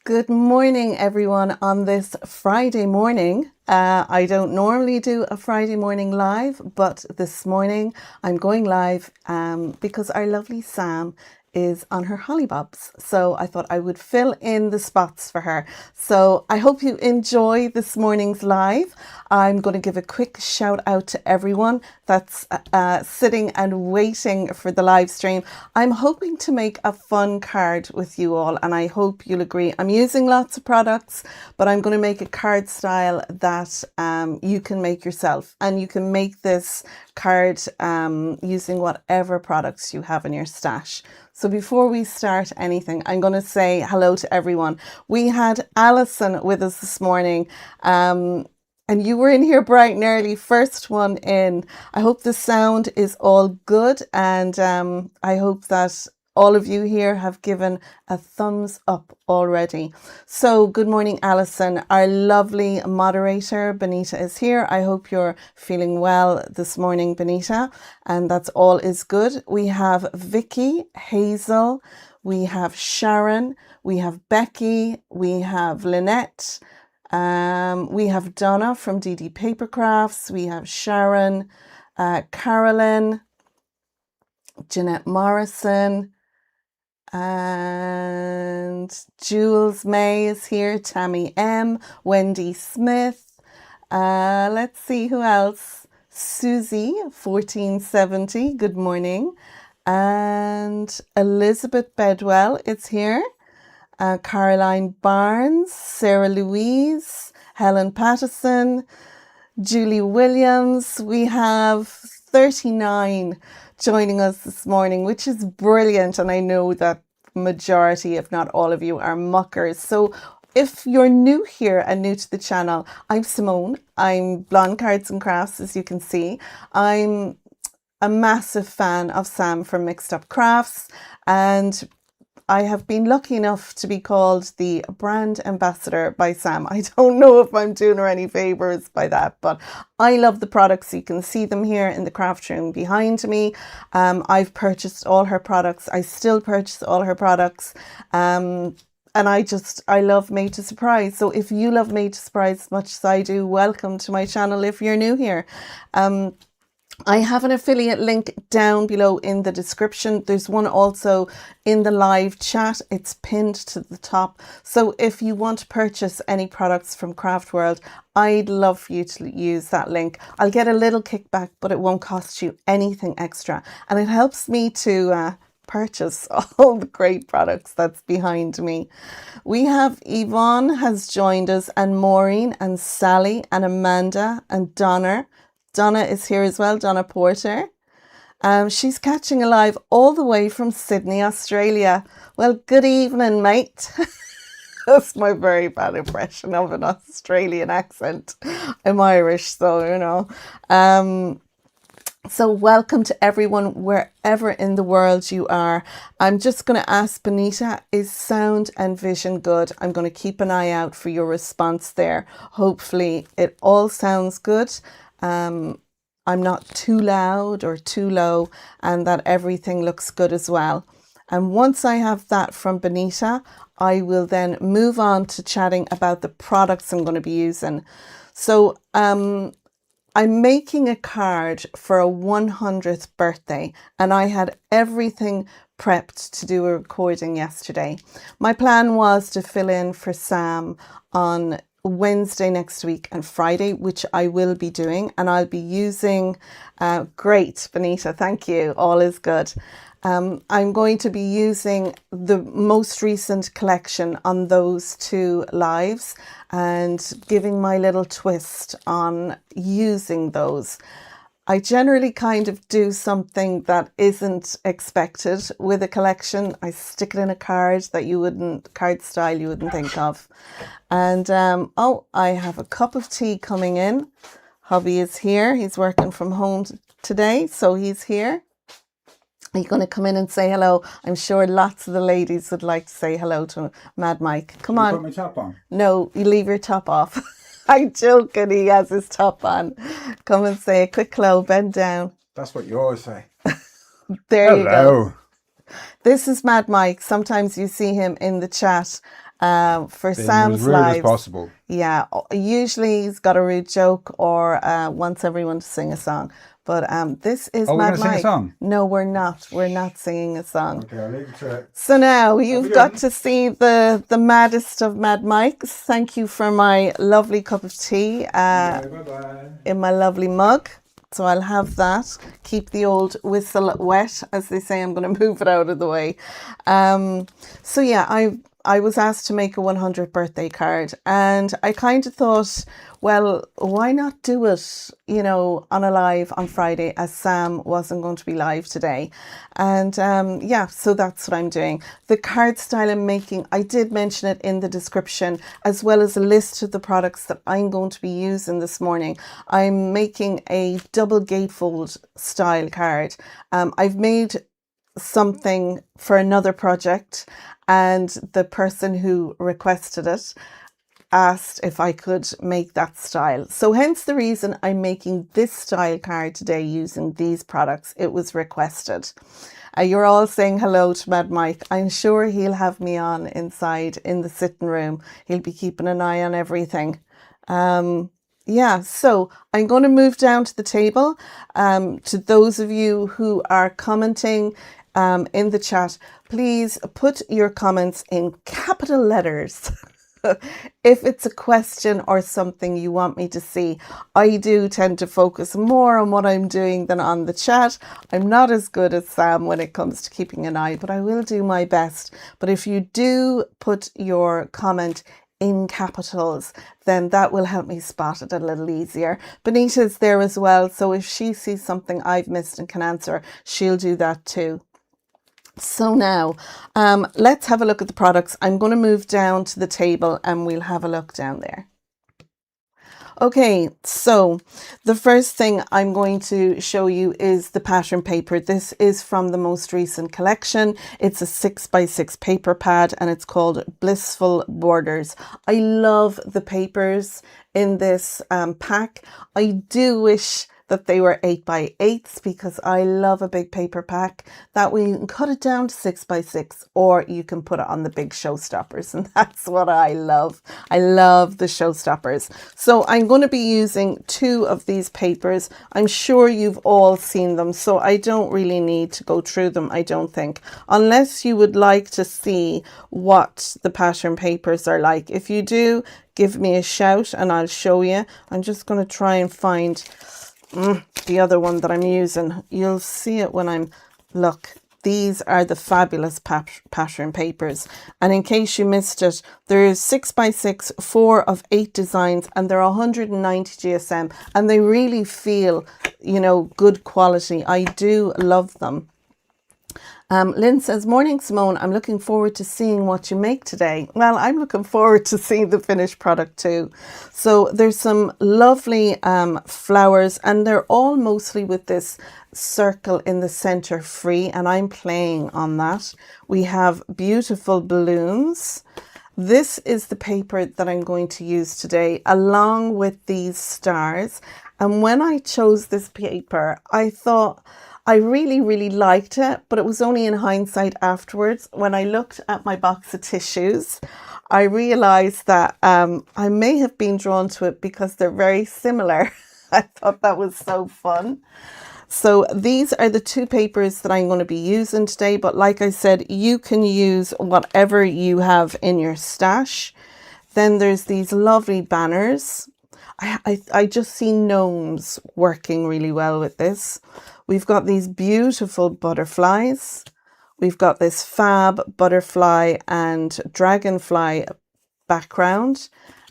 Good morning, everyone, on this Friday morning. I don't normally do a Friday morning live, but this morning I'm going live because our lovely Sam is on her hollybobs. So I thought I would fill in the spots for her. So I hope you enjoy this morning's live. I'm going to give a quick shout out to everyone that's sitting and waiting for the live stream. I'm hoping to make a fun card with you all, and I hope you'll agree. I'm using lots of products, but I'm going to make a card style that you can make yourself, and you can make this card using whatever products you have in your stash. So before we start anything, I'm going to say hello to everyone. We had Alison with us this morning. And you were in here bright and early, first one in. I hope the sound is all good, and I hope that all of you here have given a thumbs up already. So good morning, Alison. Our lovely moderator, Benita, is here. I hope you're feeling well this morning, Benita, and that's all is good. We have Vicky, Hazel, we have Sharon, we have Becky, we have Lynette, we have Donna from DD Paper Crafts, we have Sharon, Carolyn, Jeanette Morrison, and Jules May is here, Tammy M, Wendy Smith, let's see who else, Susie 1470, good morning, and Elizabeth Bedwell is here, Caroline Barnes, Sarah Louise, Helen Patterson, Julie Williams. We have 39 joining us this morning, which is brilliant. And I know that majority, if not all of you, are muckers. So if you're new here and new to the channel, I'm Simone. I'm Blonde Cards and Crafts, as you can see. I'm a massive fan of Sam from Mixed Up Crafts, and I have been lucky enough to be called the brand ambassador by Sam. I don't know if I'm doing her any favors by that, but I love the products. You can see them here in the craft room behind me. I've purchased all her products. I still purchase all her products. And I love Made to Surprise. So if you love Made to Surprise as much as I do, welcome to my channel if you're new here. I have an affiliate link down below in the description. There's one also in the live chat. It's pinned to the top. So if you want to purchase any products from Craft World, I'd love for you to use that link. I'll get a little kickback, but it won't cost you anything extra. And it helps me to purchase all the great products that's behind me. We have Yvonne has joined us, and Maureen and Sally and Amanda and Donna. Donna is here as well, Donna Porter. She's catching a live all the way from Sydney, Australia. Well, good evening, mate. That's my very bad impression of an Australian accent. I'm Irish, so, you know. So welcome to everyone, wherever in the world you are. I'm just going to ask Benita, is sound and vision good? I'm going to keep an eye out for your response there. Hopefully it all sounds good. I'm not too loud or too low, and that everything looks good as well. And once I have that from Benita, I will then move on to chatting about the products I'm going to be using. So I'm making a card for a 100th birthday, and I had everything prepped to do a recording yesterday. My plan was to fill in for Sam on Wednesday next week and Friday, which I will be doing, and I'll be using great, Benita, thank you, all is good. I'm going to be using the most recent collection on those two lives and giving my little twist on using those. I generally kind of do something that isn't expected with a collection. I stick it in a card that card style you wouldn't think of. And oh, I have a cup of tea coming in. Hubby is here. He's working from home today, so he's here. Are you going to come in and say hello? I'm sure lots of the ladies would like to say hello to Mad Mike. Come on. Put my top on. No, you leave your top off. I'm joking, he has his top on. Come and say a quick hello, bend down. That's what you always say. There Hello. you go. This is Mad Mike. Sometimes you see him in the chat. For Being Sam's as rude as lives. possible. Yeah, usually he's got a rude joke or wants everyone to sing a song. But this is Oh, we're Mad going to sing a Mike. song? No, we're not. We're not singing a song. Okay, I'll leave it to it. So now you've got Begin. to see the maddest of Mad Mikes. Thank you for my lovely cup of tea Bye-bye. in my lovely mug. So I'll have that. Keep the old whistle wet, as they say. I'm going to move it out of the way. So yeah, I was asked to make a 100th birthday card, and I kind of thought, well, why not do it, you know, on a live on Friday, as Sam wasn't going to be live today. And yeah, so that's what I'm doing. The card style I'm making, I did mention it in the description, as well as a list of the products that I'm going to be using this morning. I'm making a double gatefold style card. I've made something for another project, and the person who requested it asked if I could make that style. So hence the reason I'm making this style card today using these products. It was requested. You're all saying hello to Mad Mike. I'm sure he'll have me on inside in the sitting room. He'll be keeping an eye on everything. Yeah, so I'm going to move down to the table. To those of you who are commenting in the chat, please put your comments in capital letters. If it's a question or something you want me to see. I do tend to focus more on what I'm doing than on the chat. I'm not as good as Sam when it comes to keeping an eye, but I will do my best. But if you do put your comment in capitals, then that will help me spot it a little easier. Benita's there as well, so if she sees something I've missed and can answer, she'll do that too. So now, let's have a look at the products. I'm going to move down to the table and we'll have a look down there. Okay, so the first thing I'm going to show you is the pattern paper. This is from the most recent collection. It's a 6x6 paper pad and it's called Blissful Borders. I love the papers in this pack. I do wish that they were 8x8s because I love a big paper pack. That way you can cut it down to 6x6 or you can put it on the big Showstoppers, and that's what I love. I love the Showstoppers. So I'm going to be using 2 of these papers. I'm sure you've all seen them, so I don't really need to go through them, I don't think, unless you would like to see what the pattern papers are like. If you do, give me a shout and I'll show you. I'm just going to try and find the other one that I'm using. You'll see it when I'm, look, these are the fabulous pattern papers. And in case you missed it, there's 6x6, 4 of 8 designs, and they're 190 GSM, and they really feel, you know, good quality. I do love them. Lynn says, morning Simone, I'm looking forward to seeing what you make today. Well, I'm looking forward to seeing the finished product too. So there's some lovely flowers, and they're all mostly with this circle in the center free, and I'm playing on that. We have beautiful balloons. This is the paper that I'm going to use today, along with these stars. And when I chose this paper, I thought I really liked it, but it was only in hindsight afterwards. When I looked at my box of tissues, I realized that I may have been drawn to it because they're very similar. I thought that was so fun. So these are the 2 papers that I'm going to be using today. But like I said, you can use whatever you have in your stash. Then there's these lovely banners. I just see gnomes working really well with this. We've got these beautiful butterflies. We've got this fab butterfly and dragonfly background.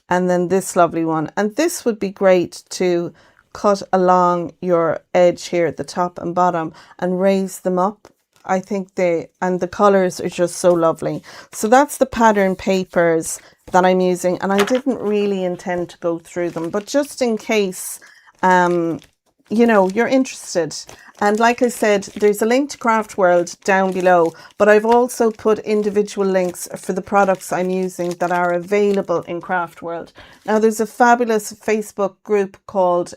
And then this lovely one. And this would be great to cut along your edge here at the top and bottom and raise them up. I think the colors are just so lovely. So that's the pattern papers that I'm using, and I didn't really intend to go through them, but just in case you know, you're interested. And like I said, there's a link to Craft World down below, but I've also put individual links for the products I'm using that are available in Craft World. Now there's a fabulous Facebook group called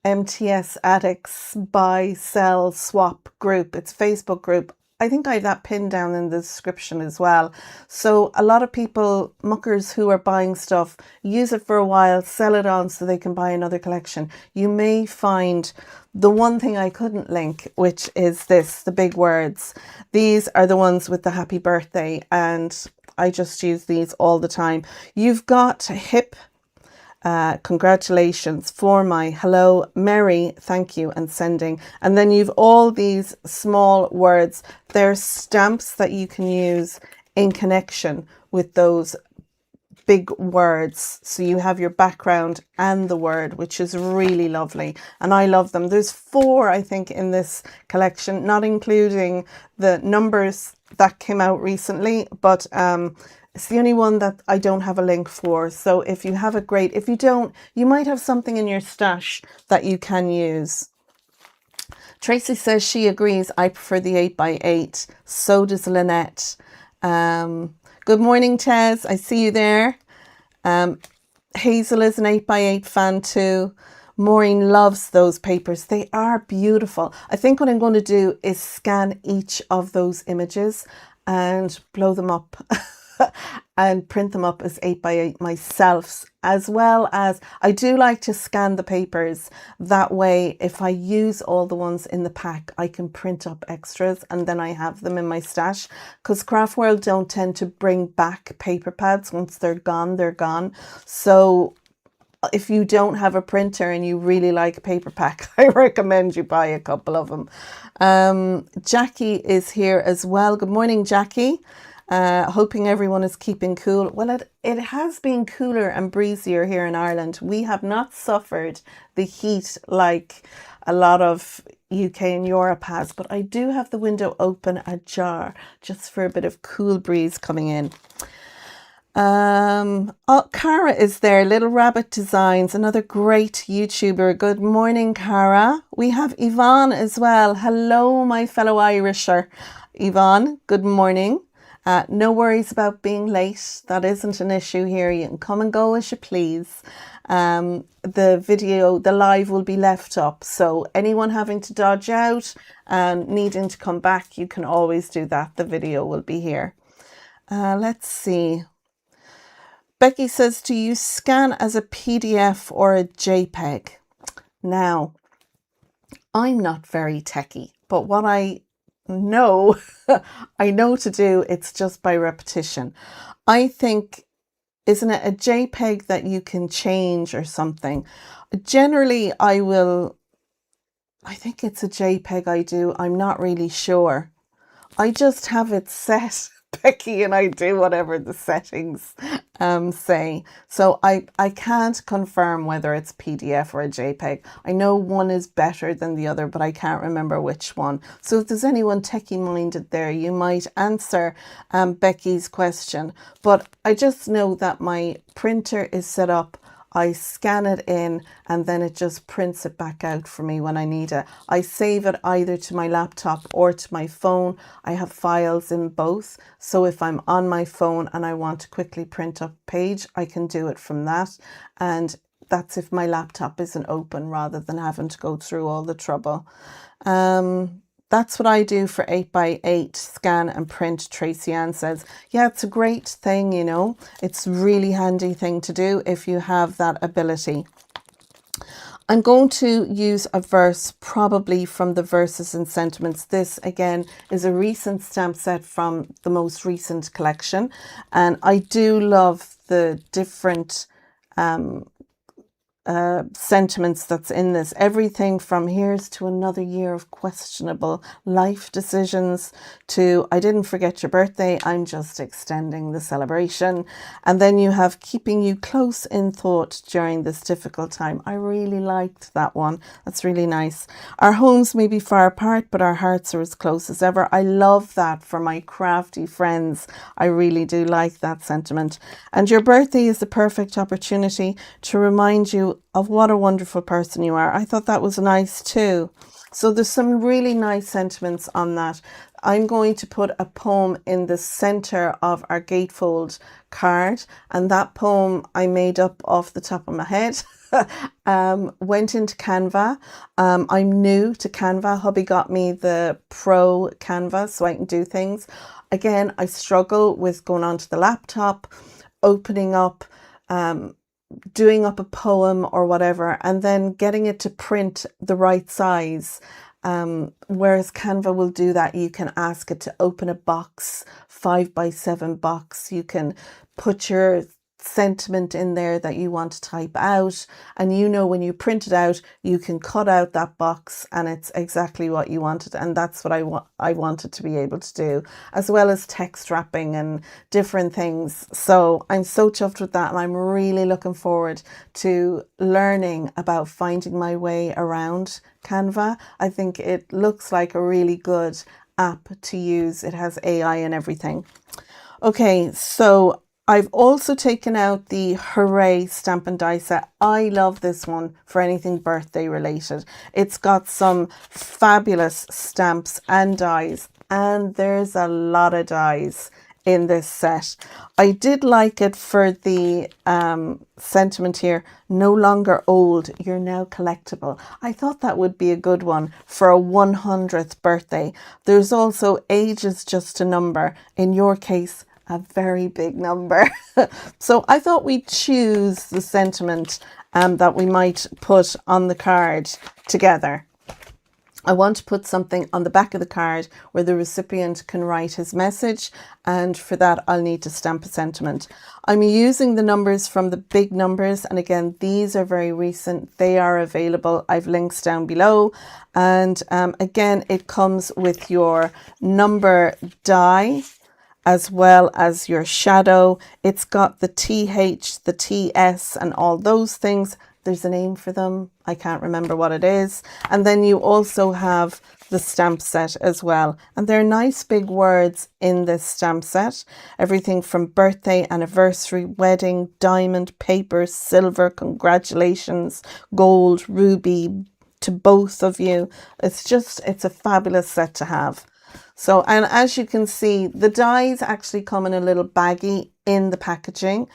MTS Addicts Buy, Sell, Swap group. It's a Facebook group. I think I have that pinned down in the description as well. So a lot of people, muckers who are buying stuff, use it for a while, sell it on so they can buy another collection. You may find the one thing I couldn't link, which is this, the big words. These are the ones with the happy birthday, and I just use these all the time. You've got hip, congratulations, for my, hello, merry, thank you, and sending. And then you've all these small words. They're stamps that you can use in connection with those big words. So you have your background and the word, which is really lovely. And I love them. There's 4, I think, in this collection, not including the numbers that came out recently, but it's the only one that I don't have a link for. So if you have a great, if you don't, you might have something in your stash that you can use. Tracy says she agrees. I prefer the 8x8. So does Lynette. Good morning, Tez. I see you there. Hazel is an 8x8 fan too. Maureen loves those papers. They are beautiful. I think what I'm going to do is scan each of those images and blow them up and print them up as 8x8 myself, as well as I do like to scan the papers. That way, if I use all the ones in the pack, I can print up extras and then I have them in my stash, because Craft World don't tend to bring back paper pads. Once they're gone, they're gone. So if you don't have a printer and you really like paper pack, I recommend you buy a couple of them. Jackie is here as well. Good morning, Jackie. Hoping everyone is keeping cool. Well, it has been cooler and breezier here in Ireland. We have not suffered the heat like a lot of UK and Europe has, but I do have the window open ajar just for a bit of cool breeze coming in. Oh, Cara is there. Little Rabbit Designs, another great YouTuber. Good morning, Cara. We have Yvonne as well. Hello, my fellow Irisher. Yvonne, good morning. No worries about being late. That isn't an issue here. You can come and go as you please. The video, the live will be left up. So anyone having to dodge out and needing to come back, you can always do that. The video will be here. Let's see. Becky says, do you scan as a PDF or a JPEG? Now, I'm not very techie, but what I know, I know to do, it's just by repetition. I think, isn't it a JPEG that you can change or something? Generally, I think it's a JPEG I do. I'm not really sure. I just have it set, Becky, and I do whatever the settings say. So I can't confirm whether it's PDF or a JPEG. I know one is better than the other, but I can't remember which one. So if there's anyone techie minded there, you might answer Becky's question. But I just know that my printer is set up. I scan it in and then it just prints it back out for me when I need it. I save it either to my laptop or to my phone. I have files in both. So if I'm on my phone and I want to quickly print up a page, I can do it from that. And that's if my laptop isn't open rather than having to go through all the trouble. That's what I do for 8x8, scan and print, Tracy Ann says. Yeah, it's a great thing, you know. It's a really handy thing to do if you have that ability. I'm going to use a verse probably from the Verses and Sentiments. This, again, is a recent stamp set from the most recent collection. And I do love the different sentiments that's in this. Everything from here's to another year of questionable life decisions to I didn't forget your birthday, I'm just extending the celebration. And then you have keeping you close in thought during this difficult time. I really liked that one. That's really nice. Our homes may be far apart, but our hearts are as close as ever. I love that for my crafty friends. I really do like that sentiment. And your birthday is the perfect opportunity to remind you of what a wonderful person you are. I thought that was nice too. So there's some really nice sentiments on that. I'm going to put a poem in the center of our gatefold card, and that poem I made up off the top of my head. Went into Canva. I'm new to Canva. Hubby got me the pro Canva so I can do things. Again, I struggle with going onto the laptop, opening up, doing up a poem or whatever, and then getting it to print the right size. Whereas Canva will do that. You can ask it to open a box, 5x7 box. You can put your sentiment in there that you want to type out, and you know when you print it out you can cut out that box and it's exactly what you wanted. And that's what I wanted to be able to do, as well as text wrapping and different things. So I'm so chuffed with that, and I'm really looking forward to learning about finding my way around Canva. I think it looks like a really good app to use. It has AI and everything. Okay, so I've also taken out the Hooray stamp and die set. I love this one for anything birthday related. It's got some fabulous stamps and dies, and there's a lot of dies in this set. I did like it for the sentiment here, no longer old, you're now collectible. I thought that would be a good one for a 100th birthday. There's also age is just a number. In your case, a very big number. So I thought we'd choose the sentiment that we might put on the card together. I want to put something on the back of the card where the recipient can write his message, and for that I'll need to stamp a sentiment. I'm using the numbers from the big numbers, and again these are very recent. They are available. I've links down below, and again it comes with your number die as well as your shadow. It's got the TH, the TS and all those things. There's a name for them. I can't remember what it is. And then you also have the stamp set as well. And there are nice big words in this stamp set. Everything from birthday, anniversary, wedding, diamond, paper, silver, congratulations, gold, ruby, to both of you. It's a fabulous set to have. So, and as you can see, the dies actually come in a little baggie in the packaging.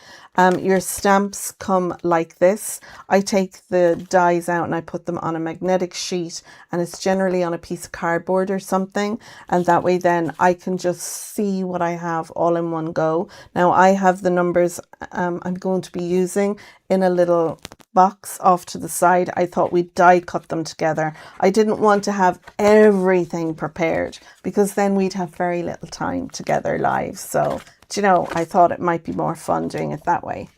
Your stamps come like this. I take the dies out and I put them on a magnetic sheet, and it's generally on a piece of cardboard or something. And that way then I can just see what I have all in one go. Now I have the numbers I'm going to be using in a little box off to the side. I thought we'd die cut them together. I didn't want to have everything prepared because then we'd have very little time together live. So, you know, I thought it might be more fun doing it that way.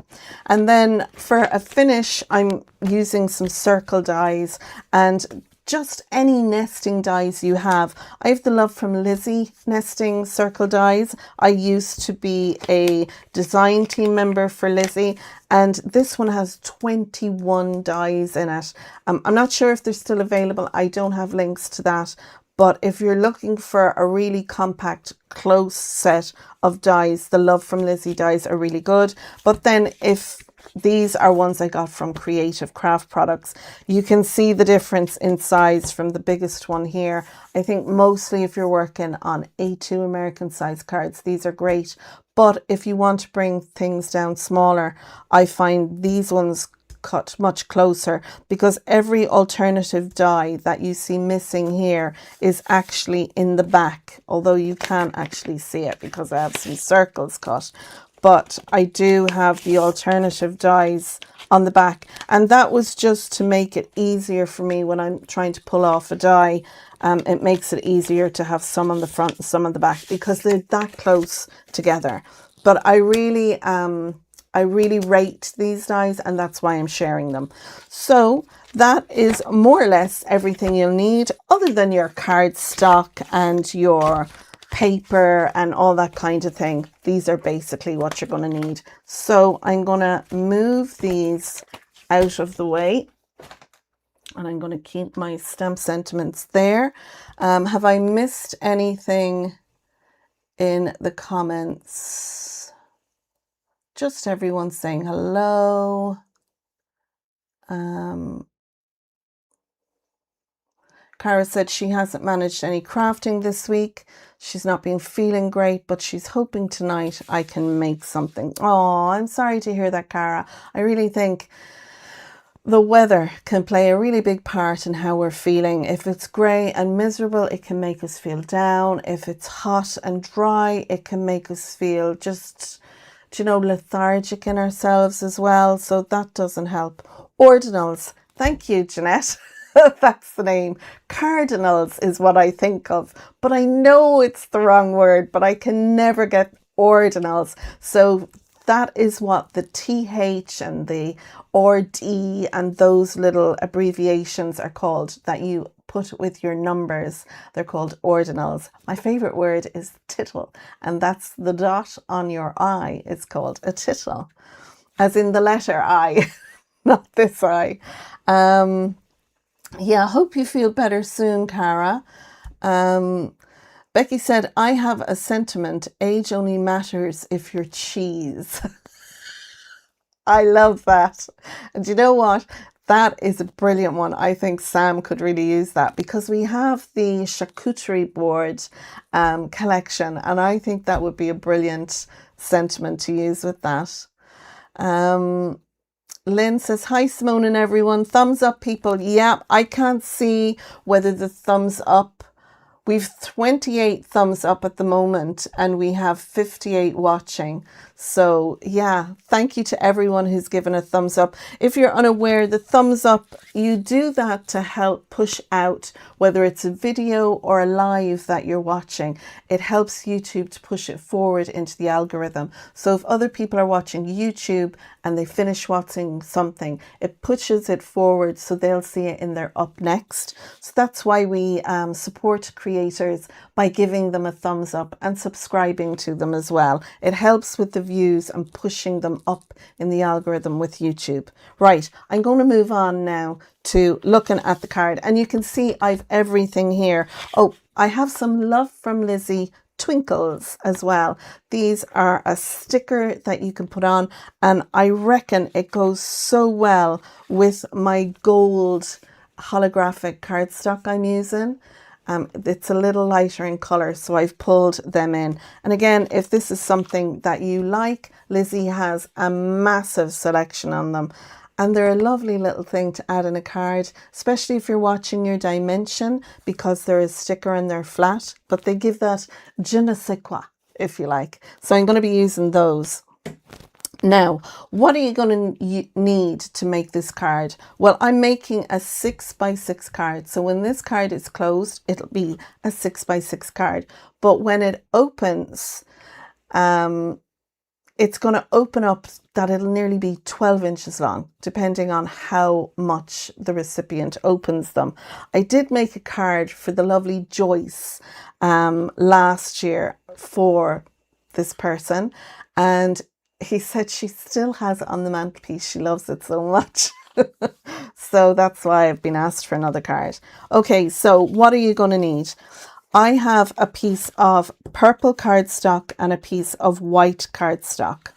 And then for a finish, I'm using some circle dies and just any nesting dies you have. I have the Love from Lizzie nesting circle dies. I used to be a design team member for Lizzie, and this one has 21 dies in it. I'm not sure if they're still available. I don't have links to that. But if you're looking for a really compact, close set of dies, the Love from Lizzie dies are really good. But then if these are ones I got from Creative Craft Products, you can see the difference in size from the biggest one here. I think mostly if you're working on A2 American size cards, these are great. But if you want to bring things down smaller, I find these ones cut much closer, because every alternative die that you see missing here is actually in the back, although you can't actually see it because I have some circles cut. But I do have the alternative dies on the back, and that was just to make it easier for me when I'm trying to pull off a die. It makes it easier to have some on the front and some on the back because they're that close together. But I really rate these dies, and that's why I'm sharing them. So that is more or less everything you'll need, other than your card stock and your paper and all that kind of thing. These are basically what you're going to need. So I'm going to move these out of the way, and I'm going to keep my stamp sentiments there. Have I missed anything in the comments? Just everyone saying hello. Cara said she hasn't managed any crafting this week. She's not been feeling great, but she's hoping tonight I can make something. Oh, I'm sorry to hear that, Cara. I really think the weather can play a really big part in how we're feeling. If it's grey and miserable, it can make us feel down. If it's hot and dry, it can make us feel just, lethargic in ourselves as well. So that doesn't help. Ordinals. Thank you, Jeanette. That's the name. Cardinals is what I think of, but I know it's the wrong word, but I can never get ordinals. So that is what the TH and the RD and those little abbreviations are called that you put with your numbers. They're called ordinals. My favorite word is tittle, and that's the dot on your I. It's called a tittle, as in the letter I, not this I. Yeah, I hope you feel better soon, Cara. Becky said, I have a sentiment, age only matters if you're cheese. I love that. And you know what? That is a brilliant one. I think Sam could really use that because we have the charcuterie board collection, and I think that would be a brilliant sentiment to use with that. Lynn says, hi, Simone and everyone. Thumbs up, people. Yeah, I can't see whether the thumbs up. We've 28 thumbs up at the moment and we have 58 watching. So yeah, thank you to everyone who's given a thumbs up. If you're unaware, the thumbs up, you do that to help push out, whether it's a video or a live that you're watching. It helps YouTube to push it forward into the algorithm. So if other people are watching YouTube and they finish watching something, it pushes it forward so they'll see it in their up next. So that's why we support creators by giving them a thumbs up and subscribing to them as well. It helps with the views and pushing them up in the algorithm with YouTube. Right, I'm going to move on now to looking at the card, and you can see I've everything here. Oh, I have some love from Lizzie twinkles as well. These are a sticker that you can put on, and I reckon it goes so well with my gold holographic cardstock I'm using. It's a little lighter in colour, so I've pulled them in. And again, if this is something that you like, Lizzie has a massive selection on them. And they're a lovely little thing to add in a card, especially if you're watching your dimension, because they're a sticker and they're flat, but they give that je ne sais quoi, if you like. So I'm going to be using those. Now, what are you going to need to make this card? Well, I'm making a 6x6 card. So when this card is closed, it'll be a 6x6 card. But when it opens, it's going to open up that it'll nearly be 12 inches long, depending on how much the recipient opens them. I did make a card for the lovely Joyce last year for this person, and he said she still has it on the mantelpiece. She loves it so much. So that's why I've been asked for another card. Okay, so what are you going to need? I have a piece of purple cardstock and a piece of white cardstock.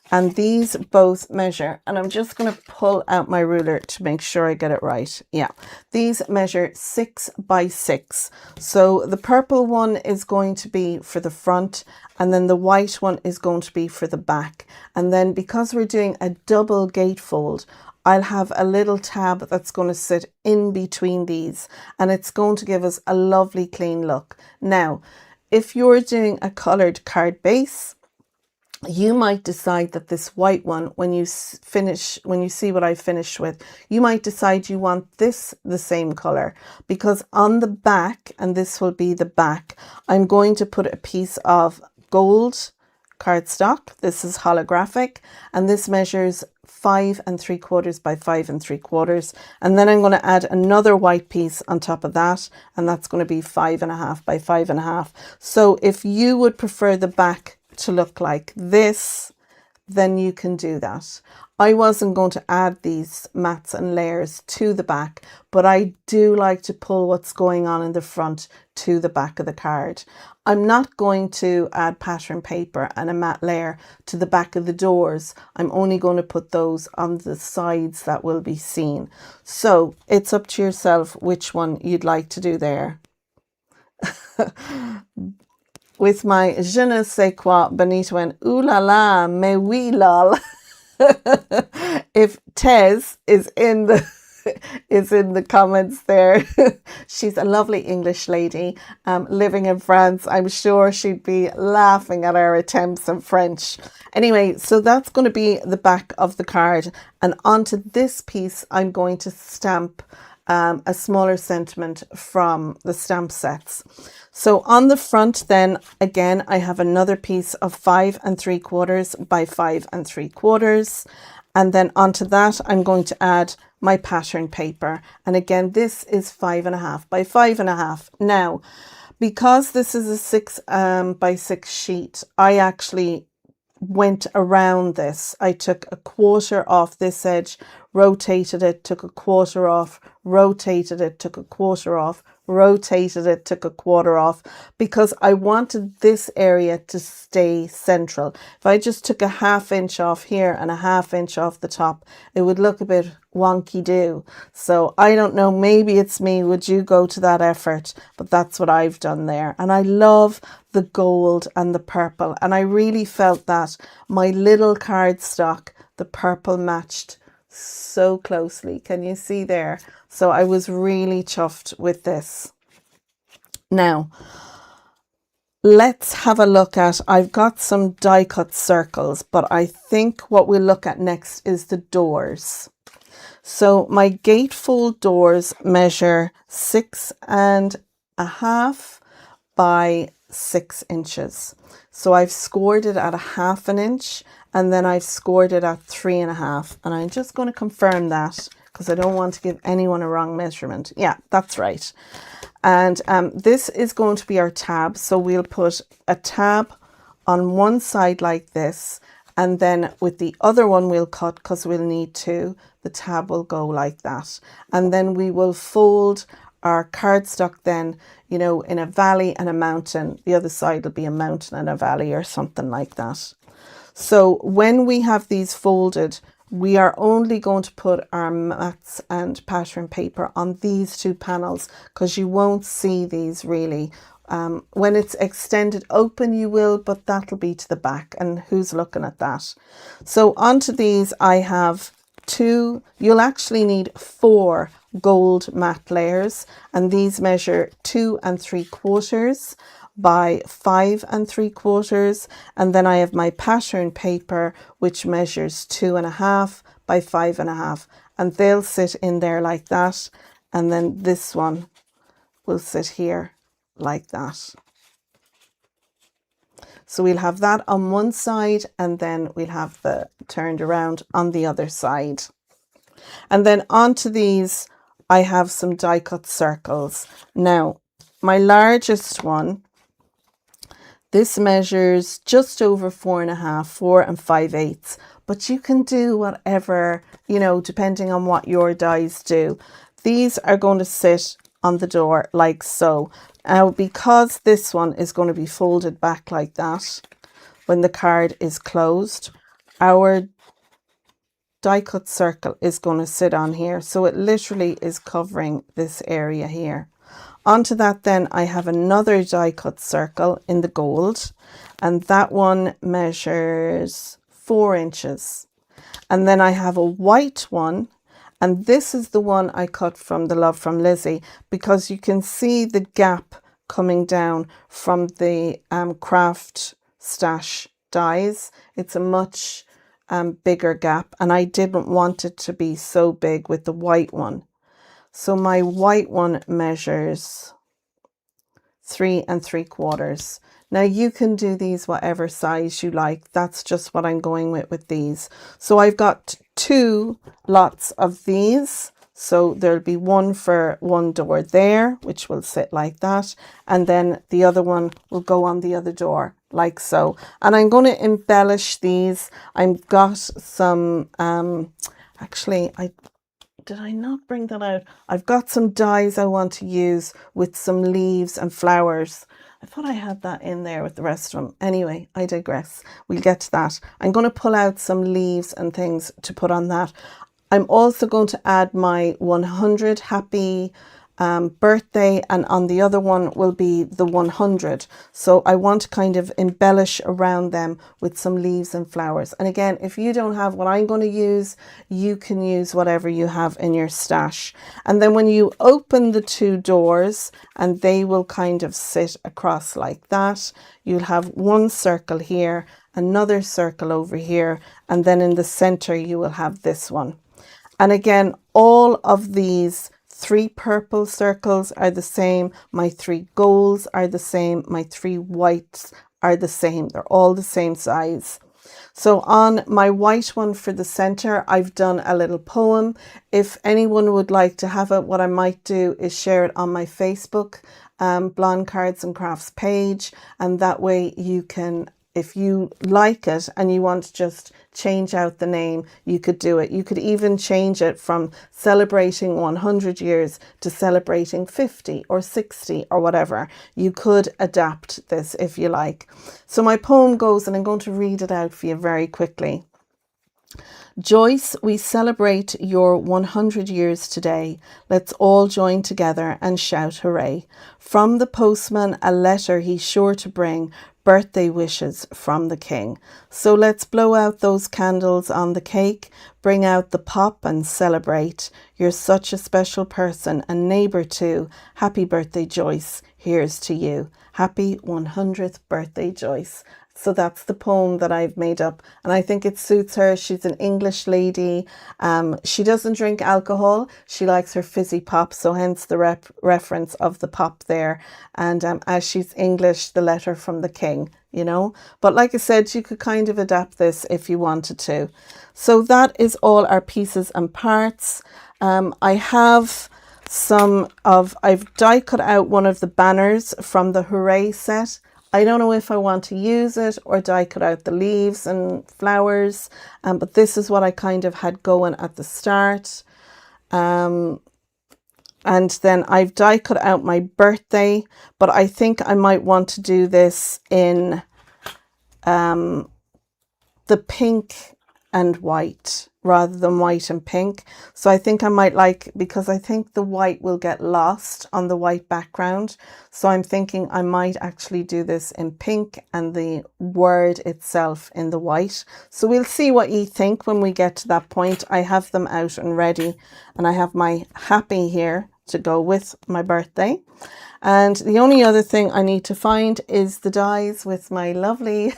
And these both measure, and I'm just going to pull out my ruler to make sure I get it right. Yeah, these measure 6x6. So the purple one is going to be for the front, and then the white one is going to be for the back. And then because we're doing a double gatefold, I'll have a little tab that's going to sit in between these, and it's going to give us a lovely clean look. Now, if you're doing a coloured card base, you might decide that this white one, when you see what I finished with, you might decide you want this the same color, because on the back, and this will be the back, I'm going to put a piece of gold cardstock. This is holographic, and this measures 5 3/4 by 5 3/4, and then I'm going to add another white piece on top of that, and that's going to be 5 1/2 by 5 1/2. So if you would prefer the back to look like this, then you can do that. I wasn't going to add these mats and layers to the back, but I do like to pull what's going on in the front to the back of the card. I'm not going to add pattern paper and a matte layer to the back of the doors. I'm only going to put those on the sides that will be seen. So it's up to yourself which one you'd like to do there. With my je ne sais quoi, Benita went, ooh la la, mais oui lol. If Tez is in the comments there, she's a lovely English lady living in France. I'm sure she'd be laughing at our attempts in French. Anyway, so that's going to be the back of the card, and onto this piece I'm going to stamp a smaller sentiment from the stamp sets. So on the front then, again, I have another piece of 5 3/4 by 5 3/4. And then onto that, I'm going to add my pattern paper. And again, this is 5.5 by 5.5. Now, because this is a 6 by 6 sheet, I actually went around this. I took a quarter off this edge, rotated it, took a quarter off, rotated it, took a quarter off, rotated it, took a quarter off, because I wanted this area to stay central. If I just took a 1/2 inch off here and a 1/2 inch off the top, it would look a bit wonky do. So I don't know, maybe it's me, would you go to that effort? But that's what I've done there. And I love the gold and the purple, and I really felt that my little cardstock, the purple matched so closely. Can you see there? So I was really chuffed with this. Now, let's have a look at, I've got some die cut circles, but I think what we'll look at next is the doors. So my gatefold doors measure 6.5 by 6 inches. So I've scored it at a 1/2 inch, and then I've scored it at 3.5. And I'm just going to confirm that because I don't want to give anyone a wrong measurement. Yeah, that's right. And this is going to be our tab. So we'll put a tab on one side like this, and then with the other one we'll cut, because we'll need to. The tab will go like that. And then we will fold our cardstock then, you know, in a valley and a mountain. The other side will be a mountain and a valley or something like that. So when we have these folded, we are only going to put our mats and pattern paper on these two panels, because you won't see these really. When it's extended open you will, but that'll be to the back, and who's looking at that? So onto these I have 2, you'll actually need 4 gold matte layers, and these measure 2 3/4 by 5 3/4, and then I have my pattern paper which measures 2.5 by 5.5, and they'll sit in there like that, and then this one will sit here like that. So we'll have that on one side, and then we'll have the turned around on the other side. And then onto these I have some die cut circles. Now my largest one, this measures just over 4.5, 4 5/8, but you can do whatever, you know, depending on what your dies do. These are going to sit on the door like so. Now, because this one is going to be folded back like that when the card is closed, our die cut circle is going to sit on here. So it literally is covering this area here. Onto that then I have another die cut circle in the gold, and that one measures 4 inches. And then I have a white one, and this is the one I cut from the Love from Lizzie, because you can see the gap coming down from the craft stash dies. It's a much bigger gap, and I didn't want it to be so big with the white one. So my white one measures 3 3/4. Now you can do these whatever size you like. That's just what I'm going with these. So I've got 2 lots of these. So there'll be one for one door there, which will sit like that. And then the other one will go on the other door like so. And I'm going to embellish these. I've got some, actually, did I not bring that out? I've got some dies I want to use with some leaves and flowers. I thought I had that in there with the rest of them. Anyway, I digress. We'll get to that. I'm going to pull out some leaves and things to put on that. I'm also going to add my 100 happy birthday, and on the other one will be the 100. So I want to kind of embellish around them with some leaves and flowers. And again, if you don't have what I'm going to use, you can use whatever you have in your stash. And then when you open the two doors, and they will kind of sit across like that, you'll have one circle here, another circle over here, and then in the center you will have this one. And again, all of these 3 purple circles are the same. My 3 golds are the same. My 3 whites are the same. They're all the same size. So on my white one for the center, I've done a little poem. If anyone would like to have it, what I might do is share it on my Facebook Blonde Cards and Crafts page. And that way you can, if you like it and you want to just change out the name, you could do it. You could even change it from celebrating 100 years to celebrating 50 or 60 or whatever. You could adapt this if you like. So my poem goes, and I'm going to read it out for you very quickly. Joyce, we celebrate your 100 years today. Let's all join together and shout hooray. From the postman, a letter he's sure to bring, birthday wishes from the king. So let's blow out those candles on the cake, bring out the pop and celebrate. You're such a special person and neighbour too. Happy birthday, Joyce. Here's to you. Happy 100th birthday, Joyce. So that's the poem that I've made up, and I think it suits her. She's an English lady. She doesn't drink alcohol. She likes her fizzy pop, so hence the reference of the pop there. And as she's English, the letter from the king, you know. But like I said, you could kind of adapt this if you wanted to. So that is all our pieces and parts. I've die cut out one of the banners from the Hooray set. I don't know if I want to use it or die cut out the leaves and flowers, but this is what I kind of had going at the start. And then I've die cut out my birthday, but I think I might want to do this in the pink and white rather than white and pink. So I think I might because I think the white will get lost on the white background. So I'm thinking I might actually do this in pink and the word itself in the white. So we'll see what you think when we get to that point. I have them out and ready, and I have my happy here to go with my birthday. And the only other thing I need to find is the dies with my lovely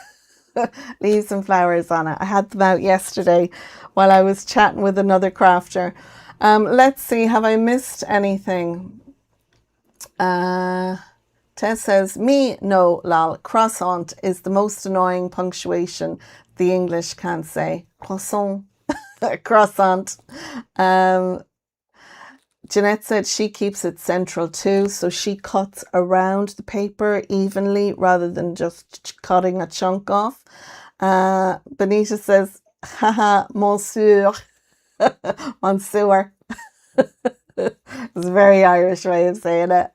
leaves and flowers on it. I had them out yesterday while I was chatting with another crafter. Let's see, have I missed anything? Tess says, me, no, lol. Croissant is the most annoying punctuation the English can't say. Croissant. Croissant. Jeanette said she keeps it central too, so she cuts around the paper evenly rather than just cutting a chunk off. Benita says, haha, monsieur. Monsieur. It's a very Irish way of saying it.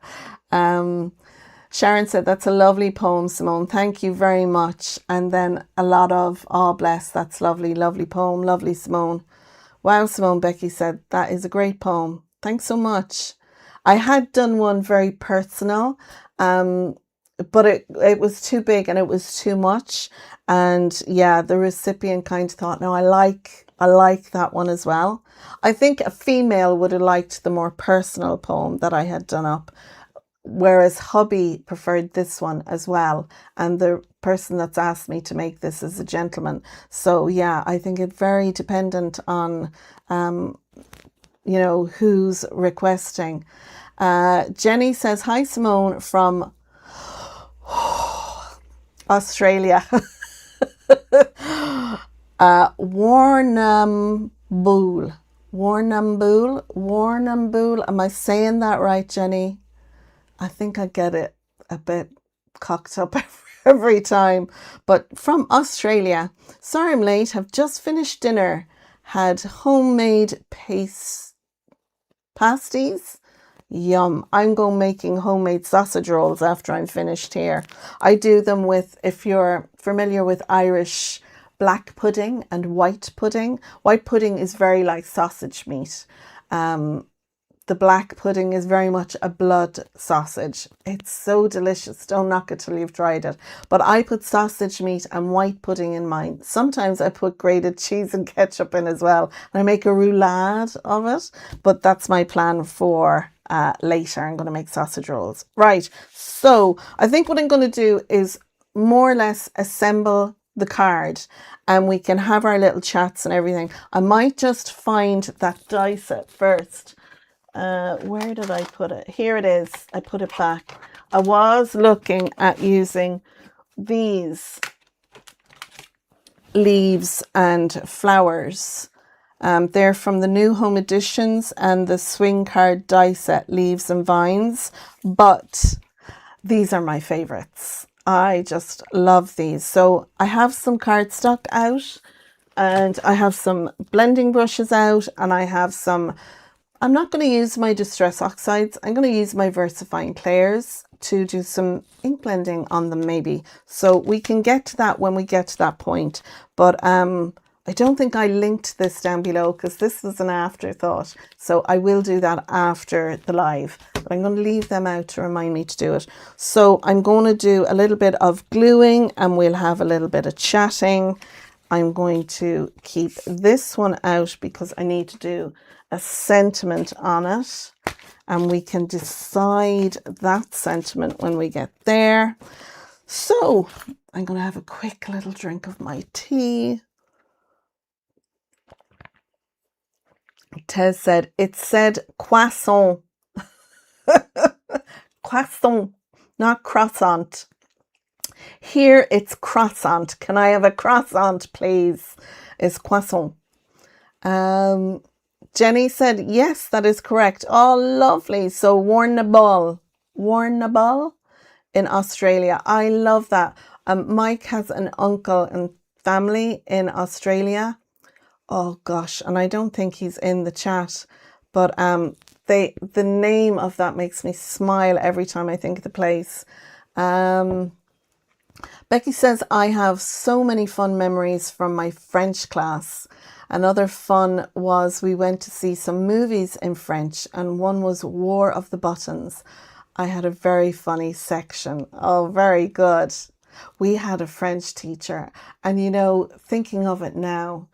Sharon said, that's a lovely poem, Simone. Thank you very much. And then a lot of, oh, bless, that's lovely, lovely poem. Lovely, Simone. Wow, Simone, Becky said, that is a great poem. Thanks so much. I had done one very personal, but it was too big and it was too much. And yeah, the recipient kind of thought, no, I like that one as well. I think a female would have liked the more personal poem that I had done up, whereas hubby preferred this one as well. And the person that's asked me to make this is a gentleman. So yeah, I think it's very dependent on, you know, who's requesting. Jenny says, hi, Simone from Australia. Warrnambool. Am I saying that right, Jenny? I think I get it a bit cocked up every time. But from Australia. Sorry I'm late. Have just finished dinner. Had homemade pasties. Yum. I'm going making homemade sausage rolls after I'm finished here. I do them with, if you're familiar with Irish black pudding and white pudding. White pudding is very like sausage meat. The black pudding is very much a blood sausage. It's so delicious. Don't knock it till you've tried it. But I put sausage meat and white pudding in mine. Sometimes I put grated cheese and ketchup in as well. And I make a roulade of it. But that's my plan for later. I'm going to make sausage rolls. Right. So I think what I'm going to do is more or less assemble the card and we can have our little chats and everything. I might just find that die set first. Where did I put it? Here it is. I put it back. I was looking at using these leaves and flowers. They're from the New Home Editions and the Swing Card die set, Leaves and Vines. But these are my favorites. I just love these. So I have some cardstock out and I have some blending brushes out and I have some... I'm not going to use my Distress Oxides. I'm going to use my VersaFine Clairs to do some ink blending on them maybe. So we can get to that when we get to that point. But I don't think I linked this down below because this was an afterthought. So I will do that after the live. But I'm going to leave them out to remind me to do it. So I'm going to do a little bit of gluing and we'll have a little bit of chatting. I'm going to keep this one out because I need to do a sentiment on it and we can decide that sentiment when we get there. So I'm going to have a quick little drink of my tea. Tez said, it said croissant. Croissant, not croissant. Here it's croissant. Can I have a croissant, please? It's croissant. Jenny said, yes, that is correct. Oh, lovely. So Warrnambool in Australia. I love that. Mike has an uncle and family in Australia. Oh gosh, and I don't think he's in the chat, but the name of that makes me smile every time I think of the place. Becky says, I have so many fun memories from my French class. Another fun was we went to see some movies in French and one was War of the Buttons. I had a very funny section. Oh, very good. We had a French teacher and, you know, thinking of it now,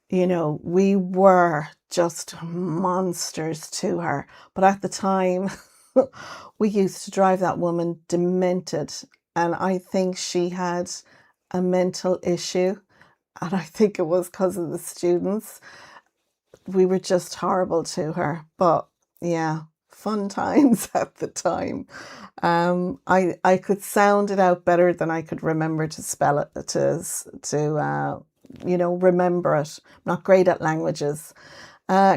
you know, we were just monsters to her. But at the time, we used to drive that woman demented. And I think she had a mental issue. And I think it was because of the students. We were just horrible to her. But yeah, fun times at the time. I could sound it out better than I could remember to spell it, to you know, remember it. I'm not great at languages.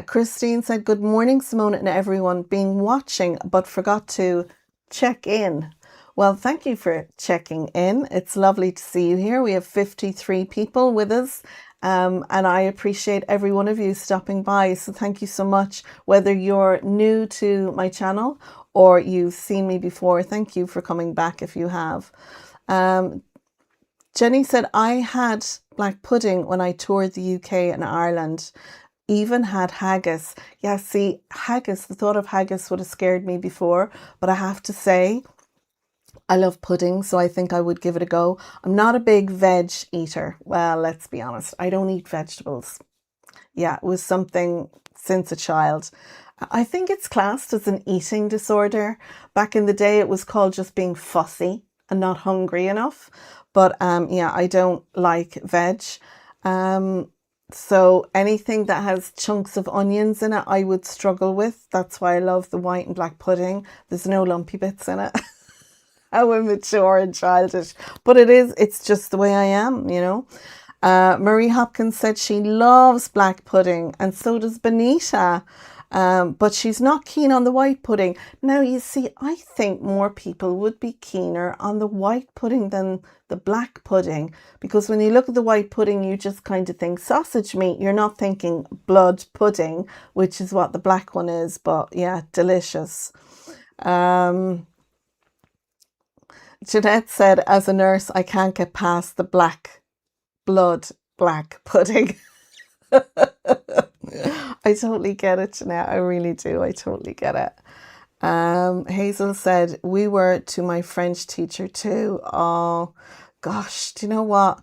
Christine said, good morning, Simone and everyone. Been watching, but forgot to check in. Well, thank you for checking in. It's lovely to see you here. We have 53 people with us. And I appreciate every one of you stopping by. So thank you so much. Whether you're new to my channel or you've seen me before, thank you for coming back if you have. Jenny said, I had black pudding when I toured the UK and Ireland. Even had haggis. Yeah, see, haggis, the thought of haggis would have scared me before. But I have to say, I love pudding, so I think I would give it a go. I'm not a big veg eater. Well, let's be honest. I don't eat vegetables. Yeah, it was something since a child. I think it's classed as an eating disorder. Back in the day, it was called just being fussy and not hungry enough. But yeah, I don't like veg. So anything that has chunks of onions in it, I would struggle with. That's why I love the white and black pudding. There's no lumpy bits in it. How immature and childish. But it's just the way I am, you know. Marie Hopkins said she loves black pudding and so does Benita. But she's not keen on the white pudding. Now, you see, I think more people would be keener on the white pudding than the black pudding, because when you look at the white pudding, you just kind of think sausage meat. You're not thinking blood pudding, which is what the black one is. But yeah, delicious. Jeanette said, as a nurse, I can't get past the black pudding. I totally get it, Jeanette. I really do. I totally get it. Hazel said, we were to my French teacher too. Oh, gosh. Do you know what?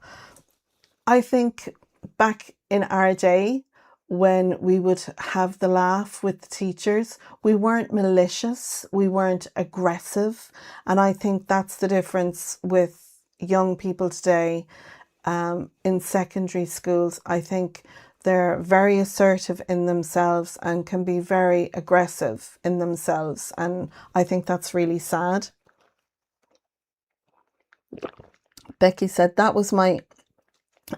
I think back in our day, when we would have the laugh with the teachers, we weren't malicious, we weren't aggressive. And I think that's the difference with young people today. In secondary schools, I think they're very assertive in themselves and can be very aggressive in themselves. And I think that's really sad. Becky said, that was my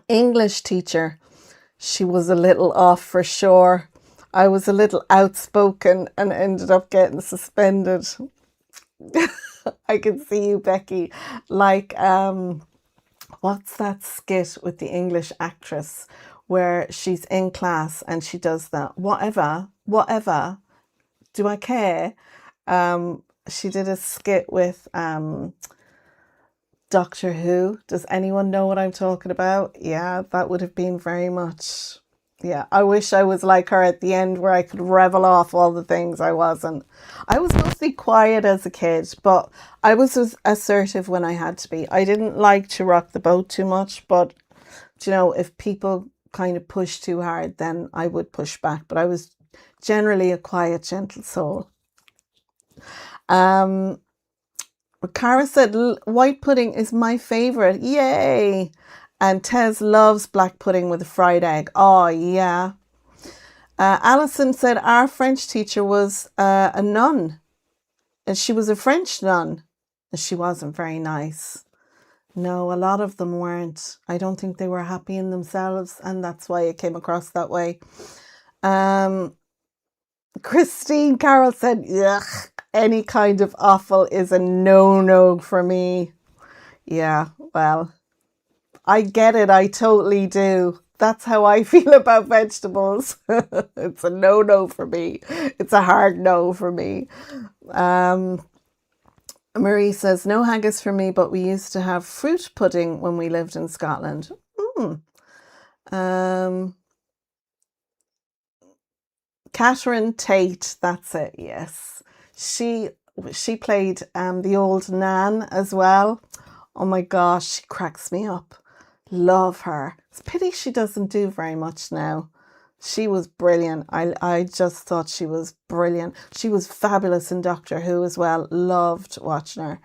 English teacher. She was a little off for sure. I was a little outspoken and ended up getting suspended. I can see you, Becky. Like, what's that skit with the English actress where she's in class and she does that? Whatever, do I care? She did a skit with Doctor Who. Does anyone know what I'm talking about? Yeah, that would have been very much. Yeah, I wish I was like her at the end where I could revel off all the things I wasn't. I was mostly quiet as a kid, but I was assertive when I had to be. I didn't like to rock the boat too much, but you know, if people kind of pushed too hard, then I would push back. But I was generally a quiet, gentle soul. Cara said, white pudding is my favorite. Yay! And Tez loves black pudding with a fried egg. Oh, yeah. Alison said, our French teacher was a nun. And she was a French nun. And she wasn't very nice. No, a lot of them weren't. I don't think they were happy in themselves. And that's why it came across that way. Christine Carroll said, ugh, any kind of offal is a no-no for me. Yeah, well, I get it. I totally do. That's how I feel about vegetables. It's a no-no for me. It's a hard no for me. Marie says, no haggis for me, but we used to have fruit pudding when we lived in Scotland. Catherine Tate, that's it, yes. She played the old Nan as well. Oh my gosh, she cracks me up. Love her. It's a pity she doesn't do very much now. She was brilliant. I just thought she was brilliant. She was fabulous in Doctor Who as well. Loved watching her.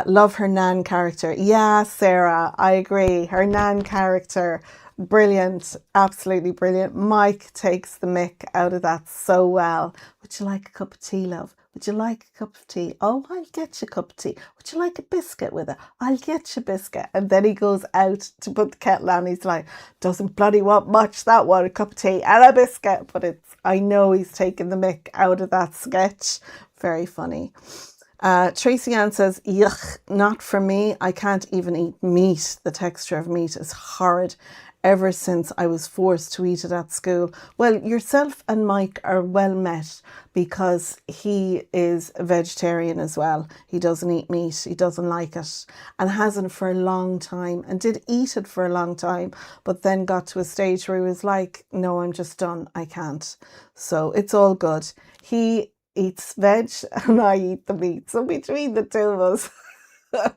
Love her Nan character. Yeah, Sarah, I agree. Her Nan character, brilliant. Absolutely brilliant. Mike takes the mick out of that so well. Would you like a cup of tea, love? Would you like a cup of tea? Oh, I'll get you a cup of tea. Would you like a biscuit with it? I'll get you a biscuit. And then he goes out to put the kettle on. He's like, doesn't bloody want much, that one, a cup of tea and a biscuit. But I know he's taking the mick out of that sketch. Very funny. Tracy Ann says, yuck, not for me. I can't even eat meat. The texture of meat is horrid. Ever since I was forced to eat it at school. Well, yourself and Mike are well met because he is a vegetarian as well. He doesn't eat meat. He doesn't like it and hasn't for a long time and did eat it for a long time, but then got to a stage where he was like, no, I'm just done. I can't. So it's all good. He eats veg and I eat the meat. So between the two of us,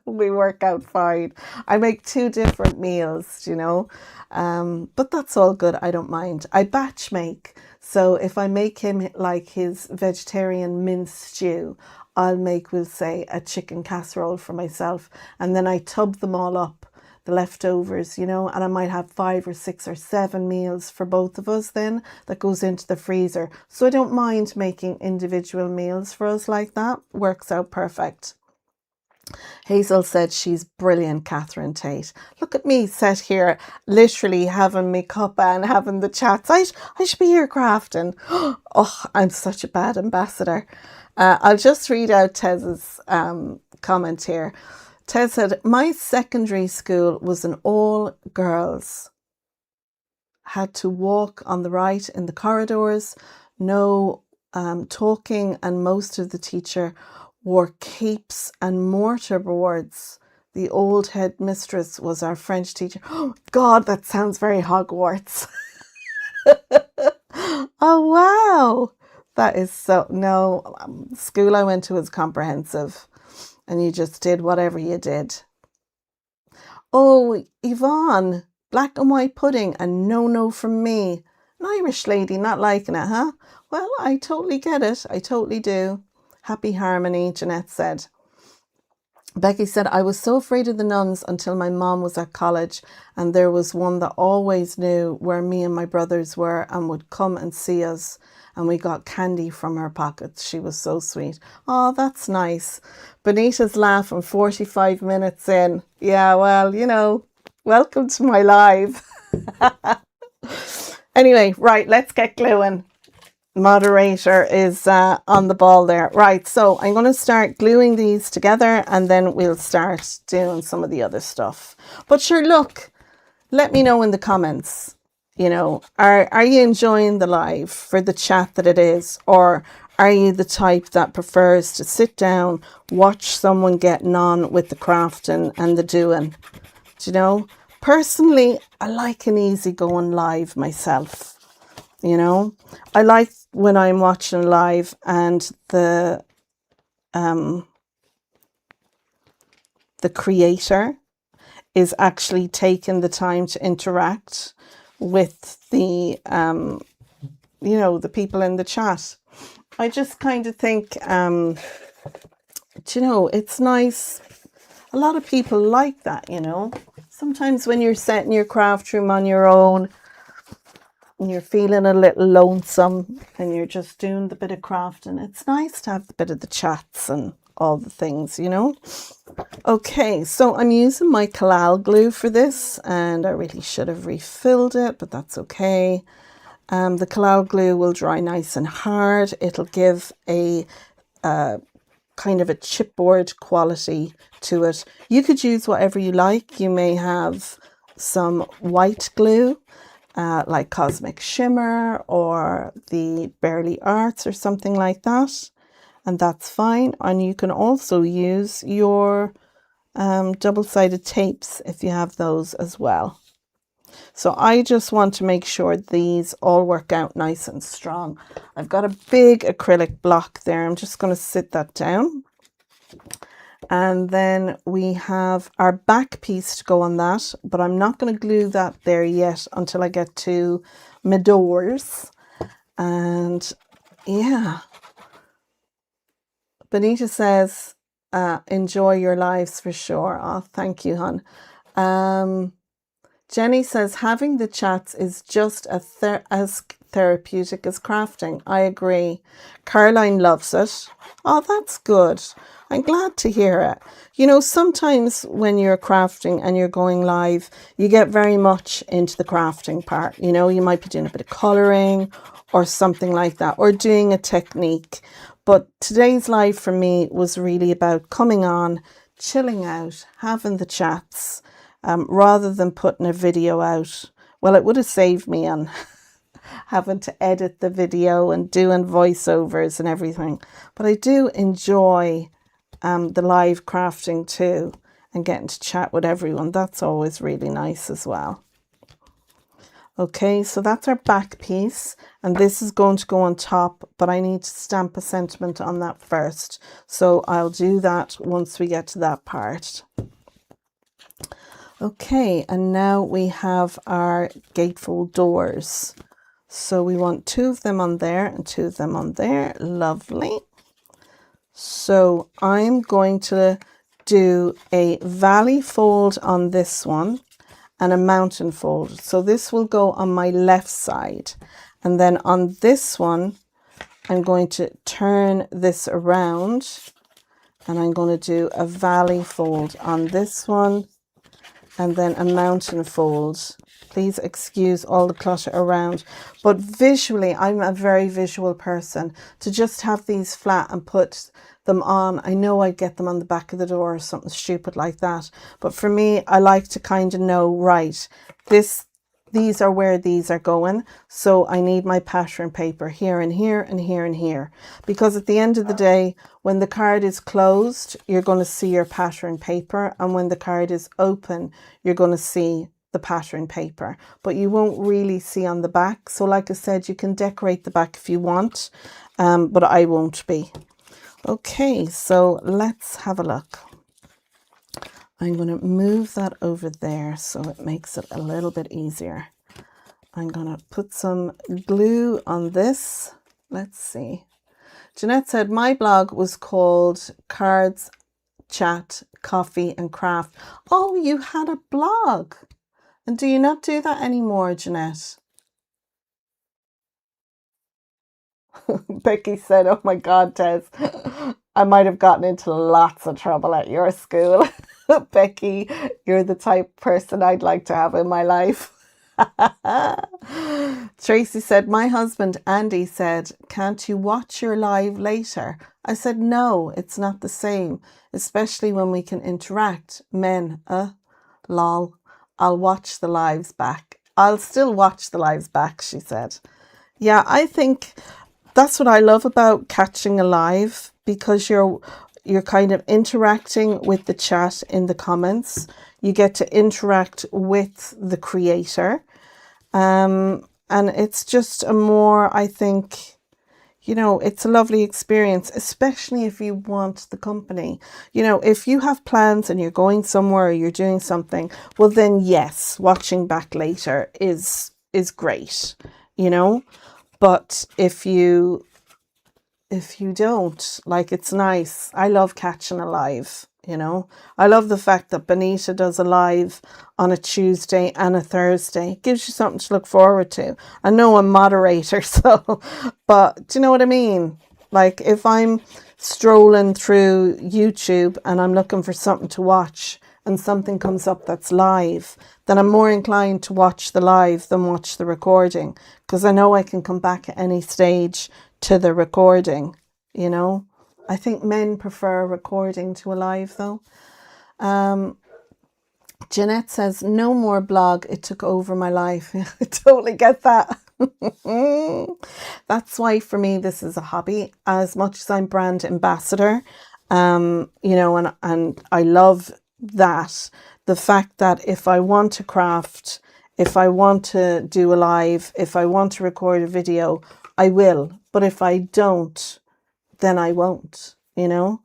we work out fine. I make two different meals, you know, but that's all good. I don't mind. I batch make. So if I make him like his vegetarian minced stew, I'll make, we'll say, a chicken casserole for myself. And then I tub them all up, the leftovers, you know, and I might have 5 or 6 or 7 meals for both of us then that goes into the freezer. So I don't mind making individual meals for us like that. Works out perfect. Hazel said she's brilliant, Catherine Tate. Look at me set here, literally having me cuppa and having the chats. I should be here crafting. Oh, I'm such a bad ambassador. I'll just read out Tez's comment here. Tez said, my secondary school was an all girls. Had to walk on the right in the corridors, no talking, and most of the teacher wore capes and mortarboards. The old headmistress was our French teacher. Oh, God, that sounds very Hogwarts. Oh, wow. That is so... No, school I went to was comprehensive, and you just did whatever you did. Oh, Yvonne, black and white pudding and no from me. An Irish lady not liking it, huh? Well, I totally get it. I totally do. Happy harmony, Jeanette said. Becky said, I was so afraid of the nuns until my mom was at college, and there was one that always knew where me and my brothers were and would come and see us, and we got candy from her pockets. She was so sweet. Oh, that's nice. Benita's laughing 45 minutes in. Yeah, well, you know, welcome to my live. Anyway, right, let's get gluing. Moderator is on the ball there. Right, so I'm going to start gluing these together, and then we'll start doing some of the other stuff. But sure, look, let me know in the comments, you know, are you enjoying the live for the chat that it is, or are you the type that prefers to sit down, watch someone getting on with the crafting and the doing? Do you know, personally, I like an easy going live myself. You know, I like when I'm watching live and the creator is actually taking the time to interact with the, you know, the people in the chat. I just kind of think, do you know, it's nice. A lot of people like that, you know. Sometimes when you're setting your craft room on your own, and you're feeling a little lonesome and you're just doing the bit of crafting, it's nice to have the bit of the chats and all the things, you know. Okay, so I'm using my Kalal glue for this, and I really should have refilled it, but that's okay. The Kalal glue will dry nice and hard. It'll give a kind of a chipboard quality to it. You could use whatever you like. You may have some white glue, like Cosmic Shimmer or the Barely Arts or something like that, and that's fine. And you can also use your double-sided tapes if you have those as well. So I just want to make sure these all work out nice and strong. I've got a big acrylic block there. I'm just going to sit that down. And then we have our back piece to go on that, but I'm not going to glue that there yet until I get to my doors. And yeah, Benita says, enjoy your lives for sure. Oh, thank you, hon. Jenny says, having the chats is just as therapeutic as crafting. I agree. Caroline loves it. Oh, that's good. I'm glad to hear it. You know, sometimes when you're crafting and you're going live, you get very much into the crafting part. You know, you might be doing a bit of colouring or something like that, or doing a technique. But today's live for me was really about coming on, chilling out, having the chats, rather than putting a video out. Well, it would have saved me on having to edit the video and doing voiceovers and everything. But I do enjoy the live crafting too, and getting to chat with everyone. That's always really nice as well. Okay, so that's our back piece, and this is going to go on top, but I need to stamp a sentiment on that first. So I'll do that once we get to that part. Okay, and now we have our gatefold doors. So we want 2 of them on there and 2 of them on there. Lovely. So I'm going to do a valley fold on this one and a mountain fold. So this will go on my left side. And then on this one, I'm going to turn this around And I'm going to do a valley fold on this one, and then a mountain fold. Please excuse all the clutter around. But visually, I'm a very visual person. To just have these flat and put them on, I know I'd get them on the back of the door or something stupid like that. But for me, I like to kind of know, right, these are where these are going. So I need my pattern paper here and here and here and here. Because at the end of the day, when the card is closed, you're going to see your pattern paper. And when the card is open, you're going to see the pattern paper. But you won't really see on the back. So like I said, you can decorate the back if you want, but I won't be. Okay, so let's have a look. I'm going to move that over there so it makes it a little bit easier. I'm going to put some glue on this. Let's see. Jeanette said, my blog was called Cards, Chat, Coffee and Craft. Oh, you had a blog. And do you not do that anymore, Jeanette? Becky said, oh my God, Tez, I might have gotten into lots of trouble at your school. Becky, you're the type of person I'd like to have in my life. Tracy said, my husband Andy said, can't you watch your live later? I said, no, it's not the same, especially when we can interact. Men, lol, I'll watch the lives back. I'll still watch the lives back, she said. Yeah, I think that's what I love about catching a live, because you're kind of interacting with the chat in the comments. You get to interact with the creator. And it's just a more, I think, you know, it's a lovely experience, especially if you want the company. You know, if you have plans and you're going somewhere or you're doing something, well then yes, watching back later is great, you know. But if you don't, like, it's nice. I love catching a live, you know. I love the fact that Benita does a live on a Tuesday and a Thursday. It gives you something to look forward to. I know I'm moderator, so, but do you know what I mean? Like, if I'm strolling through YouTube and I'm looking for something to watch and something comes up that's live, then I'm more inclined to watch the live than watch the recording, because I know I can come back at any stage to the recording, you know. I think men prefer recording to a live though. Jeanette says, no more blog, it took over my life. I totally get that. That's why for me this is a hobby, as much as I'm brand ambassador, you know, and I love that, the fact that if I want to craft, if I want to do a live, if I want to record a video, I will. But if I don't, then I won't, you know.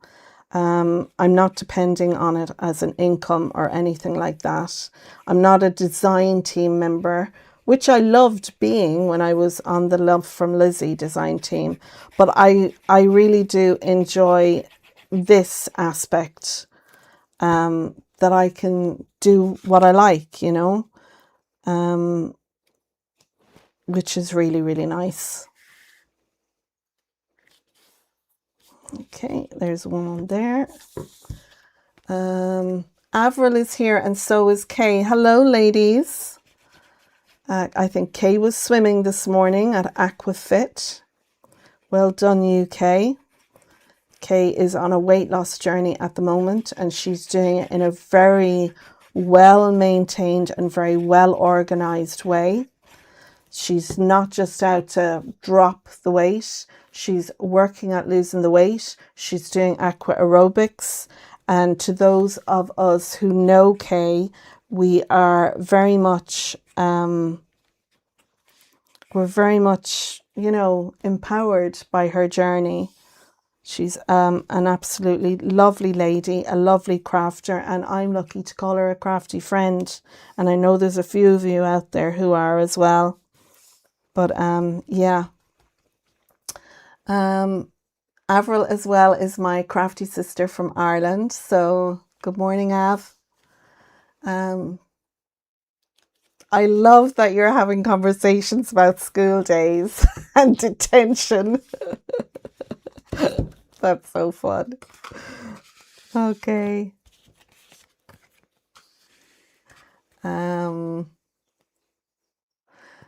I'm not depending on it as an income or anything like that. I'm not a design team member, which I loved being when I was on the Love from Lizzie design team. But I really do enjoy this aspect, that I can do what I like, you know, which is really, really nice. Okay, there's one on there. Avril is here and so is Kay. Hello, ladies. I think Kay was swimming this morning at Aquafit. Well done, you, Kay. Kay is on a weight loss journey at the moment, and she's doing it in a very well maintained and very well organized way. She's not just out to drop the weight. She's working at losing the weight. She's doing aqua aerobics. And to those of us who know Kay, we are very much, we're very much, you know, empowered by her journey. She's an absolutely lovely lady, a lovely crafter, and I'm lucky to call her a crafty friend. And I know there's a few of you out there who are as well. But yeah. Avril as well is my crafty sister from Ireland. So good morning, Av. I love that you're having conversations about school days and detention. That's so fun. Okay.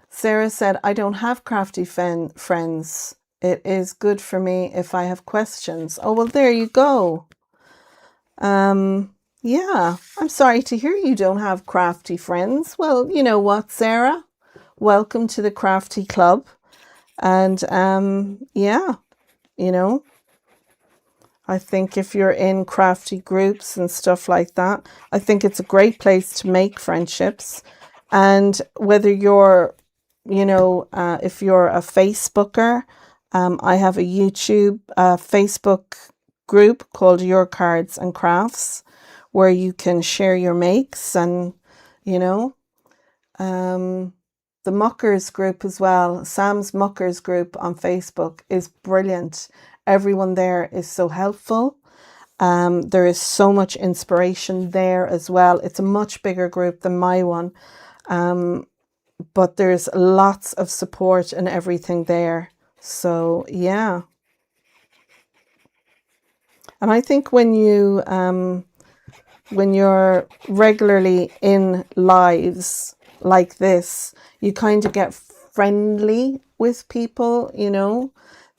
Sarah said, I don't have crafty friends. It is good for me if I have questions. Oh, well, there you go. Yeah, I'm sorry to hear you don't have crafty friends. Well, you know what, Sarah? Welcome to the crafty club. And yeah, you know, I think if you're in crafty groups and stuff like that, I think it's a great place to make friendships. And whether you're, if you're a Facebooker, I have a YouTube, Facebook group called Your Cards and Crafts, where you can share your makes and, you know, the Muckers group as well. Sam's Muckers group on Facebook is brilliant. Everyone there is so helpful. There is so much inspiration there as well. It's a much bigger group than my one. But there's lots of support and everything there. So yeah. And I think when you're regularly in lives like this, you kind of get friendly with people,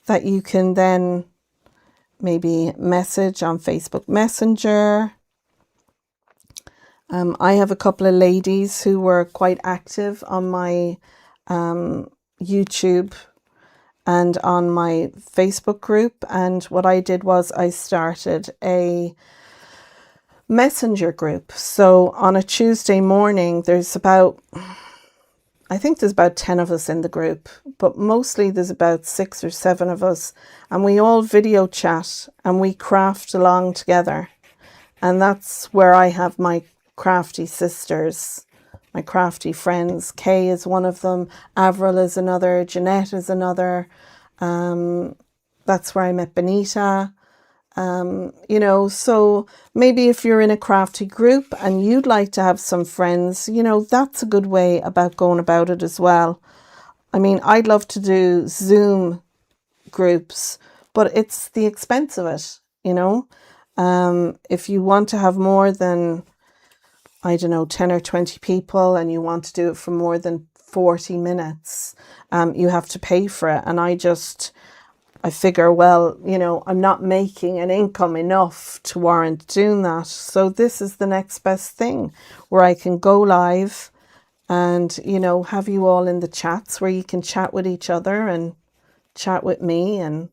that you can then maybe message on Facebook Messenger. I have a couple of ladies who were quite active on my YouTube and on my Facebook group. And what I did was I started a messenger group. So on a Tuesday morning, I think there's about 10 of us in the group, but mostly there's about 6 or 7 of us, and we all video chat and we craft along together. And that's where I have my crafty sisters, my crafty friends. Kay is one of them, Avril is another, Jeanette is another. That's where I met Benita. So maybe if you're in a crafty group and you'd like to have some friends, that's a good way about going about it as well. I mean, I'd love to do Zoom groups, but it's the expense of it, if you want to have more than, I don't know, 10 or 20 people and you want to do it for more than 40 minutes, you have to pay for it. And I figure, well, I'm not making an income enough to warrant doing that. So this is the next best thing where I can go live and, have you all in the chats where you can chat with each other and chat with me and,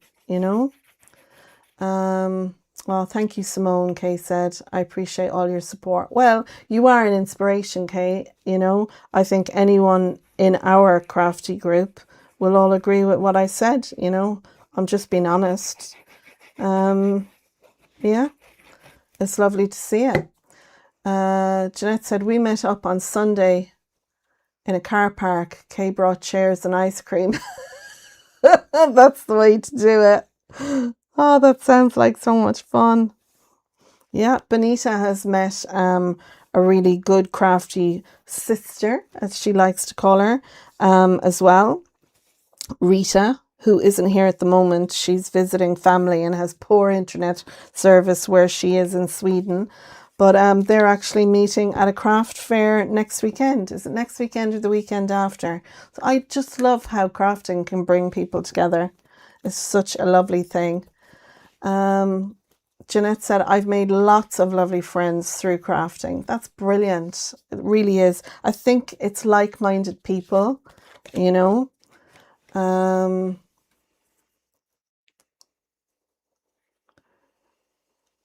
well, thank you, Simone, Kay said. I appreciate all your support. Well, you are an inspiration, Kay. I think anyone in our crafty group will all agree with what I said, I'm just being honest. Yeah, it's lovely to see you. Jeanette said, we met up on Sunday in a car park. Kay brought chairs and ice cream. That's the way to do it. Oh, that sounds like so much fun. Yeah, Benita has met a really good crafty sister, as she likes to call her, as well. Rita, who isn't here at the moment, she's visiting family and has poor internet service where she is in Sweden. But they're actually meeting at a craft fair next weekend. Is it next weekend or the weekend after? So I just love how crafting can bring people together. It's such a lovely thing. Jeanette said, I've made lots of lovely friends through crafting. That's brilliant. It really is. I think it's like-minded people,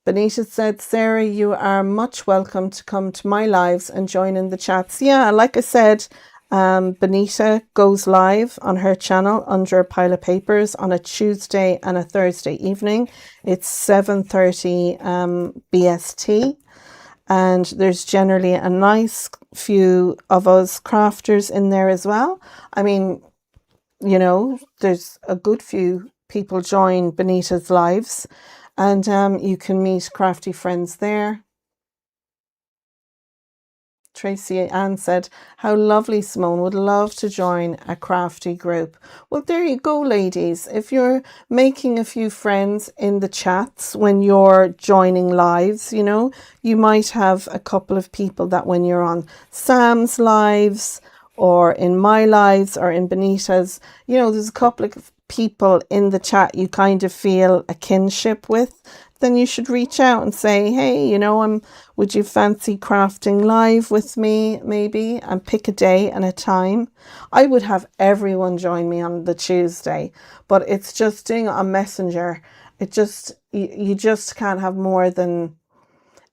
Benita said, Sarah, you are much welcome to come to my lives and join in the chats. Yeah, like I said, Benita goes live on her channel under a pile of papers on a Tuesday and a Thursday evening. It's 7:30 BST. And there's generally a nice few of us crafters in there as well. I mean, there's a good few people join Benita's lives, and you can meet crafty friends there. Tracy Ann said, how lovely, Simone, would love to join a crafty group. Well, there you go, ladies. If you're making a few friends in the chats when you're joining lives, you know, you might have a couple of people that when you're on Sam's lives or in my lives or in Benita's, you know, there's a couple of people in the chat you kind of feel a kinship with, then you should reach out and say, hey, you know, would you fancy crafting live with me maybe, and pick a day and a time. I would have everyone join me on the Tuesday, but it's just doing it on Messenger. It just, you just can't have more than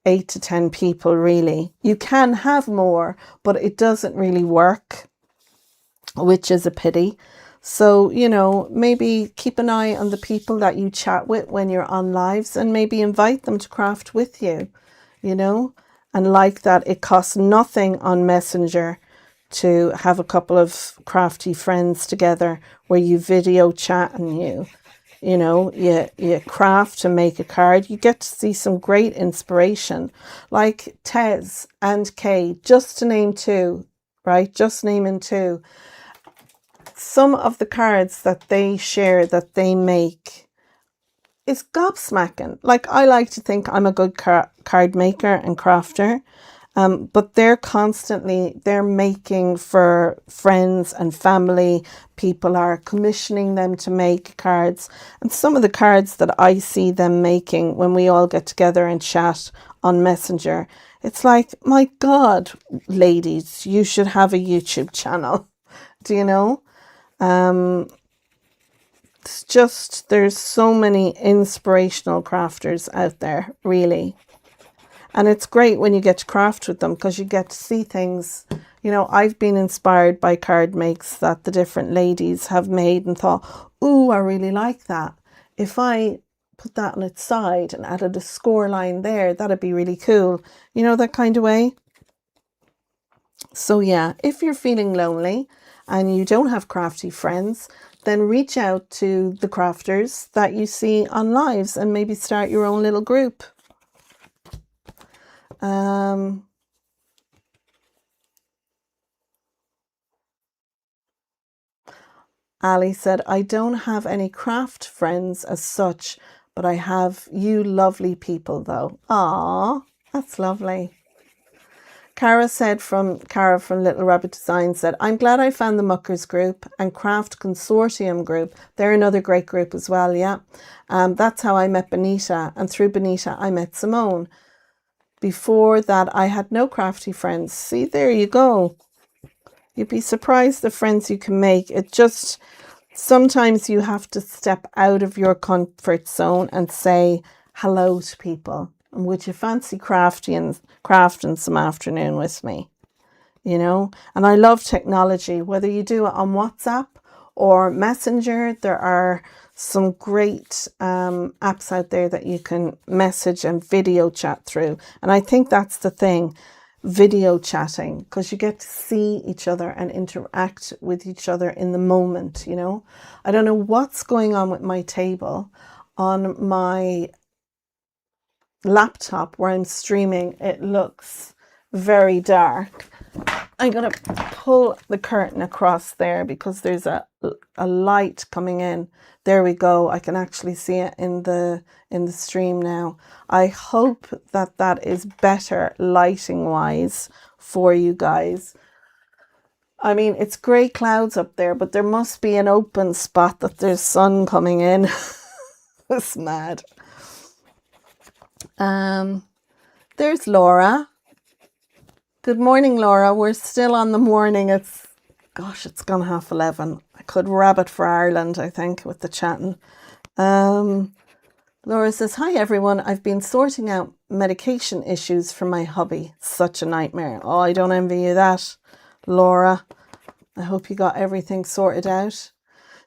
8 to 10 people really. You can have more, but it doesn't really work, which is a pity. So, you know, maybe keep an eye on the people that you chat with when you're on lives and maybe invite them to craft with you, you know. And like that, it costs nothing on Messenger to have a couple of crafty friends together where you video chat and you know, you craft and make a card. You get to see some great inspiration, like Tez and Kay, just to name two, right? Just naming two. Some of the cards that they share, that they make, is gobsmacking. Like, I like to think I'm a good card maker and crafter, but they're making for friends and family. People are commissioning them to make cards. And some of the cards that I see them making when we all get together and chat on Messenger, it's like, my God, ladies, you should have a YouTube channel. Do you know? It's just, there's so many inspirational crafters out there, really. And it's great when you get to craft with them because you get to see things. You know, I've been inspired by card makes that the different ladies have made and thought, ooh, I really like that. If I put that on its side and added a score line there, that'd be really cool. You know, that kind of way. So yeah, if you're feeling lonely and you don't have crafty friends, then reach out to the crafters that you see on lives and maybe start your own little group. Ali said, I don't have any craft friends as such, but I have you lovely people though. Ah, that's lovely. Cara from Little Rabbit Design said, I'm glad I found the Muckers group and Craft Consortium group. They're another great group as well, yeah. That's how I met Benita, and through Benita I met Simone. Before that, I had no crafty friends. See, there you go. You'd be surprised the friends you can make. It just, sometimes you have to step out of your comfort zone and say hello to people. And would you fancy crafting some afternoon with me? You know, and I love technology, whether you do it on WhatsApp or Messenger. There are some great apps out there that you can message and video chat through. And I think that's the thing, video chatting, because you get to see each other and interact with each other in the moment, you know. I don't know what's going on with my table on my laptop where I'm streaming. It looks very dark. I'm going to pull the curtain across there because there's a light coming in. There we go. I can actually see it in the stream now. I hope that that is better lighting wise for you guys. I mean, it's grey clouds up there, but there must be an open spot that there's sun coming in. It's mad. There's Laura. Good morning, Laura. We're still on the morning. It's gone 11:30. I could rabbit for Ireland, I think, with the chatting. Laura says, hi, everyone. I've been sorting out medication issues for my hubby. Such a nightmare. Oh, I don't envy you that, Laura. I hope you got everything sorted out.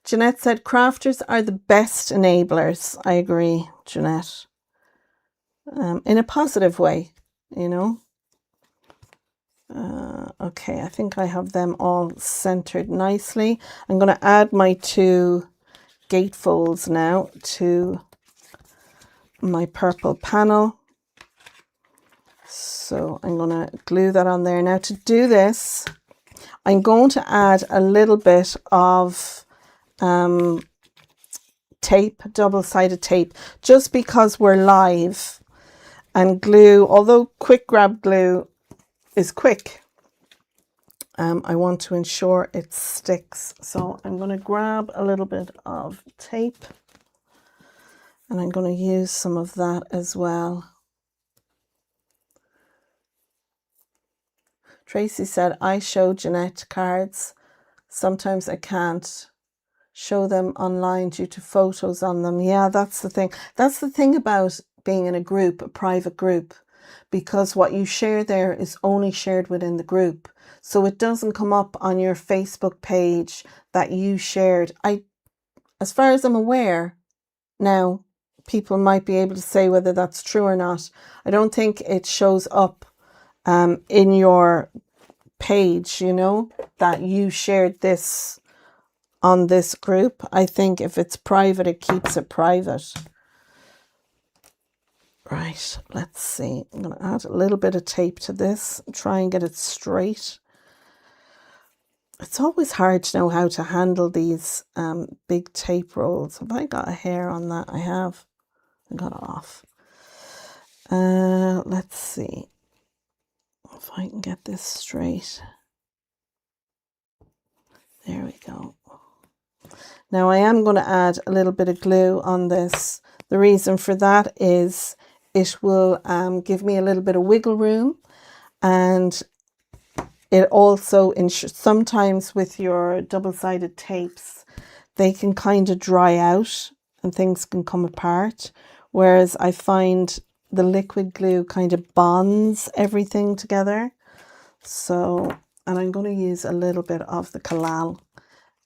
Jeanette said, crafters are the best enablers. I agree, Jeanette. In a positive way, you know. Okay, I think I have them all centered nicely. I'm going to add my 2 gatefolds now to my purple panel. So I'm going to glue that on there. Now to do this, I'm going to add a little bit of tape, double-sided tape, just because we're live, and glue, although quick grab glue is quick, I want to ensure it sticks. So I'm going to grab a little bit of tape and I'm going to use some of that as well. Tracy said, I show Jeanette cards. Sometimes I can't show them online due to photos on them. Yeah, that's the thing. That's the thing about being in a group, a private group, because what you share there is only shared within the group. So it doesn't come up on your Facebook page that you shared. As far as I'm aware, now people might be able to say whether that's true or not. I don't think it shows up in your page, you know, that you shared this on this group. I think if it's private, it keeps it private. Right, let's see. I'm going to add a little bit of tape to this, try and get it straight. It's always hard to know how to handle these big tape rolls. Have I got a hair on that? I have. I got it off. Let's see if I can get this straight. There we go. Now I am going to add a little bit of glue on this. The reason for that is it will give me a little bit of wiggle room, and it also sometimes with your double-sided tapes, they can kind of dry out and things can come apart, whereas I find the liquid glue kind of bonds everything together. So, and I'm going to use a little bit of the collal.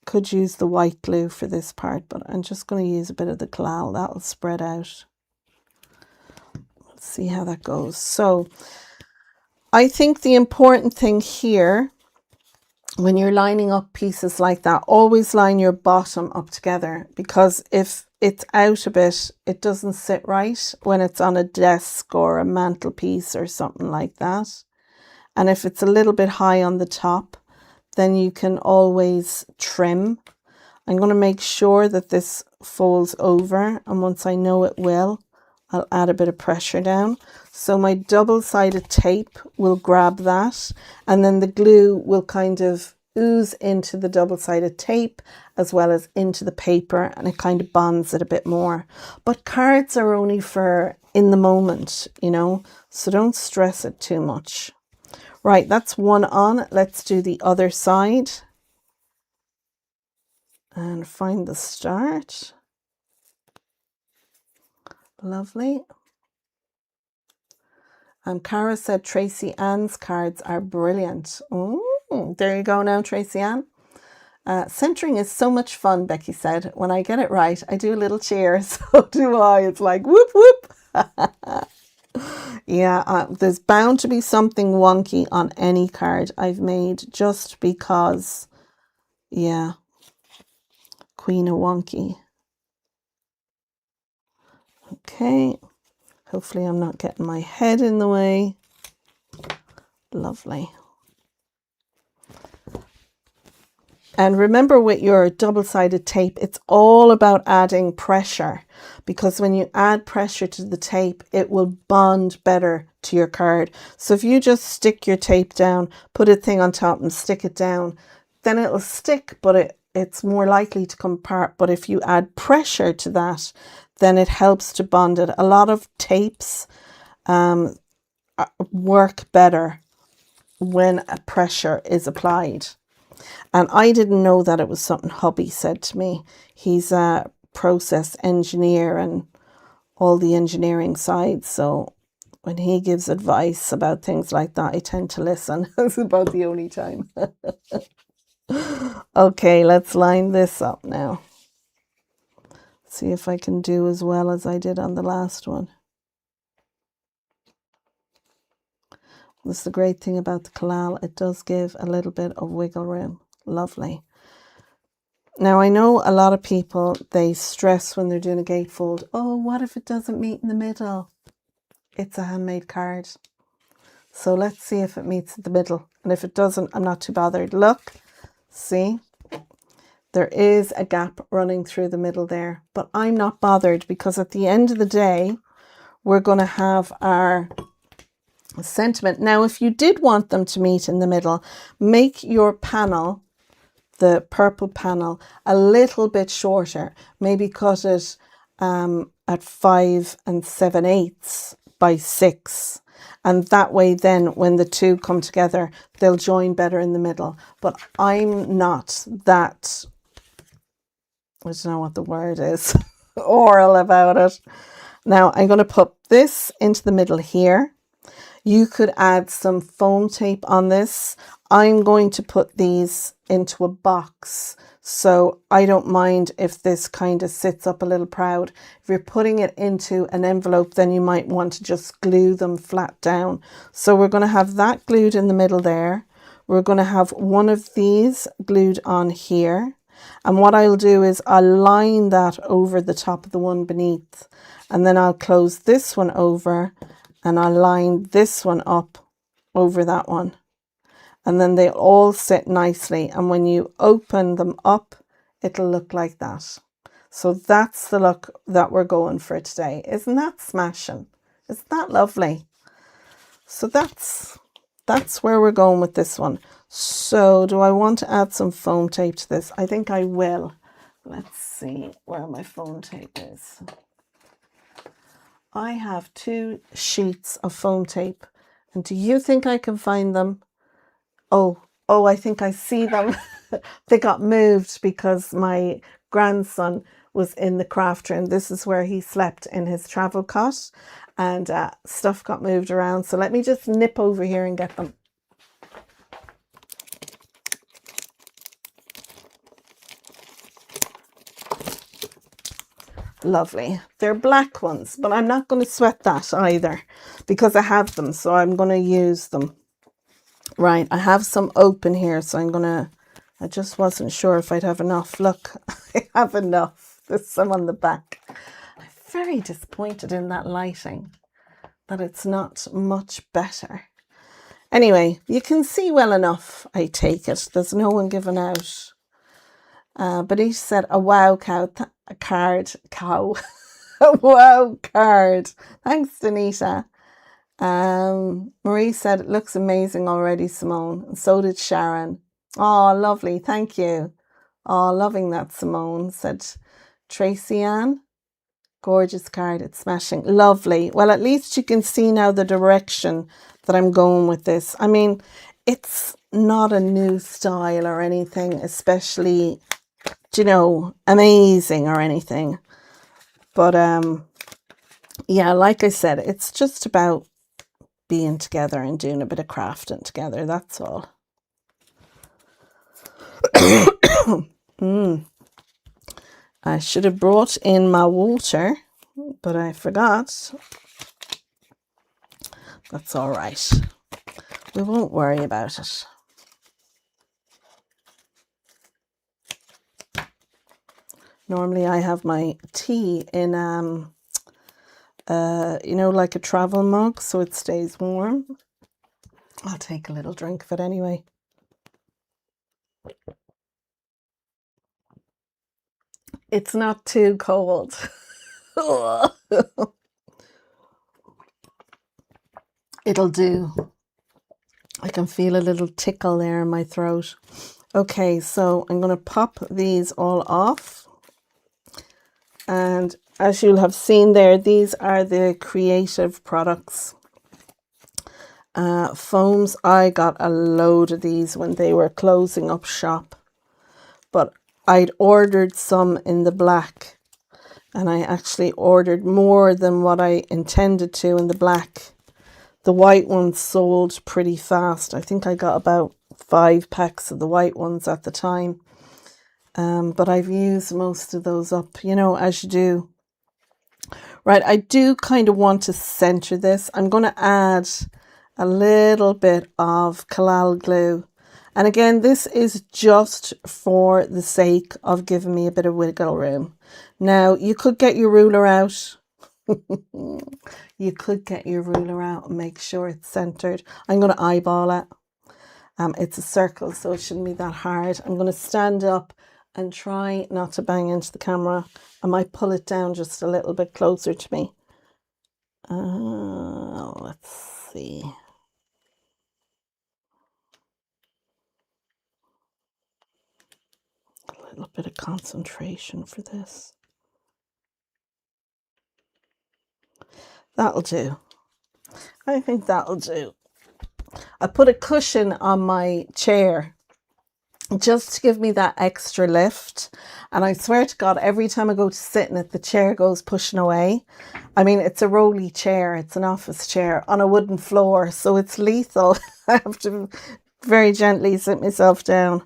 Could use the white glue for this part, but I'm just going to use a bit of the collal. That'll spread out. Let's see how that goes. So I think the important thing here, when you're lining up pieces like that, always line your bottom up together, because if it's out a bit, it doesn't sit right when it's on a desk or a mantelpiece or something like that. And if it's a little bit high on the top, then you can always trim. I'm going to make sure that this folds over, and once I know it will, I'll add a bit of pressure down. So my double-sided tape will grab that, and then the glue will kind of ooze into the double-sided tape as well as into the paper, and it kind of bonds it a bit more. But cards are only for in the moment, you know, so don't stress it too much. Right, that's one on. Let's do the other side. And find the start. Lovely. And Cara said Tracy Ann's cards are brilliant. Oh, there you go now, Tracy Ann. Centering is so much fun, Becky said. When I get it right, I do a little cheer. So do I. It's like whoop, whoop. Yeah, there's bound to be something wonky on any card I've made, just because, yeah, Queen of Wonky. Okay, hopefully I'm not getting my head in the way. Lovely. And remember, with your double-sided tape, it's all about adding pressure, because when you add pressure to the tape, it will bond better to your card. So if you just stick your tape down, put a thing on top and stick it down, then it'll stick, but it's more likely to come apart. But if you add pressure to that, then it helps to bond it. A lot of tapes work better when a pressure is applied. And I didn't know that it was something hubby said to me. He's a process engineer and all the engineering sides. So when he gives advice about things like that, I tend to listen. It's about the only time. Okay, let's line this up now. See if I can do as well as I did on the last one. That's the great thing about the collal. It does give a little bit of wiggle room. Lovely. Now, I know a lot of people, they stress when they're doing a gatefold. Oh, what if it doesn't meet in the middle? It's a handmade card. So let's see if it meets the middle. And if it doesn't, I'm not too bothered. Look, see, there is a gap running through the middle there, but I'm not bothered because at the end of the day, we're going to have our sentiment. Now, if you did want them to meet in the middle, make your panel, the purple panel, a little bit shorter. Maybe cut it at 5 7/8 by 6. And that way then when the two come together, they'll join better in the middle. But I'm not that, I don't know what the word is, oral about it. Now I'm going to put this into the middle here. You could add some foam tape on this. I'm going to put these into a box, so I don't mind if this kind of sits up a little proud. If you're putting it into an envelope, then you might want to just glue them flat down. So we're going to have that glued in the middle there. We're going to have one of these glued on here. And what I'll do is I'll line that over the top of the one beneath. And then I'll close this one over and I'll line this one up over that one. And then they all sit nicely. And when you open them up, it'll look like that. So that's the look that we're going for today. Isn't that smashing? Isn't that lovely? So that's where we're going with this one. So do I want to add some foam tape to this? I think I will. Let's see where my foam tape is. I have 2 sheets of foam tape. And do you think I can find them? Oh, I think I see them. They got moved because my grandson was in the craft room. This is where he slept in his travel cot, and stuff got moved around. So let me just nip over here and get them. Lovely. They're black ones, but I'm not going to sweat that either because I have them, so I'm going to use them. Right, I have some open here, so I just wasn't sure if I'd have enough. Look, I have enough. There's some on the back. I'm very disappointed in that lighting, that it's not much better. Anyway, you can see well enough, I take it. There's no one giving out. But he said a wow card. A wow card. Thanks, Danita. Marie said it looks amazing already, Simone, and so did Sharon. Oh, lovely, thank you. Oh, loving that, Simone, said Tracy Ann. Gorgeous card, it's smashing. Lovely. Well, at least you can see now the direction that I'm going with this. I mean, it's not a new style or anything, especially, you know, amazing or anything. But yeah, like I said, it's just about being together and doing a bit of crafting together, that's all. I should have brought in my water, but I forgot. That's all right. We won't worry about it. Normally I have my tea in you know, like a travel mug, so it stays warm. I'll take a little drink of it anyway. It's not too cold. It'll do. I can feel a little tickle there in my throat. Okay, so I'm going to pop these all off. And as you'll have seen there, these are the creative products. Foams, I got a load of these when they were closing up shop. But I'd ordered some in the black. And I actually ordered more than what I intended to in the black. The white ones sold pretty fast. I think I got about 5 packs of the white ones at the time. But I've used most of those up, you know, as you do. Right, I do kind of want to center this. I'm going to add a little bit of Kalal glue. And again, this is just for the sake of giving me a bit of wiggle room. Now, you could get your ruler out. You could get your ruler out and make sure it's centered. I'm going to eyeball it. It's a circle, so it shouldn't be that hard. I'm going to stand up and try not to bang into the camera. I might pull it down just a little bit closer to me. Let's see. A little bit of concentration for this. That'll do. I think that'll do. I put a cushion on my chair just to give me that extra lift. And I swear to God, every time I go to sit in it, the chair goes pushing away. I mean, it's a rolly chair. It's an office chair on a wooden floor. So it's lethal. I have to very gently sit myself down.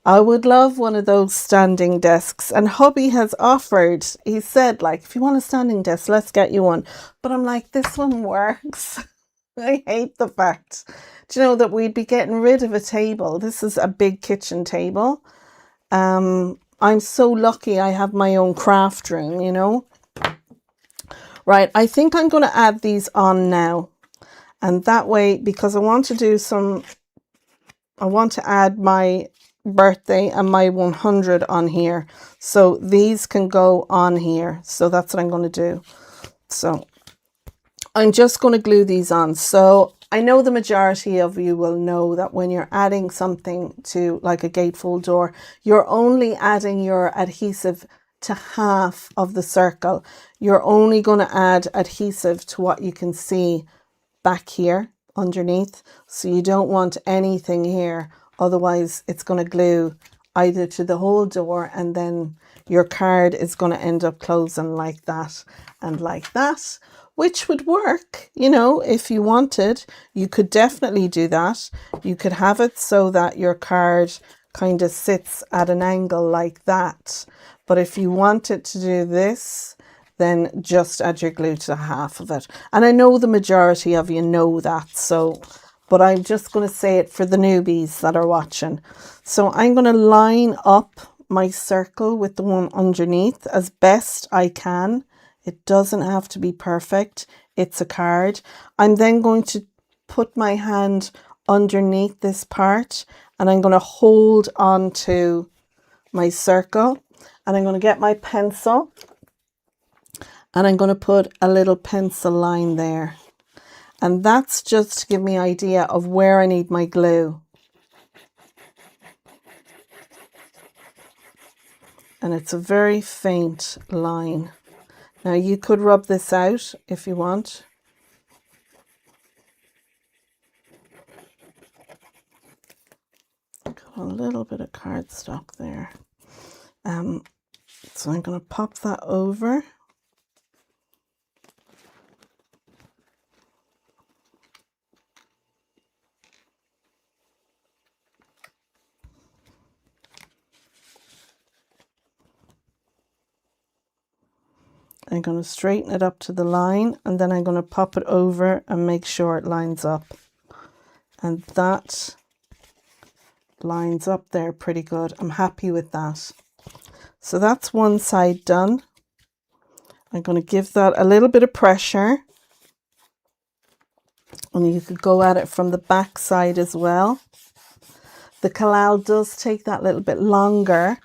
I would love one of those standing desks. And hubby has offered, he said, like, if you want a standing desk, let's get you one. But I'm like, this one works. I hate the fact, do you know, that we'd be getting rid of a table. This is a big kitchen table. I'm so lucky I have my own craft room, you know. Right, I think I'm going to add these on now. And that way, because I want to add my birthday and my 100 on here. So these can go on here. So that's what I'm going to do. So I'm just going to glue these on. So I know the majority of you will know that when you're adding something to like a gatefold door, you're only adding your adhesive to half of the circle. You're only going to add adhesive to what you can see back here underneath. So you don't want anything here. Otherwise it's going to glue either to the whole door, and then your card is going to end up closing like that and like that, which would work, you know, if you wanted. You could definitely do that. You could have it so that your card kind of sits at an angle like that. But if you wanted to do this, then just add your glue to half of it. And I know the majority of you know that, so, but I'm just going to say it for the newbies that are watching. So I'm going to line up my circle with the one underneath as best I can. It doesn't have to be perfect. It's a card. I'm then going to put my hand underneath this part, and I'm going to hold on to my circle, and I'm going to get my pencil, and I'm going to put a little pencil line there. And that's just to give me an idea of where I need my glue. And it's a very faint line. Now you could rub this out if you want. Got a little bit of cardstock there. So I'm going to pop that over. I'm going to straighten it up to the line, and then I'm going to pop it over and make sure it lines up. And that lines up there pretty good. I'm happy with that. So that's one side done. I'm going to give that a little bit of pressure. And you could go at it from the back side as well. The collal does take that little bit longer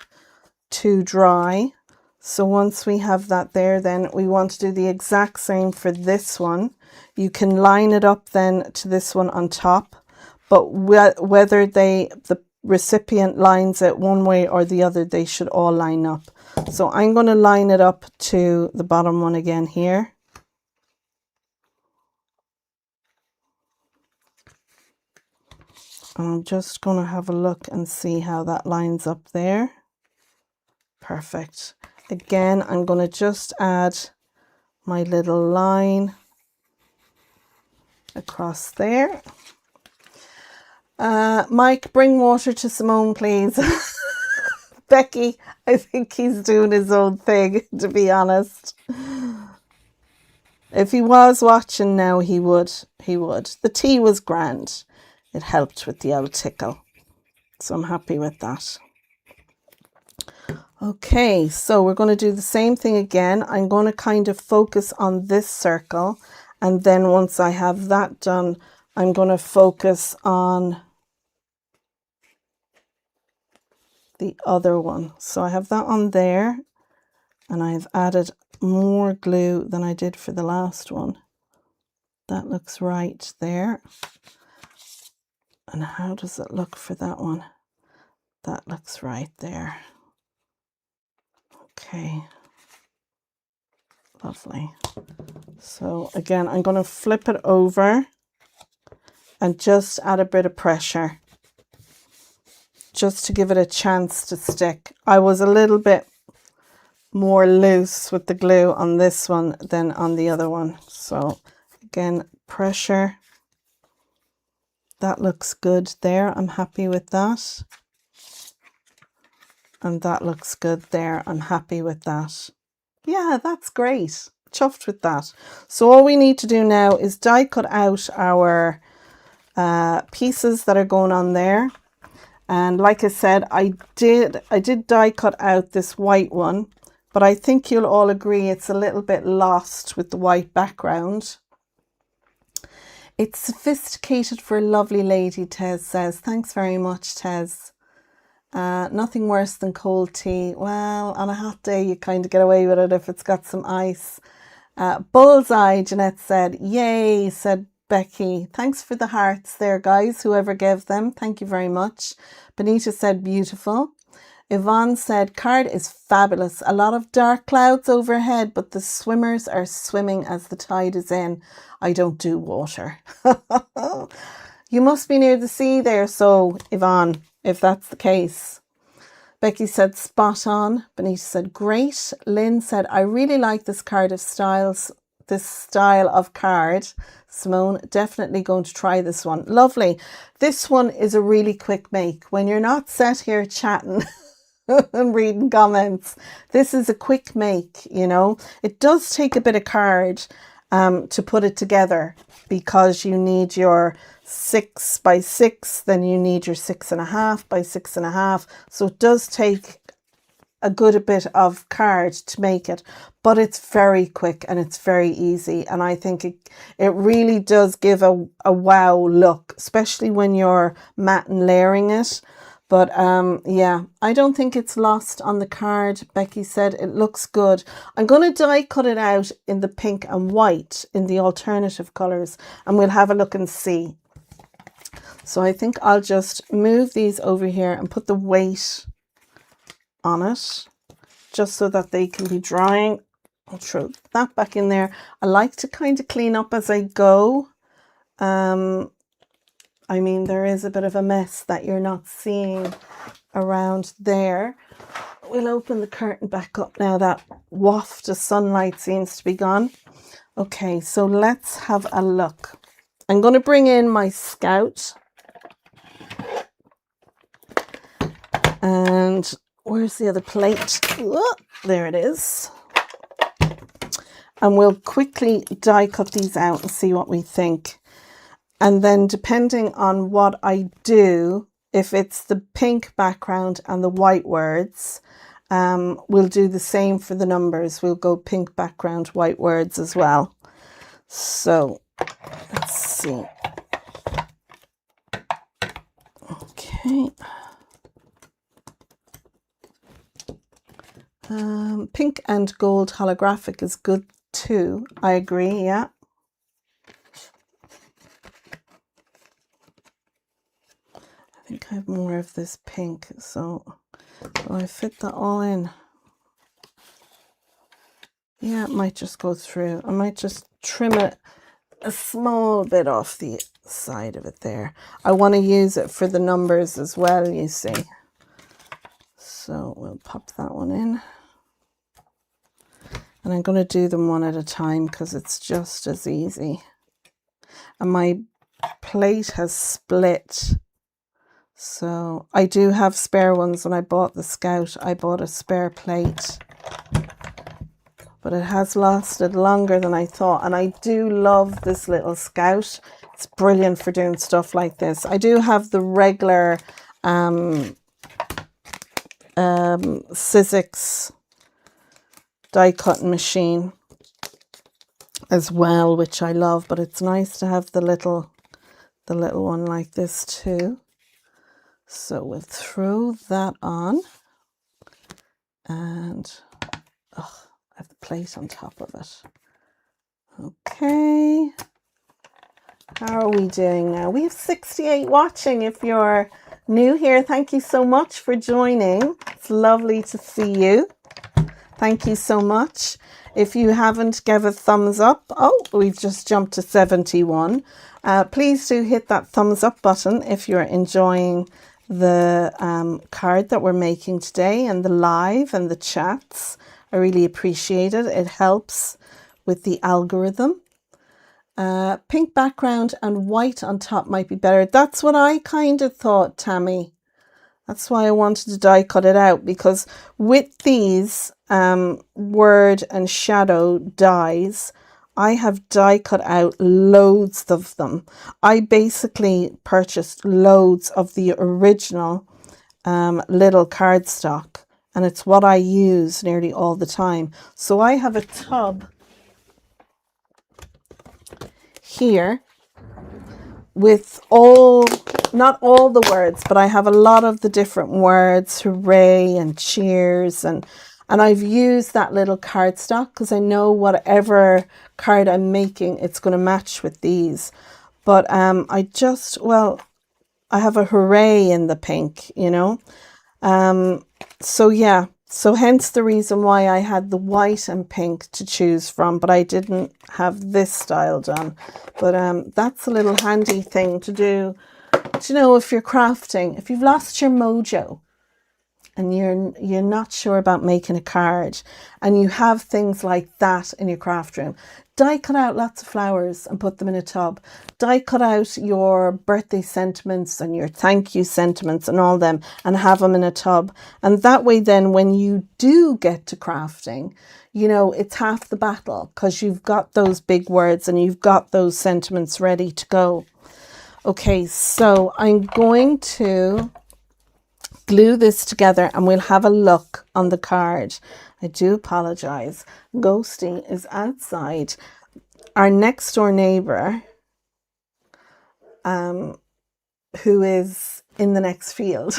to dry. So once we have that there, then we want to do the exact same for this one. You can line it up then to this one on top, but whether the recipient lines it one way or the other, they should all line up. So I'm going to line it up to the bottom one again here. I'm just going to have a look and see how that lines up there. Perfect. Again, I'm going to just add my little line across there. Mike, bring water to Simone, please. Becky, I think he's doing his own thing, to be honest. If he was watching now, he would. The tea was grand. It helped with the old tickle. So I'm happy with that. Okay, so we're going to do the same thing again. I'm going to kind of focus on this circle, and then once I have that done, I'm going to focus on the other one. So I have that on there, and I've added more glue than I did for the last one. That looks right there. And how does it look for that one? That looks right there. Okay, lovely. So again, I'm going to flip it over and just add a bit of pressure just to give it a chance to stick. I was a little bit more loose with the glue on this one than on the other one. So again, pressure. That looks good there. I'm happy with that. And that looks good there. I'm happy with that. Yeah, that's great. Chuffed with that. So all we need to do now is die cut out our pieces that are going on there. And like I said, I did die cut out this white one, but I think you'll all agree it's a little bit lost with the white background. It's sophisticated for a lovely lady, Tez says. Thanks very much, Tez. Nothing worse than cold tea. Well, on a hot day, you kind of get away with it if it's got some ice. Bullseye, Jeanette said. Yay, said Becky. Thanks for the hearts there, guys, whoever gave them. Thank you very much. Benita said beautiful. Yvonne said card is fabulous. A lot of dark clouds overhead, but the swimmers are swimming as the tide is in. I don't do water. You must be near the sea there, so Yvonne, if that's the case. Becky said spot on. Benita said great. Lynn said I really like this card of styles, this style of card. Simone, definitely going to try this one. Lovely. This one is a really quick make. When you're not sat here chatting and reading comments, this is a quick make, you know. It does take a bit of card to put it together, because you need your 6 by 6, then you need your 6.5 by 6.5. So it does take a good bit of card to make it, but it's very quick and it's very easy. And I think it really does give a wow look, especially when you're matte and layering it. But yeah, I don't think it's lost on the card. Becky said it looks good. I'm going to die cut it out in the pink and white, in the alternative colours, and we'll have a look and see. So I think I'll just move these over here and put the weight on it, just so that they can be drying. I'll throw that back in there. I like to kind of clean up as I go. I mean, there is a bit of a mess that you're not seeing around there. We'll open the curtain back up now that waft of sunlight seems to be gone. Okay, so let's have a look. I'm going to bring in my Scout. And where's the other plate? Oh, there it is. And we'll quickly die cut these out and see what we think. And then depending on what I do, if it's the pink background and the white words, we'll do the same for the numbers. We'll go pink background, white words as well. So let's see. Okay. Pink and gold holographic is good too. I agree, yeah. I think I have more of this pink, so will I fit that all in? Yeah, it might just go through. I might just trim it a small bit off the side of it there. I want to use it for the numbers as well, you see. So we'll pop that one in. And I'm going to do them one at a time because it's just as easy. And my plate has split. So I do have spare ones. When I bought the Scout, I bought a spare plate. But it has lasted longer than I thought. And I do love this little Scout. It's brilliant for doing stuff like this. I do have the regular Sizzix die cutting machine as well, which I love, but it's nice to have the little one like this too. So we'll throw that on, and I have the plate on top of it. Okay, how are we doing now? We have 68 watching. If you're new here, thank you so much for joining. It's lovely to see you. Thank you so much. If you haven't, give a thumbs up. Oh, we've just jumped to 71. Please do hit that thumbs up button if you're enjoying the card that we're making today, and the live and the chats. I really appreciate it. It helps with the algorithm. Pink background and white on top might be better. That's what I kind of thought, Tammy. That's why I wanted to die cut it out, because with these word and shadow dies, I have die cut out loads of them. I basically purchased loads of the original little cardstock, and it's what I use nearly all the time. So I have a tub here with not all the words, but I have a lot of the different words, hooray and cheers, and I've used that little cardstock because I know whatever card I'm making, it's going to match with these. But I have a hooray in the pink, you know. So yeah, so hence the reason why I had the white and pink to choose from, but I didn't have this style done. But that's a little handy thing to do. Do you know, if you're crafting, if you've lost your mojo and you're not sure about making a card, and you have things like that in your craft room, die cut out lots of flowers and put them in a tub. Die cut out your birthday sentiments and your thank you sentiments and all them, and have them in a tub. And that way then when you do get to crafting, you know, it's half the battle, because you've got those big words and you've got those sentiments ready to go. Okay, so I'm going to glue this together and we'll have a look on the card. I do apologize. Ghosty is outside. Our next door neighbor, who is in the next field,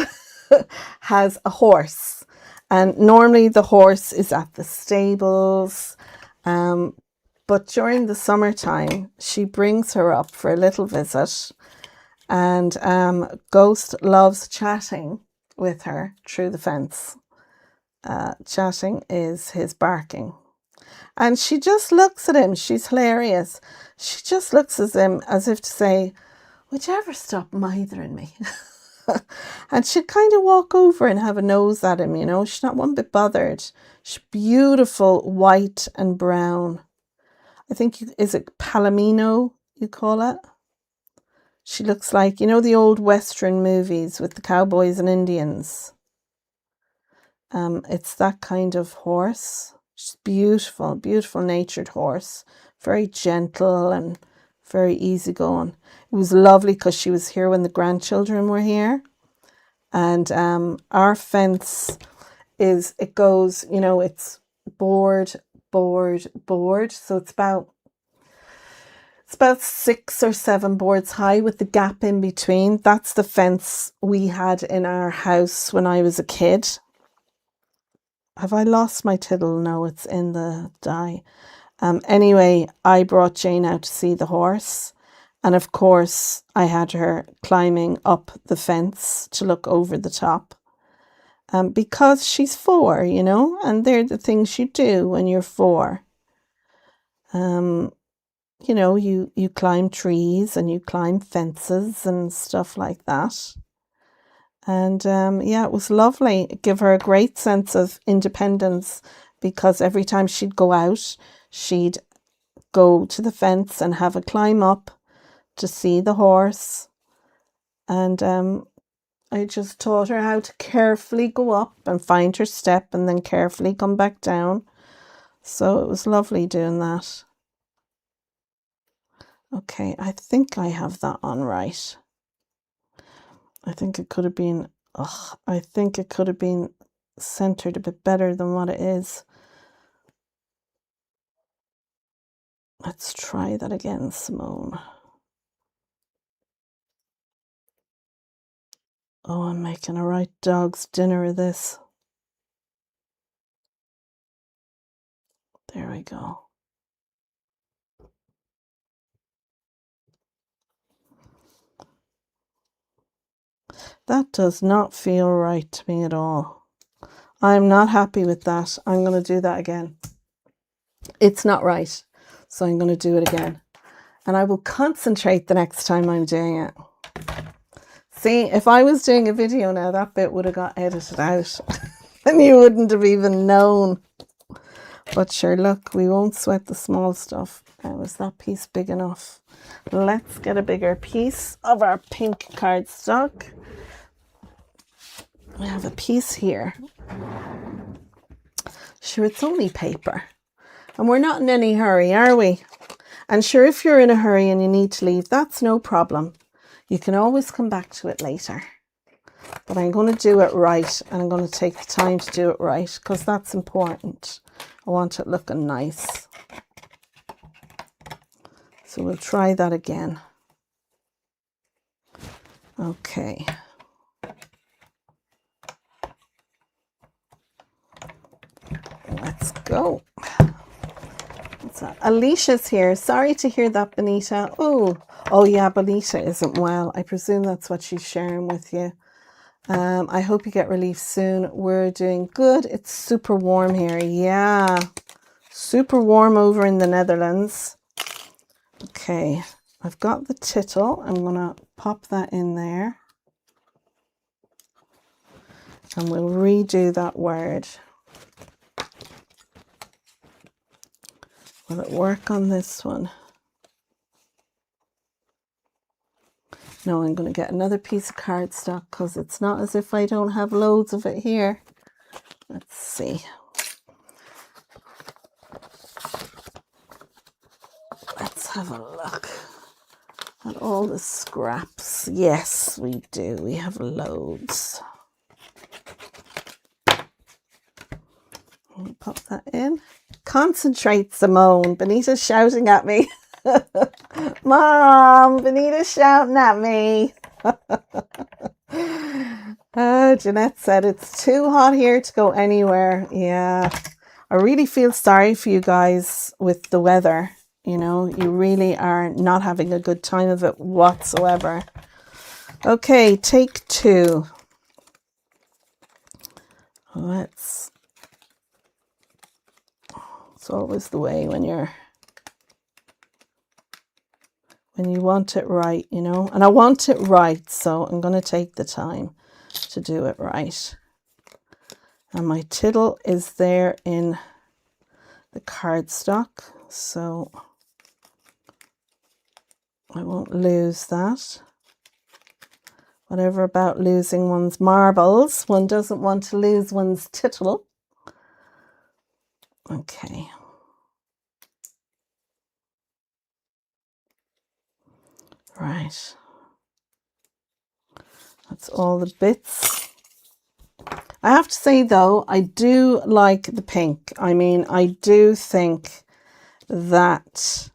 has a horse. And normally the horse is at the stables. But during the summertime, she brings her up for a little visit. And Ghost loves chatting with her through the fence. Chatting is his barking. And she just looks at him. She's hilarious. She just looks at him as if to say, would you ever stop mithering me? And she'd kind of walk over and have a nose at him, you know. She's not one bit bothered. She's beautiful white and brown. I think, is it Palomino you call it? She looks like, you know, the old Western movies with the cowboys and Indians. It's that kind of horse. She's beautiful, beautiful natured horse. Very gentle and very easygoing. It was lovely because she was here when the grandchildren were here. And our fence it goes, you know, it's board. So it's about 6 or 7 boards high with the gap in between. That's the fence we had in our house when I was a kid. Have I lost my tiddle? No, it's in the die. Anyway, I brought Jane out to see the horse. And of course, I had her climbing up the fence to look over the top. Because she's 4, you know, and they're the things you do when you're 4. You know, you climb trees and you climb fences and stuff like that. And yeah, it was lovely. It gave her a great sense of independence, because every time she'd go out, she'd go to the fence and have a climb up to see the horse. And I just taught her how to carefully go up and find her step and then carefully come back down. So it was lovely doing that. Okay, I think I have that on right. I think it could have been, I think it could have been centered a bit better than what it is. Let's try that again, Simone. Oh, I'm making a right dog's dinner of this. There we go. That does not feel right to me at all. I'm not happy with that. I'm going to do that again. It's not right. So I'm going to do it again. And I will concentrate the next time I'm doing it. See, if I was doing a video now, that bit would have got edited out. And you wouldn't have even known. But sure, look, we won't sweat the small stuff. Was that piece big enough? Let's get a bigger piece of our pink cardstock. We have a piece here. Sure, it's only paper. And we're not in any hurry, are we? And sure, if you're in a hurry and you need to leave, that's no problem. You can always come back to it later. But I'm going to do it right, and I'm going to take the time to do it right, because that's important. I want it looking nice. So we'll try that again. Okay. Let's go. What's that? Alicia's here. Sorry to hear that, Benita. Oh yeah, Benita isn't well. I presume that's what she's sharing with you. I hope you get relief soon. We're doing good. It's super warm here. Yeah, super warm over in the Netherlands. Okay, I've got the tittle. I'm going to pop that in there. And we'll redo that word. Will it work on this one? No, I'm going to get another piece of cardstock because it's not as if I don't have loads of it here. Let's see. Let's have a look at all the scraps. Yes, we do. We have loads. I'll pop that in. Concentrate, Simone. Benita's shouting at me. Mom, Benita's shouting at me. Jeanette said it's too hot here to go anywhere. Yeah, I really feel sorry for you guys with the weather. You know, you really are not having a good time of it whatsoever. Okay, take two. It's always the way when you want it right, you know. And I want it right, so I'm going to take the time to do it right. And my tittle is there in the cardstock, so I won't lose that. Whatever about losing one's marbles, one doesn't want to lose one's tittle. Okay. Right. That's all the bits. I have to say though, I do like the pink. I mean, I do think that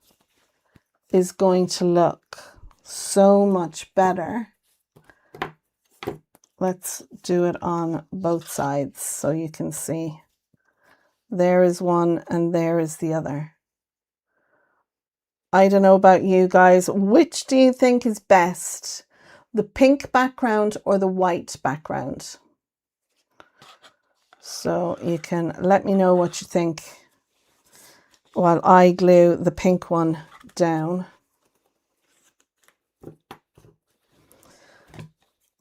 is going to look so much better. Let's do it on both sides so you can see. There is one and there is the other. I don't know about you guys. Which do you think is best? The pink background or the white background? So you can let me know what you think while I glue the pink one down.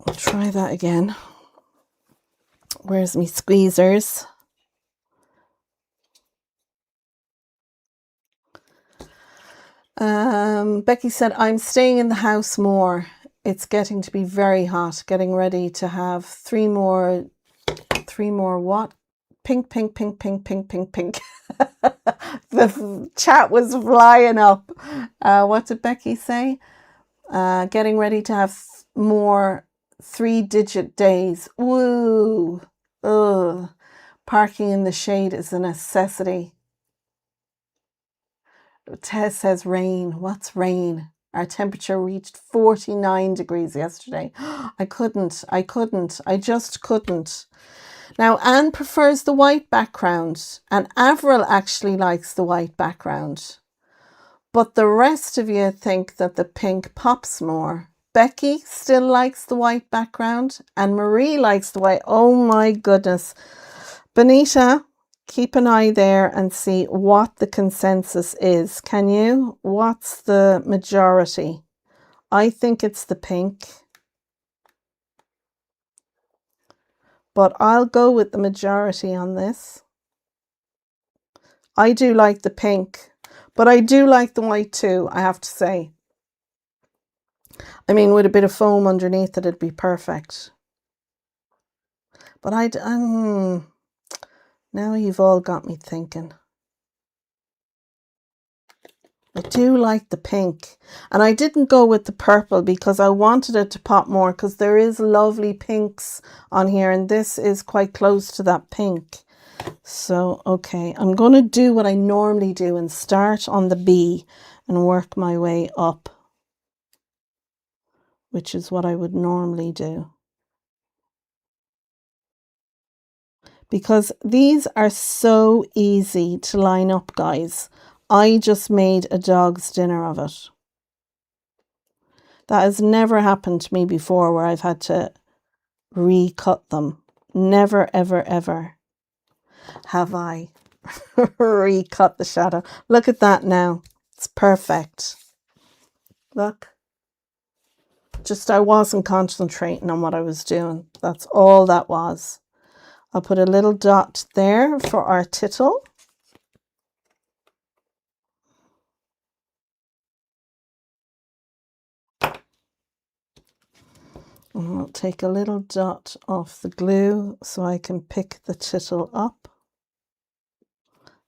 I'll try that again. Where's my squeezers? Becky said, I'm staying in the house more. It's getting to be very hot. Getting ready to have three more what? Pink, pink, pink, pink, pink, pink, pink. The chat was flying up. What did Becky say? Getting ready to have more 3-digit days. Woo! Ugh. Parking in the shade is a necessity. Tess says rain. What's rain? Our temperature reached 49 degrees yesterday. I just couldn't. Now, Anne prefers the white background, and Avril actually likes the white background. But the rest of you think that the pink pops more. Becky still likes the white background, and Marie likes the white. Oh my goodness. Benita, keep an eye there and see what the consensus is. Can you? What's the majority? I think it's the pink. But I'll go with the majority on this. I do like the pink, but I do like the white too, I have to say. I mean, with a bit of foam underneath it, it'd be perfect. But now you've all got me thinking. I do like the pink, and I didn't go with the purple because I wanted it to pop more, because there is lovely pinks on here, and this is quite close to that pink. So, okay, I'm going to do what I normally do and start on the B and work my way up, which is what I would normally do. Because these are so easy to line up, guys. I just made a dog's dinner of it. That has never happened to me before, where I've had to recut them. Never, ever, ever have I recut the shadow. Look at that now. It's perfect. Look. Just I wasn't concentrating on what I was doing. That's all that was. I'll put a little dot there for our tittle. And I'll take a little dot off the glue so I can pick the tittle up.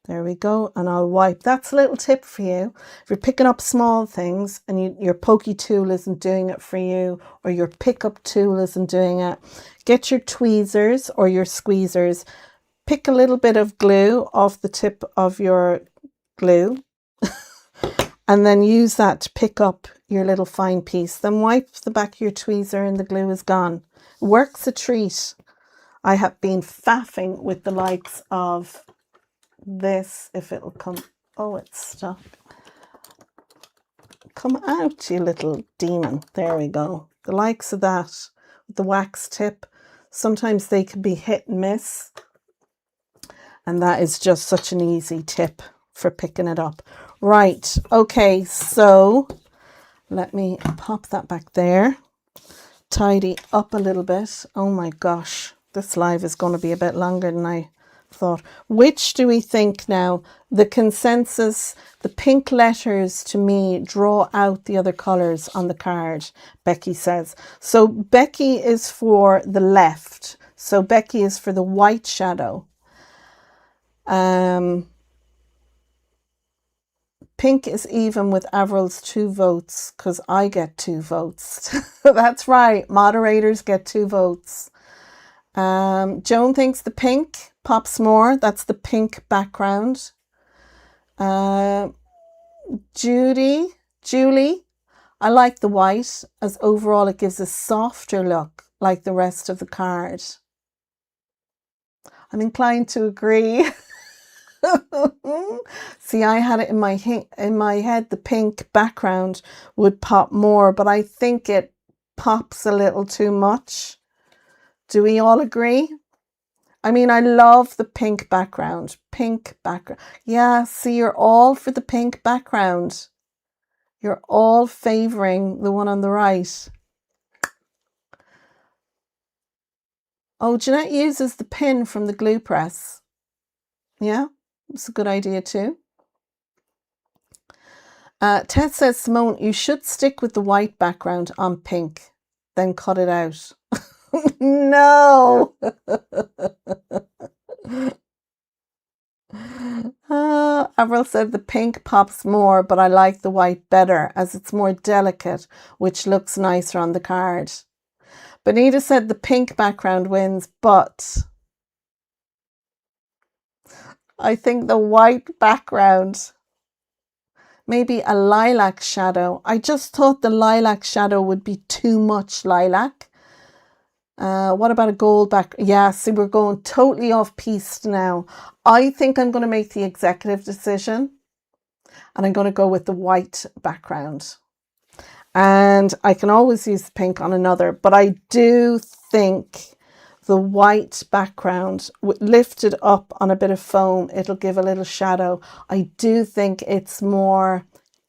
There we go. And I'll wipe. That's a little tip for you. If you're picking up small things and your pokey tool isn't doing it for you, or your pickup tool isn't doing it, get your tweezers or your squeezers. Pick a little bit of glue off the tip of your glue and then use that to pick up your little fine piece. Then wipe the back of your tweezer and the glue is gone. Works a treat. I have been faffing with the likes of this, if it'll come. Oh, it's stuck. Come out, you little demon. There we go. The likes of that, with the wax tip. Sometimes they can be hit and miss. And that is just such an easy tip for picking it up. Right, okay, so let me pop that back there. Tidy up a little bit. Oh my gosh, this live is going to be a bit longer than I thought. Which do we think now? The consensus, the pink letters to me draw out the other colours on the card, Becky says. So Becky is for the left. So Becky is for the white shadow. Pink is even with Avril's 2 votes because I get 2 votes. That's right. Moderators get 2 votes. Joan thinks the pink pops more. That's the pink background. Julie, I like the white, as overall it gives a softer look like the rest of the card. I'm inclined to agree. See, I had it in my head the pink background would pop more, but I think it pops a little too much. Do we all agree? I mean, I love the pink background. Pink background. Yeah, see, you're all for the pink background. You're all favouring the one on the right. Oh, Jeanette uses the pin from the glue press. Yeah, it's a good idea too. Ted says, Simone, you should stick with the white background on pink, then cut it out. No. Avril said the pink pops more, but I like the white better as it's more delicate, which looks nicer on the card. Benita said the pink background wins, but I think the white background, maybe a lilac shadow. I just thought the lilac shadow would be too much lilac. What about a gold back? Yeah, see, we're going totally off piste now. I think I'm going to make the executive decision and I'm going to go with the white background. And I can always use the pink on another, but I do think the white background lifted up on a bit of foam, it'll give a little shadow. I do think it's more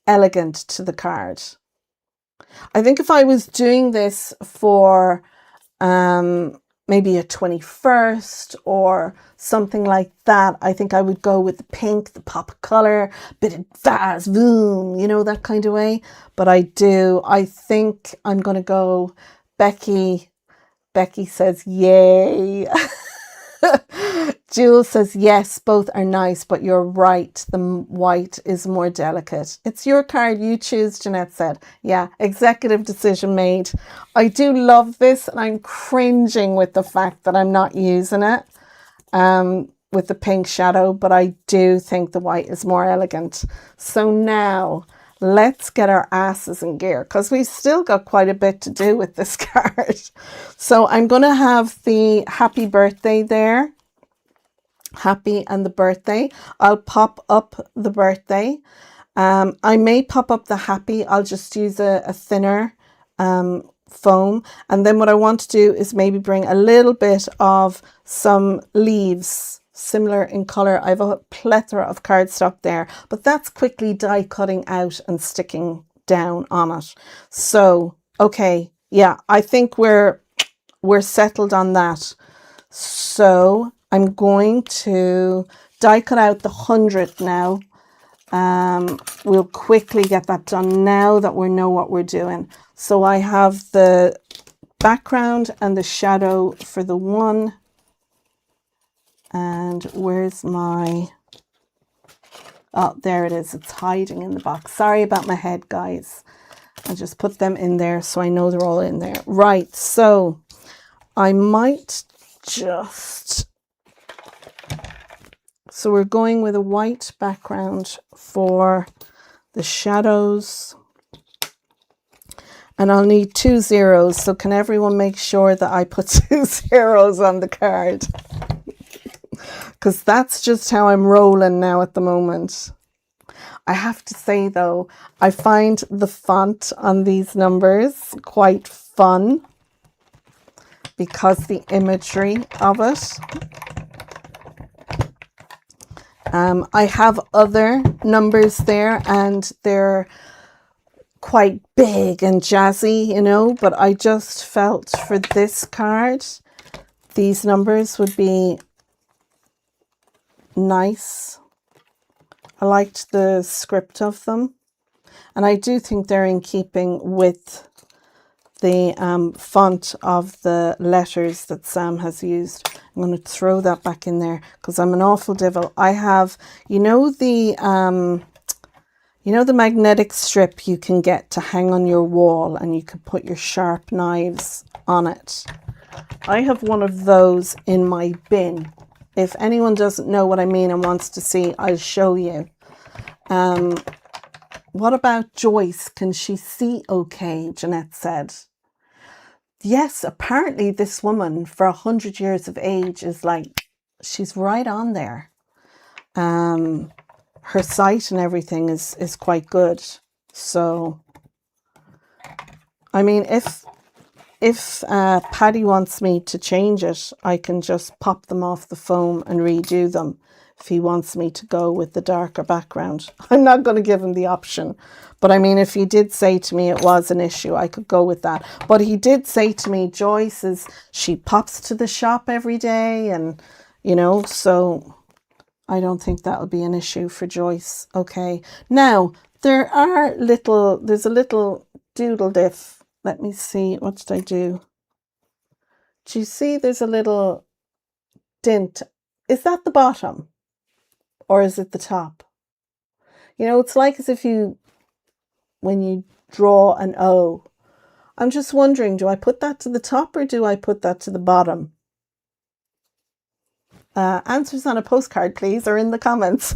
elegant to the card. I think if I was doing this for maybe a 21st or something like that, I think I would go with the pink, the pop of color, bit of vaz, boom, you know, that kind of way. But I think I'm going to go Becky. Becky says, yay. Jules says, yes, both are nice, but you're right. The white is more delicate. It's your card, you choose, Jeanette said. Yeah, executive decision made. I do love this and I'm cringing with the fact that I'm not using it with the pink shadow, but I do think the white is more elegant. So now let's get our asses in gear because we've still got quite a bit to do with this card. So I'm going to have the happy birthday there. Happy and the birthday. I'll pop up the birthday. I may pop up the happy. I'll just use a thinner foam. And then what I want to do is maybe bring a little bit of some leaves similar in color. I have a plethora of cardstock there, but that's quickly die cutting out and sticking down on it. So, okay. Yeah, I think we're settled on that. So I'm going to die cut out the 100 now. We'll quickly get that done now that we know what we're doing. So I have the background and the shadow for the one. And where's my... Oh, there it is. It's hiding in the box. Sorry about my head, guys. I just put them in there so I know they're all in there. Right, so I might just... So we're going with a white background for the shadows. And I'll need 2 zeros. So can everyone make sure that I put 2 zeros on the card? Because that's just how I'm rolling now at the moment. I have to say though, I find the font on these numbers quite fun because the imagery of it. I have other numbers there and they're quite big and jazzy, you know, but I just felt for this card, these numbers would be nice. I liked the script of them. And I do think they're in keeping with the font of the letters that Sam has used. I'm going to throw that back in there because I'm an awful devil. I have, you know the magnetic strip you can get to hang on your wall and you can put your sharp knives on it. I have one of those in my bin. If anyone doesn't know what I mean and wants to see, I'll show you. What about Joyce? Can she see okay? Jeanette said. Yes, apparently this woman for 100 years of age is like, she's right on there. Her sight and everything is quite good. So, I mean, if Paddy wants me to change it, I can just pop them off the foam and redo them. If he wants me to go with the darker background, I'm not going to give him the option. But I mean, if he did say to me it was an issue, I could go with that. But he did say to me, Joyce she pops to the shop every day. And, you know, so I don't think that'll be an issue for Joyce. Okay. Now, there's a little doodle diff. Let me see. What did I do? Do you see there's a little dint? Is that the bottom? Or is it the top? You know, it's like as if when you draw an O. I'm just wondering, do I put that to the top or do I put that to the bottom? answers on a postcard, please, or in the comments.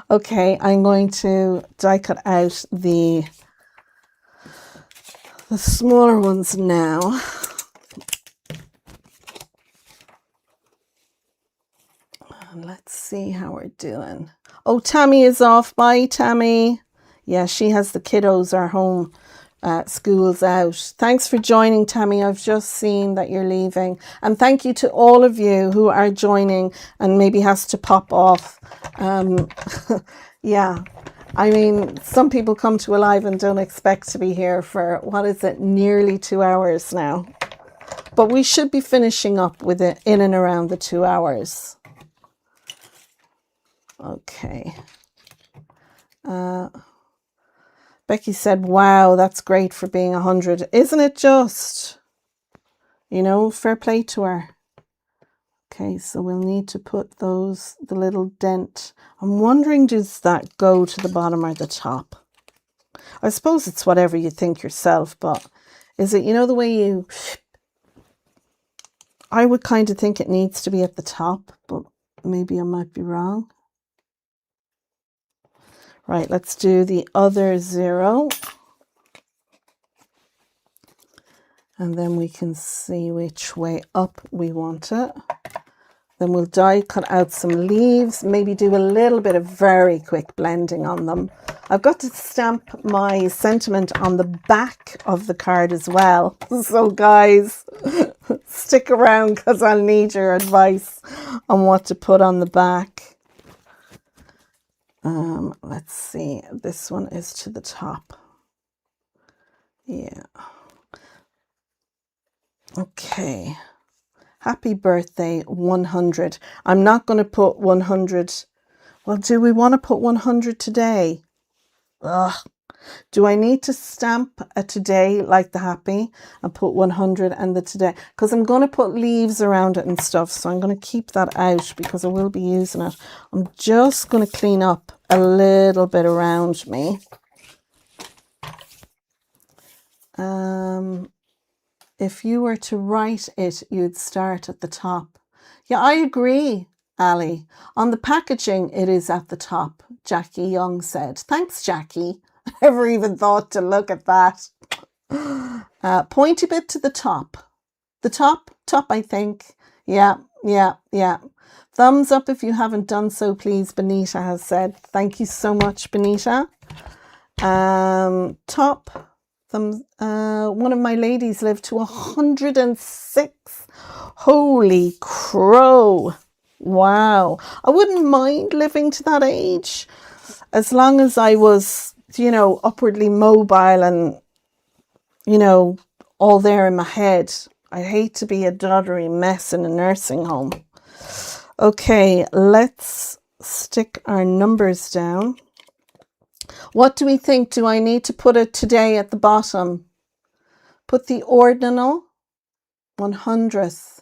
Okay, I'm going to die cut out the smaller ones now. And let's see how we're doing. Oh, Tammy is off. Bye, Tammy. Yeah, she has the kiddos are home. School's out. Thanks for joining, Tammy. I've just seen that you're leaving. And thank you to all of you who are joining and maybe has to pop off. Yeah, I mean, some people come to a live and don't expect to be here for, what is it, nearly 2 hours now. But we should be finishing up with it in and around the 2 hours. Okay. Becky said, wow, that's great for being 100. Isn't it just? You know, fair play to her. Okay, so we'll need to put those, the little dent. I'm wondering, does that go to the bottom or the top? I suppose it's whatever you think yourself, but is it, you know, the way you... I would kind of think it needs to be at the top, but maybe I might be wrong. Right, let's do the other 0. And then we can see which way up we want it. Then we'll die cut out some leaves, maybe do a little bit of very quick blending on them. I've got to stamp my sentiment on the back of the card as well. So guys, stick around because I'll need your advice on what to put on the back. Let's see, this one is to the top. Yeah. Okay. Happy birthday, 100. I'm not going to put 100. Well, do we want to put 100 today? Ugh. Do I need to stamp a today like the happy and put 100 and the today? Because I'm going to put leaves around it and stuff. So I'm going to keep that out because I will be using it. I'm just going to clean up a little bit around me. If you were to write it, you'd start at the top. Yeah, I agree, Ali. On the packaging, it is at the top, Jackie Young said. Thanks, Jackie. I never even thought to look at that. Pointy bit to the top. The top, I think. Yeah. Thumbs up if you haven't done so, please, Benita has said. Thank you so much, Benita. Top. One of my ladies lived to 106. Holy crow. Wow. I wouldn't mind living to that age as long as I was, you know, upwardly mobile and, you know, all there in my head. I hate to be a doddery mess in a nursing home. Okay, let's stick our numbers down. What do we think? Do I need to put it today at the bottom? Put the ordinal 100th.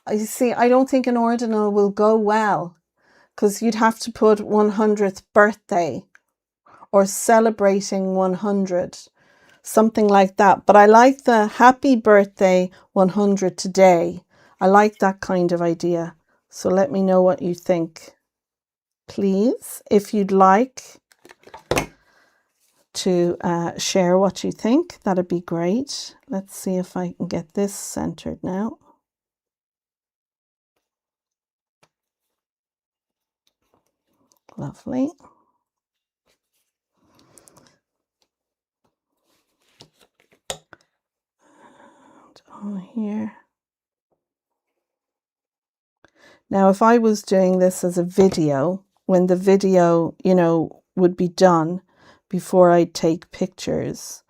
I see, I don't think an ordinal will go well because you'd have to put 100th birthday or celebrating 100, something like that. But I like the happy birthday 100 today. I like that kind of idea. So let me know what you think. Please, if you'd like to share what you think, that'd be great. Let's see if I can get this centered now. Lovely. And on here. Now, if I was doing this as a video, when the video, you know, would be done before I take pictures,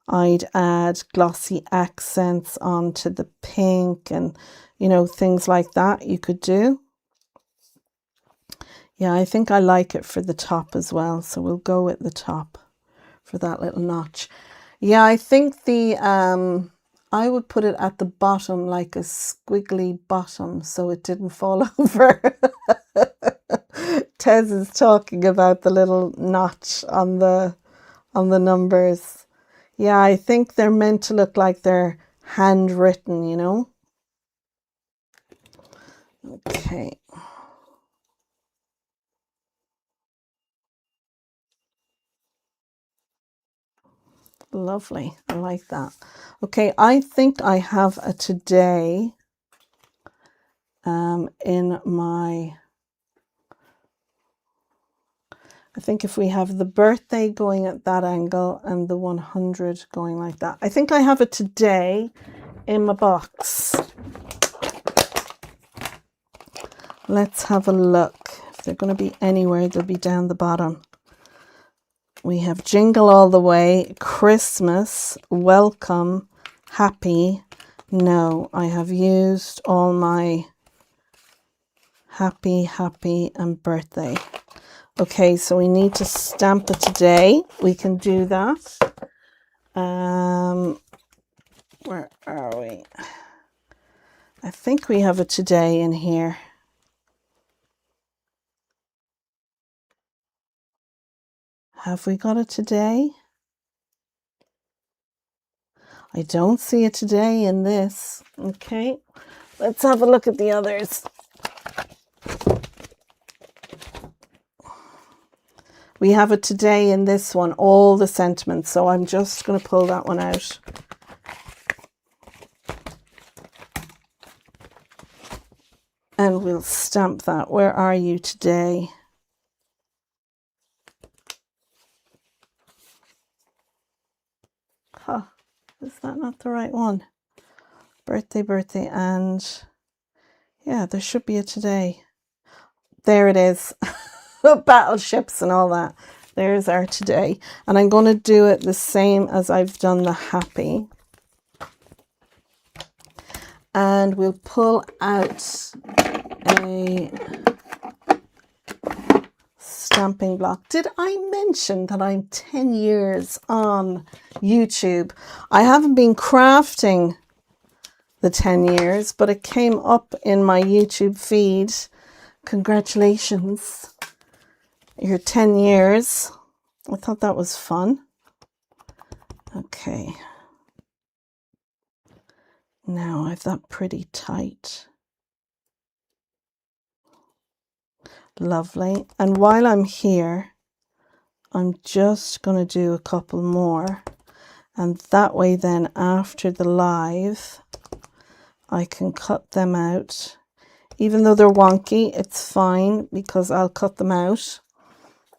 I'd add glossy accents onto the pink and, you know, things like that you could do. Yeah, I think I like it for the top as well. So we'll go with the top for that little notch. Yeah, I think the, I would put it at the bottom like a squiggly bottom so it didn't fall over. Tez is talking about the little notch on the numbers. Yeah, I think they're meant to look like they're handwritten, you know. Okay. Lovely. I like that. Okay, I think I have a today in my... I think if we have the birthday going at that angle and the 100 going like that, I think I have a today in my box. Let's have a look. If they're going to be anywhere, they'll be down the bottom. We have Jingle All the Way, Christmas, Welcome, Happy. No, I have used all my happy, and birthday. Okay, so we need to stamp it today. We can do that. Where are we? I think we have a today in here. Have we got a today? I don't see a today in this. Okay, let's have a look at the others. We have a today in this one, all the sentiments. So I'm just going to pull that one out. And we'll stamp that. Where are you today? Huh, is that not the right one? Birthday, and yeah, there should be a today. There it is. Battleships and all that. There's our today. And I'm going to do it the same as I've done the happy. And we'll pull out a stamping block. Did I mention that I'm 10 years on YouTube? I haven't been crafting the 10 years, but it came up in my YouTube feed. Congratulations, you're 10 years. I thought that was fun. Okay. Now I've that pretty tight. Lovely. And while I'm here, I'm just going to do a couple more. And that way then after the live, I can cut them out. Even though they're wonky, it's fine because I'll cut them out.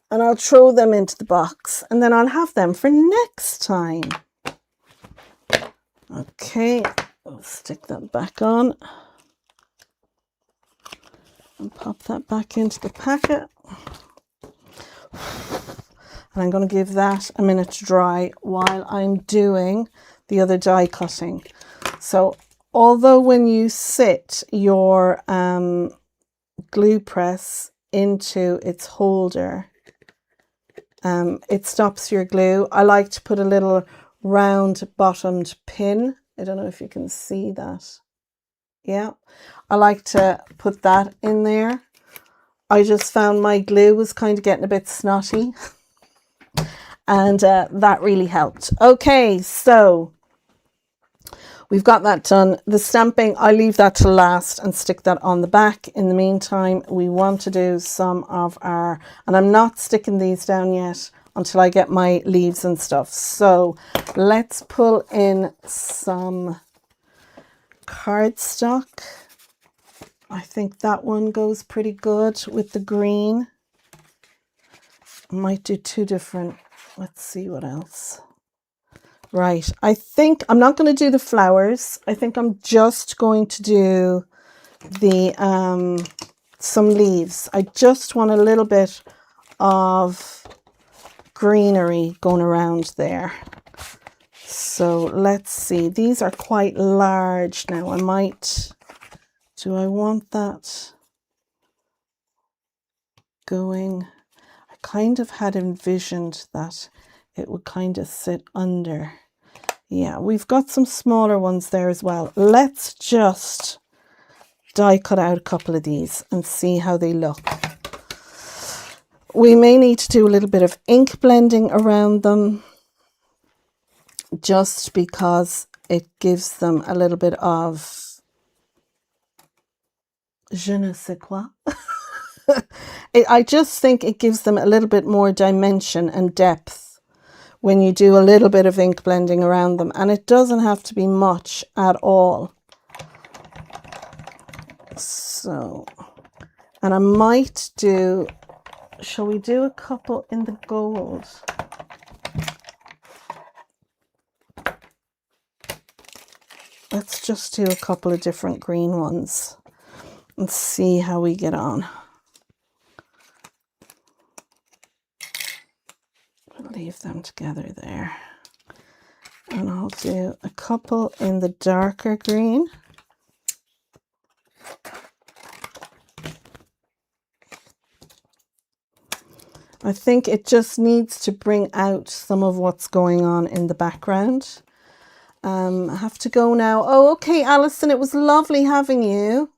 And I'll throw them into the box. And then I'll have them for next time. Okay, I'll stick that back on. And pop that back into the packet. And I'm going to give that a minute to dry while I'm doing the other die cutting. So although when you sit your glue press into its holder, it stops your glue. I like to put a little round bottomed pin. I don't know if you can see that. Yeah, I like to put that in there. I just found my glue was kind of getting a bit snotty. And that really helped. Okay, so we've got that done. The stamping, I leave that to last and stick that on the back. In the meantime, we want to do some of our, and I'm not sticking these down yet until I get my leaves and stuff. So let's pull in some cardstock. I think that one goes pretty good with the green. I might do two different. Let's see what else. Right, I think I'm not going to do the flowers. I think I'm just going to do the some leaves. I just want a little bit of greenery going around there. So let's see. These are quite large now. I might... Do I want that going? I kind of had envisioned that it would kind of sit under. Yeah, we've got some smaller ones there as well. Let's just die cut out a couple of these and see how they look. We may need to do a little bit of ink blending around them just because it gives them a little bit of je ne sais quoi. I just think it gives them a little bit more dimension and depth when you do a little bit of ink blending around them. And it doesn't have to be much at all. So, and I might do, shall we do a couple in the gold? Let's just do a couple of different green ones and see how we get on. I'll leave them together there. And I'll do a couple in the darker green. I think it just needs to bring out some of what's going on in the background. I have to go now. Oh, okay, Alison, it was lovely having you.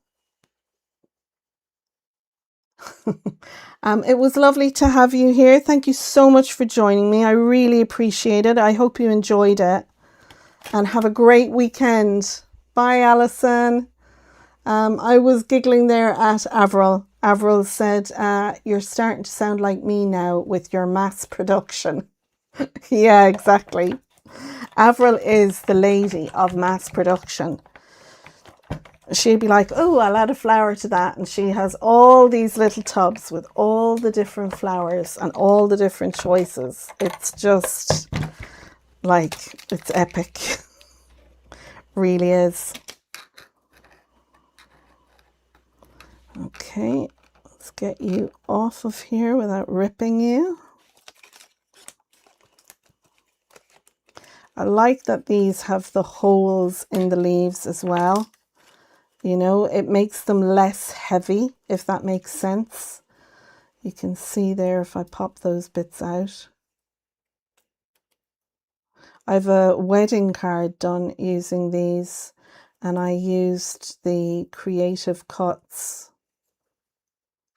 It was lovely to have you here. Thank you so much for joining me. I really appreciate it. I hope you enjoyed it. And have a great weekend. Bye, Alison. I was giggling there at Avril. Avril said, you're starting to sound like me now with your mass production. Yeah, exactly. Avril is the lady of mass production. She'd be like, oh, I'll add a flower to that. And she has all these little tubs with all the different flowers and all the different choices. It's just like, it's epic. Really is. Okay, let's get you off of here without ripping you. I like that these have the holes in the leaves as well. You know, it makes them less heavy, if that makes sense. You can see there if I pop those bits out. I have a wedding card done using these, and I used the Creative Cuts.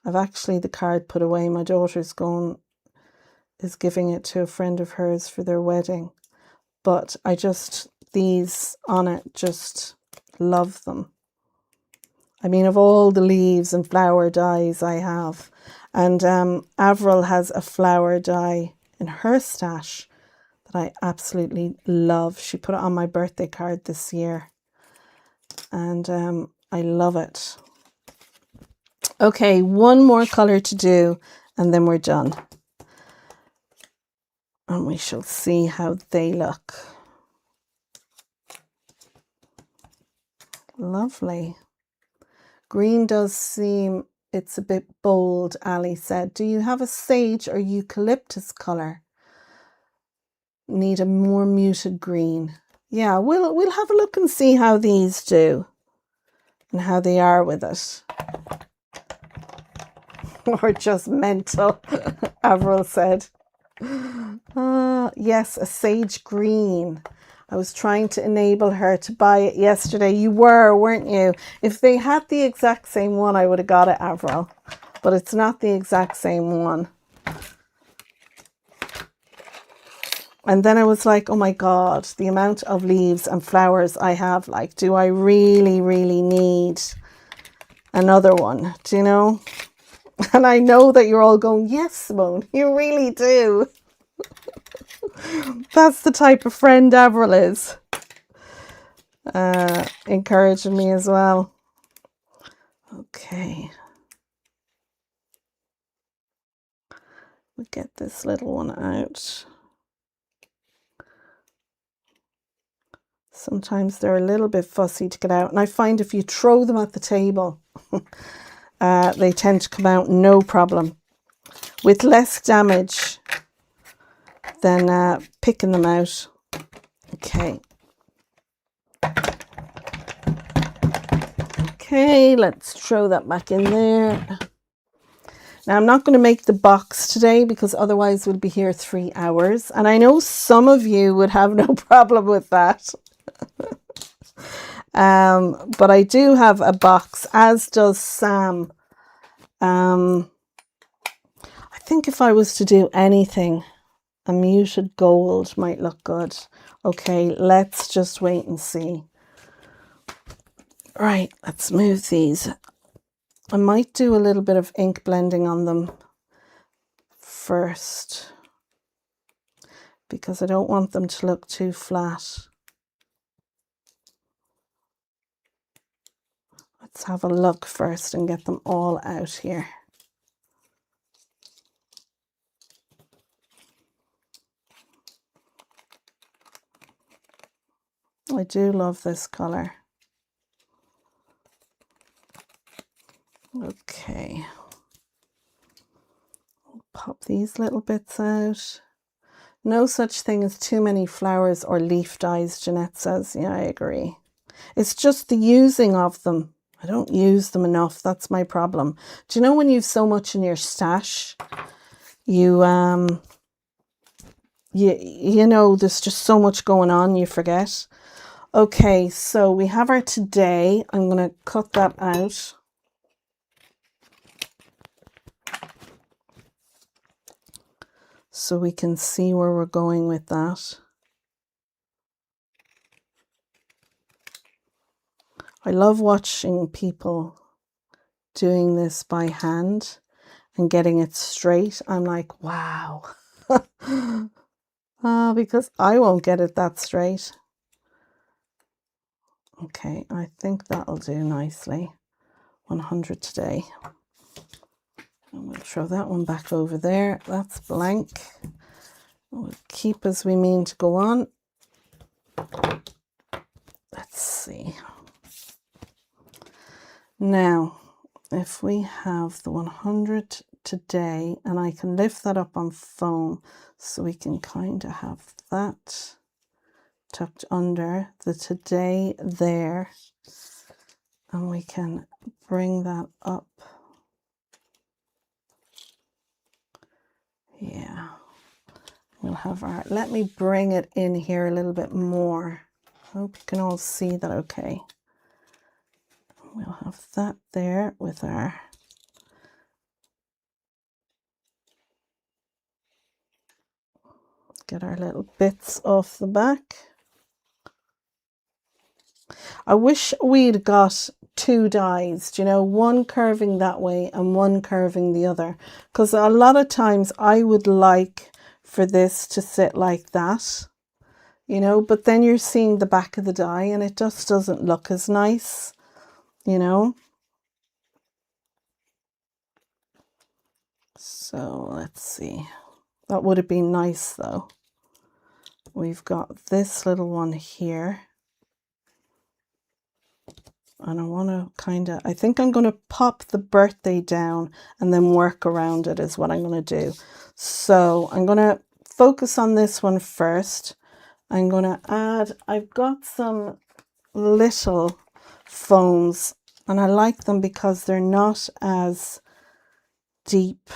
I've actually the card put away. My daughter's is giving it to a friend of hers for their wedding. But I just, these on it, just love them. I mean, of all the leaves and flower dies I have. And Avril has a flower die in her stash that I absolutely love. She put it on my birthday card this year. And I love it. Okay, one more colour to do and then we're done. And we shall see how they look. Lovely. Green does seem it's a bit bold, Ali said. Do you have a sage or eucalyptus colour? Need a more muted green. Yeah, we'll have a look and see how these do and how they are with it. Or just mental, Avril said. Yes, a sage green. I was trying to enable her to buy it yesterday. You were, weren't you? If they had the exact same one, I would have got it, Avril. But it's not the exact same one. And then I was like, oh my God, the amount of leaves and flowers I have. Like, do I really, really need another one? Do you know? And I know that you're all going, yes, Simone, you really do. That's the type of friend Avril is. Encouraging me as well. Okay. We'll get this little one out. Sometimes they're a little bit fussy to get out. And I find if you throw them at the table, they tend to come out no problem. With less damage than picking them out. Okay. Okay, let's throw that back in there. Now, I'm not going to make the box today because otherwise we'll be here 3 hours. And I know some of you would have no problem with that. But I do have a box, as does Sam. I think if I was to do anything, a muted gold might look good. Okay, let's just wait and see. Right, let's move these I might do a little bit of ink blending on them first because I don't want them to look too flat. Let's have a look first and get them all out here. I do love this color. Okay. Pop these little bits out. No such thing as too many flowers or leaf dyes, Jeanette says. Yeah, I agree. It's just the using of them. I don't use them enough. That's my problem. Do you know when you've so much in your stash, you know, there's just so much going on, you forget. Okay, so we have our today. I'm going to cut that out. So we can see where we're going with that. I love watching people doing this by hand and getting it straight. I'm like, wow. Because I won't get it that straight. Okay, I think that'll do nicely. 100 today. And we'll throw that one back over there. That's blank. We'll keep as we mean to go on. Let's see. Now, if we have the 100 today, and I can lift that up on foam so we can kind of have that tucked under the today there, and we can bring that up. Yeah, we'll have our, let me bring it in here a little bit more. Hope you can all see that okay. We'll have that there with our get our little bits off the back. I wish we'd got two dies, you know, one curving that way and one curving the other, because a lot of times I would like for this to sit like that, you know, but then you're seeing the back of the die and it just doesn't look as nice, you know. So let's see, that would have been nice though. We've got this little one here. And I want to kind of, I think I'm going to pop the birthday down and then work around it is what I'm going to do. So I'm going to focus on this one first. I'm going to add, I've got some little foams and I like them because they're not as deep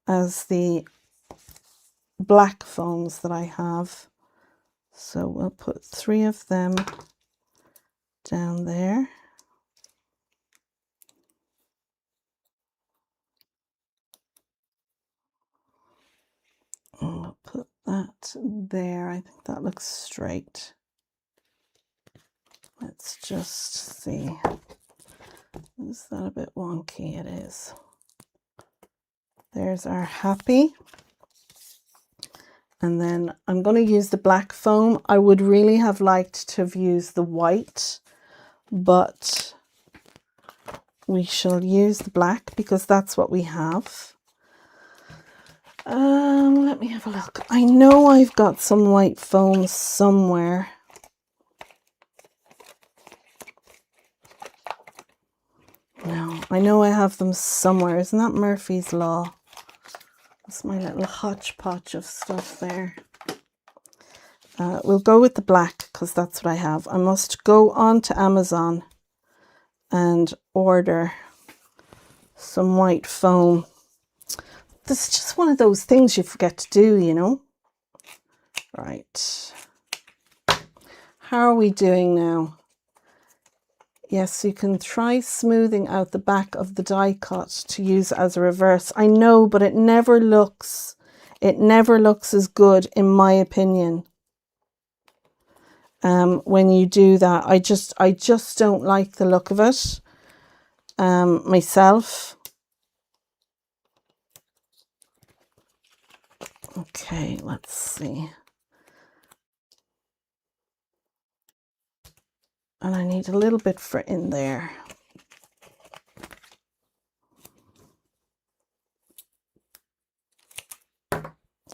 as the black foams that I have. So we'll put 3 of them down there. And we'll put that there. I think that looks straight. Let's just see. Is that a bit wonky? It is. There's our happy. And then I'm going to use the black foam. I would really have liked to have used the white, but we shall use the black because that's what we have. Let me have a look. I know I've got some white foam somewhere. No, I know I have them somewhere. Isn't that Murphy's Law? That's my little hodgepodge of stuff there. We'll go with the black because that's what I have. I must go on to Amazon and order some white foam. This is just one of those things you forget to do, you know. Right. How are we doing now? Yes, you can try smoothing out the back of the die cut to use as a reverse. I know, but it never looks as good in my opinion. When you do that, I just don't like the look of it. myself. Okay, let's see. And I need a little bit for in there. A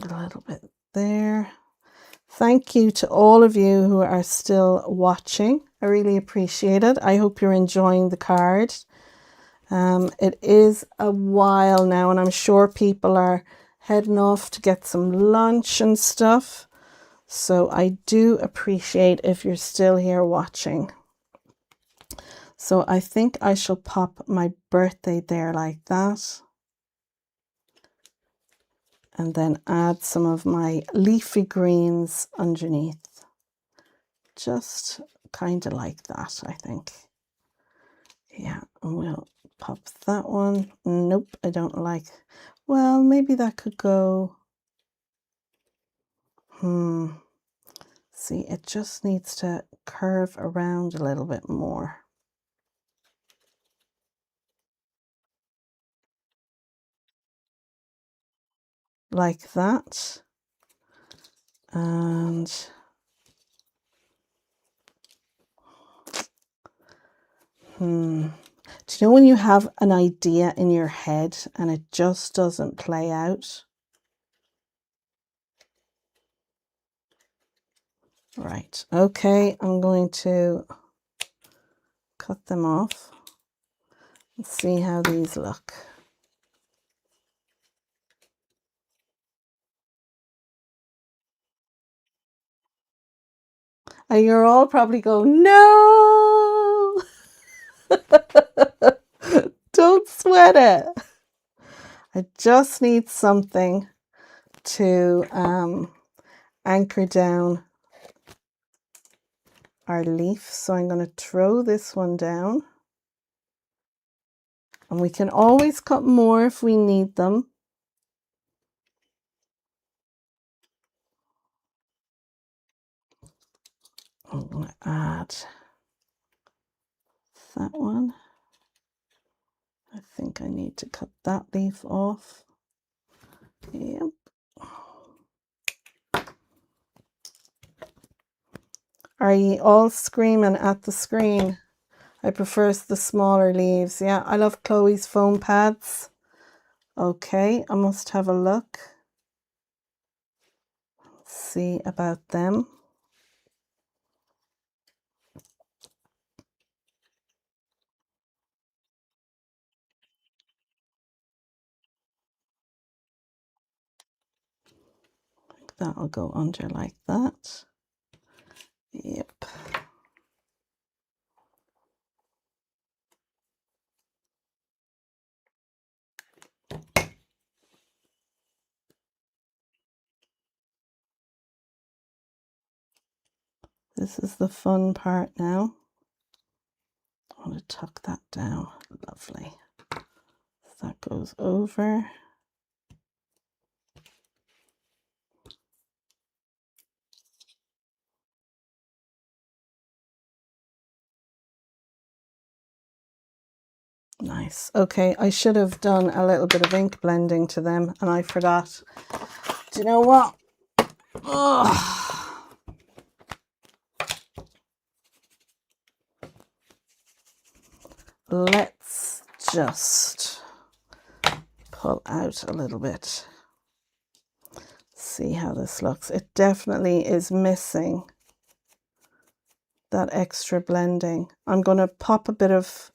little bit there. Thank you to all of you who are still watching. I really appreciate it. I hope you're enjoying the card. It is a while now, and I'm sure people are heading off to get some lunch and stuff. So I do appreciate if you're still here watching. So I think I shall pop my birthday there like that. And then add some of my leafy greens underneath. Just kind of like that, I think. Yeah, and we'll pop that one. Nope, I don't like. Well, maybe that could go. See, it just needs to curve around a little bit more. Like that. And do you know when you have an idea in your head and it just doesn't play out? Right, okay, I'm going to cut them off and see how these look. And you're all probably going, no! Don't sweat it. I just need something to anchor down our leaf. So I'm going to throw this one down. And we can always cut more if we need them. I'm going to add that one. I think I need to cut that leaf off. Yep. Are ye all screaming at the screen? I prefer the smaller leaves. Yeah, I love Chloe's foam pads. Okay, I must have a look. See about them. I think that'll go under like that. Yep. This is the fun part now. I want to tuck that down. Lovely. So that goes over. Nice. Okay, I should have done a little bit of ink blending to them and I forgot. Do you know what? Oh. Let's just pull out a little bit. See how this looks. It definitely is missing that extra blending. I'm going to pop a bit of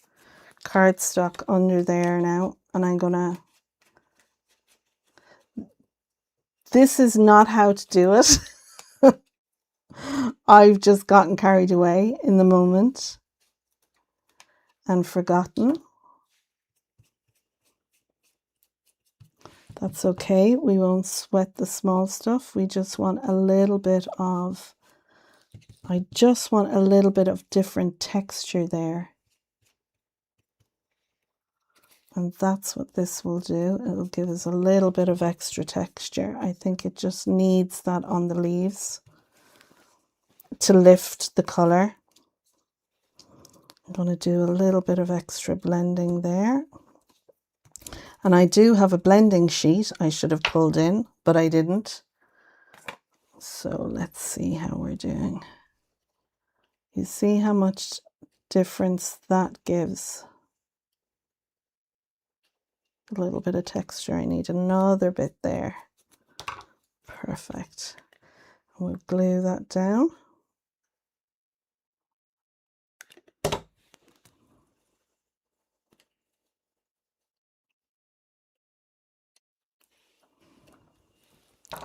cardstock under there now, and I'm going to... This is not how to do it. I've just gotten carried away in the moment and forgotten. That's okay. We won't sweat the small stuff. We just want a little bit of... I just want a little bit of different texture there. And that's what this will do. It'll give us a little bit of extra texture. I think it just needs that on the leaves to lift the color. I'm going to do a little bit of extra blending there. And I do have a blending sheet I should have pulled in, but I didn't. So let's see how we're doing. You see how much difference that gives? A little bit of texture. I need another bit there. Perfect. We'll glue that down.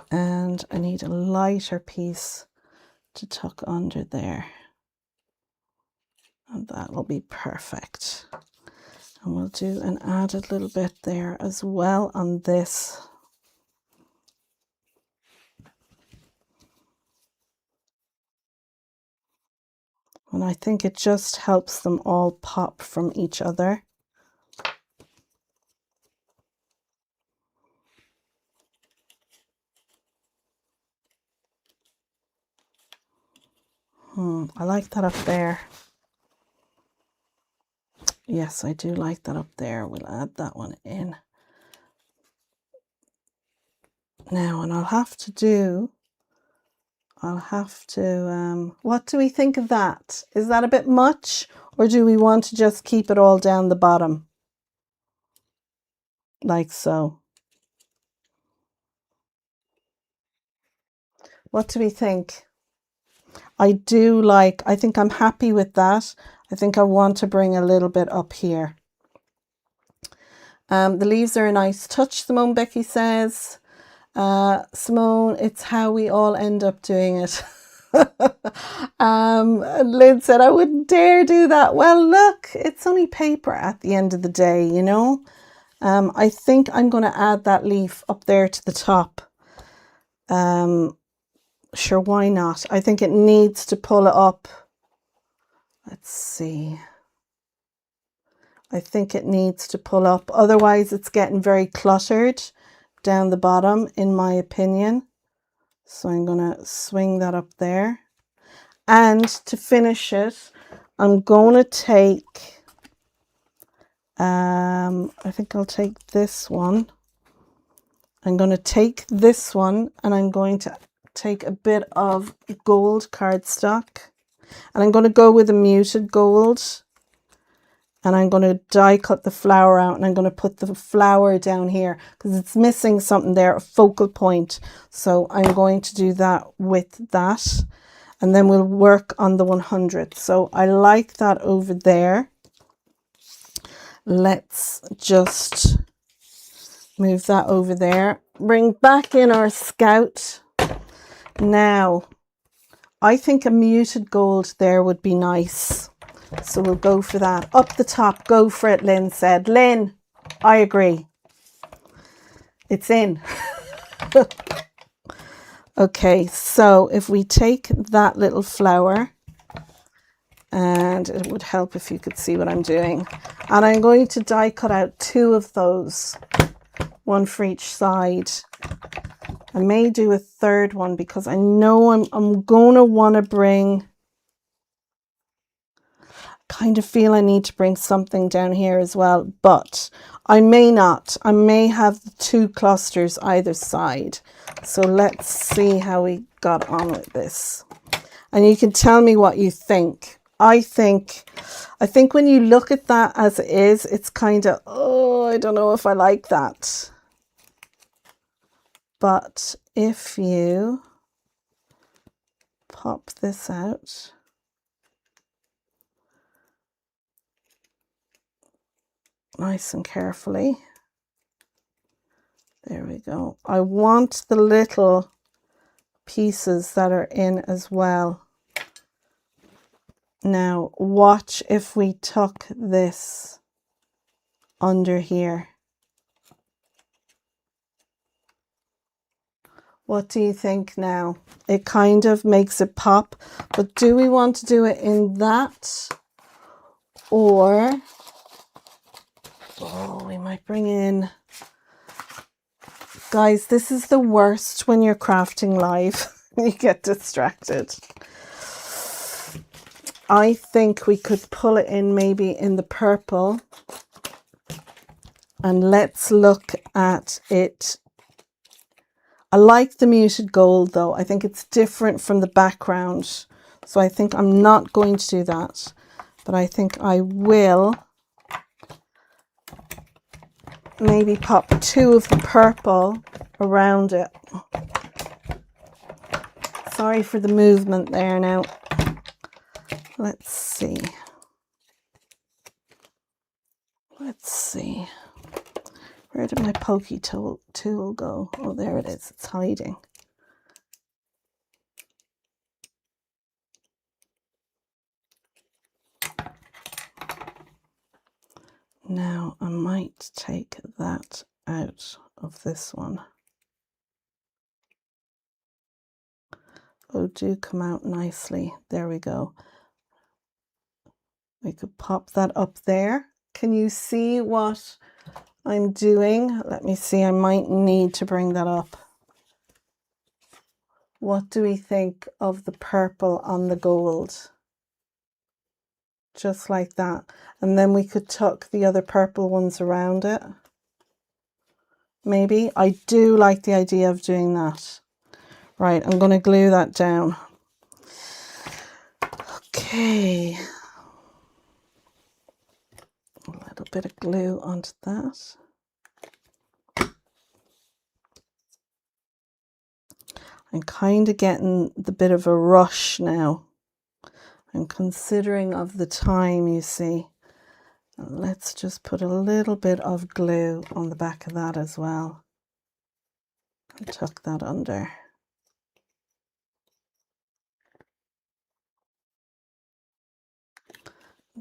And I need a lighter piece to tuck under there. And that will be perfect. And we'll do an added little bit there as well on this. And I think it just helps them all pop from each other. I like that up there. Yes, I do like that up there. We'll add that one in. Now, and I'll have to, what do we think of that? Is that a bit much? Or do we want to just keep it all down the bottom? Like so. What do we think? I think I'm happy with that. I think I want to bring a little bit up here. The leaves are a nice touch, Simone Becky says. Simone, it's how we all end up doing it. Lynn said, I wouldn't dare do that. Well, look, it's only paper at the end of the day, you know. I think I'm going to add that leaf up there to the top. Sure, why not? I think it needs to pull it up. Let's see. I think it needs to pull up. Otherwise, it's getting very cluttered down the bottom, in my opinion. So I'm going to swing that up there. And to finish it, I'm going to take, I think I'll take this one. I'm going to take this one and I'm going to take a bit of gold cardstock. And I'm going to go with a muted gold. And I'm going to die cut the flower out and I'm going to put the flower down here because it's missing something there, a focal point. So I'm going to do that with that. And then we'll work on the 100. So I like that over there. Let's just move that over there. Bring back in our Scout. Now, I think a muted gold there would be nice. So we'll go for that. Up the top, go for it, Lynn said. Lynn, I agree. It's in. Okay, so if we take that little flower, and it would help if you could see what I'm doing. And I'm going to die cut out 2 of those, 1 for each side. I may do a 3rd one because I know I'm going to want to bring, kind of feel I need to bring something down here as well, but I may not. I may have the 2 clusters either side. So let's see how we got on with this. And you can tell me what you think. I think when you look at that as it is, it's kind of, oh, I don't know if I like that. But if you pop this out, nice and carefully. There we go. I want the little pieces that are in as well. Now, watch if we tuck this under here. What do you think now? It kind of makes it pop, but do we want to do it in that? Or, oh, we might bring in, guys, this is the worst when you're crafting live. You get distracted. I think we could pull it in maybe in the purple. And let's look at it. I like the muted gold though. I think it's different from the background. So I think I'm not going to do that. But I think I will maybe pop 2 of the purple around it. Sorry for the movement there now. Let's see. Let's see. Where did my pokey tool go? Oh, there it is. It's hiding. Now I might take that out of this one. Oh, do come out nicely. There we go. We could pop that up there. Can you see what I'm doing? Let me see. I might need to bring that up. What do we think of the purple on the gold? Just like that. And then we could tuck the other purple ones around it. Maybe. I do like the idea of doing that. Right, I'm going to glue that down. Okay. A little bit of glue onto that. I'm kind of getting the bit of a rush now. I'm considering of the time, you see. And let's just put a little bit of glue on the back of that as well. And tuck that under.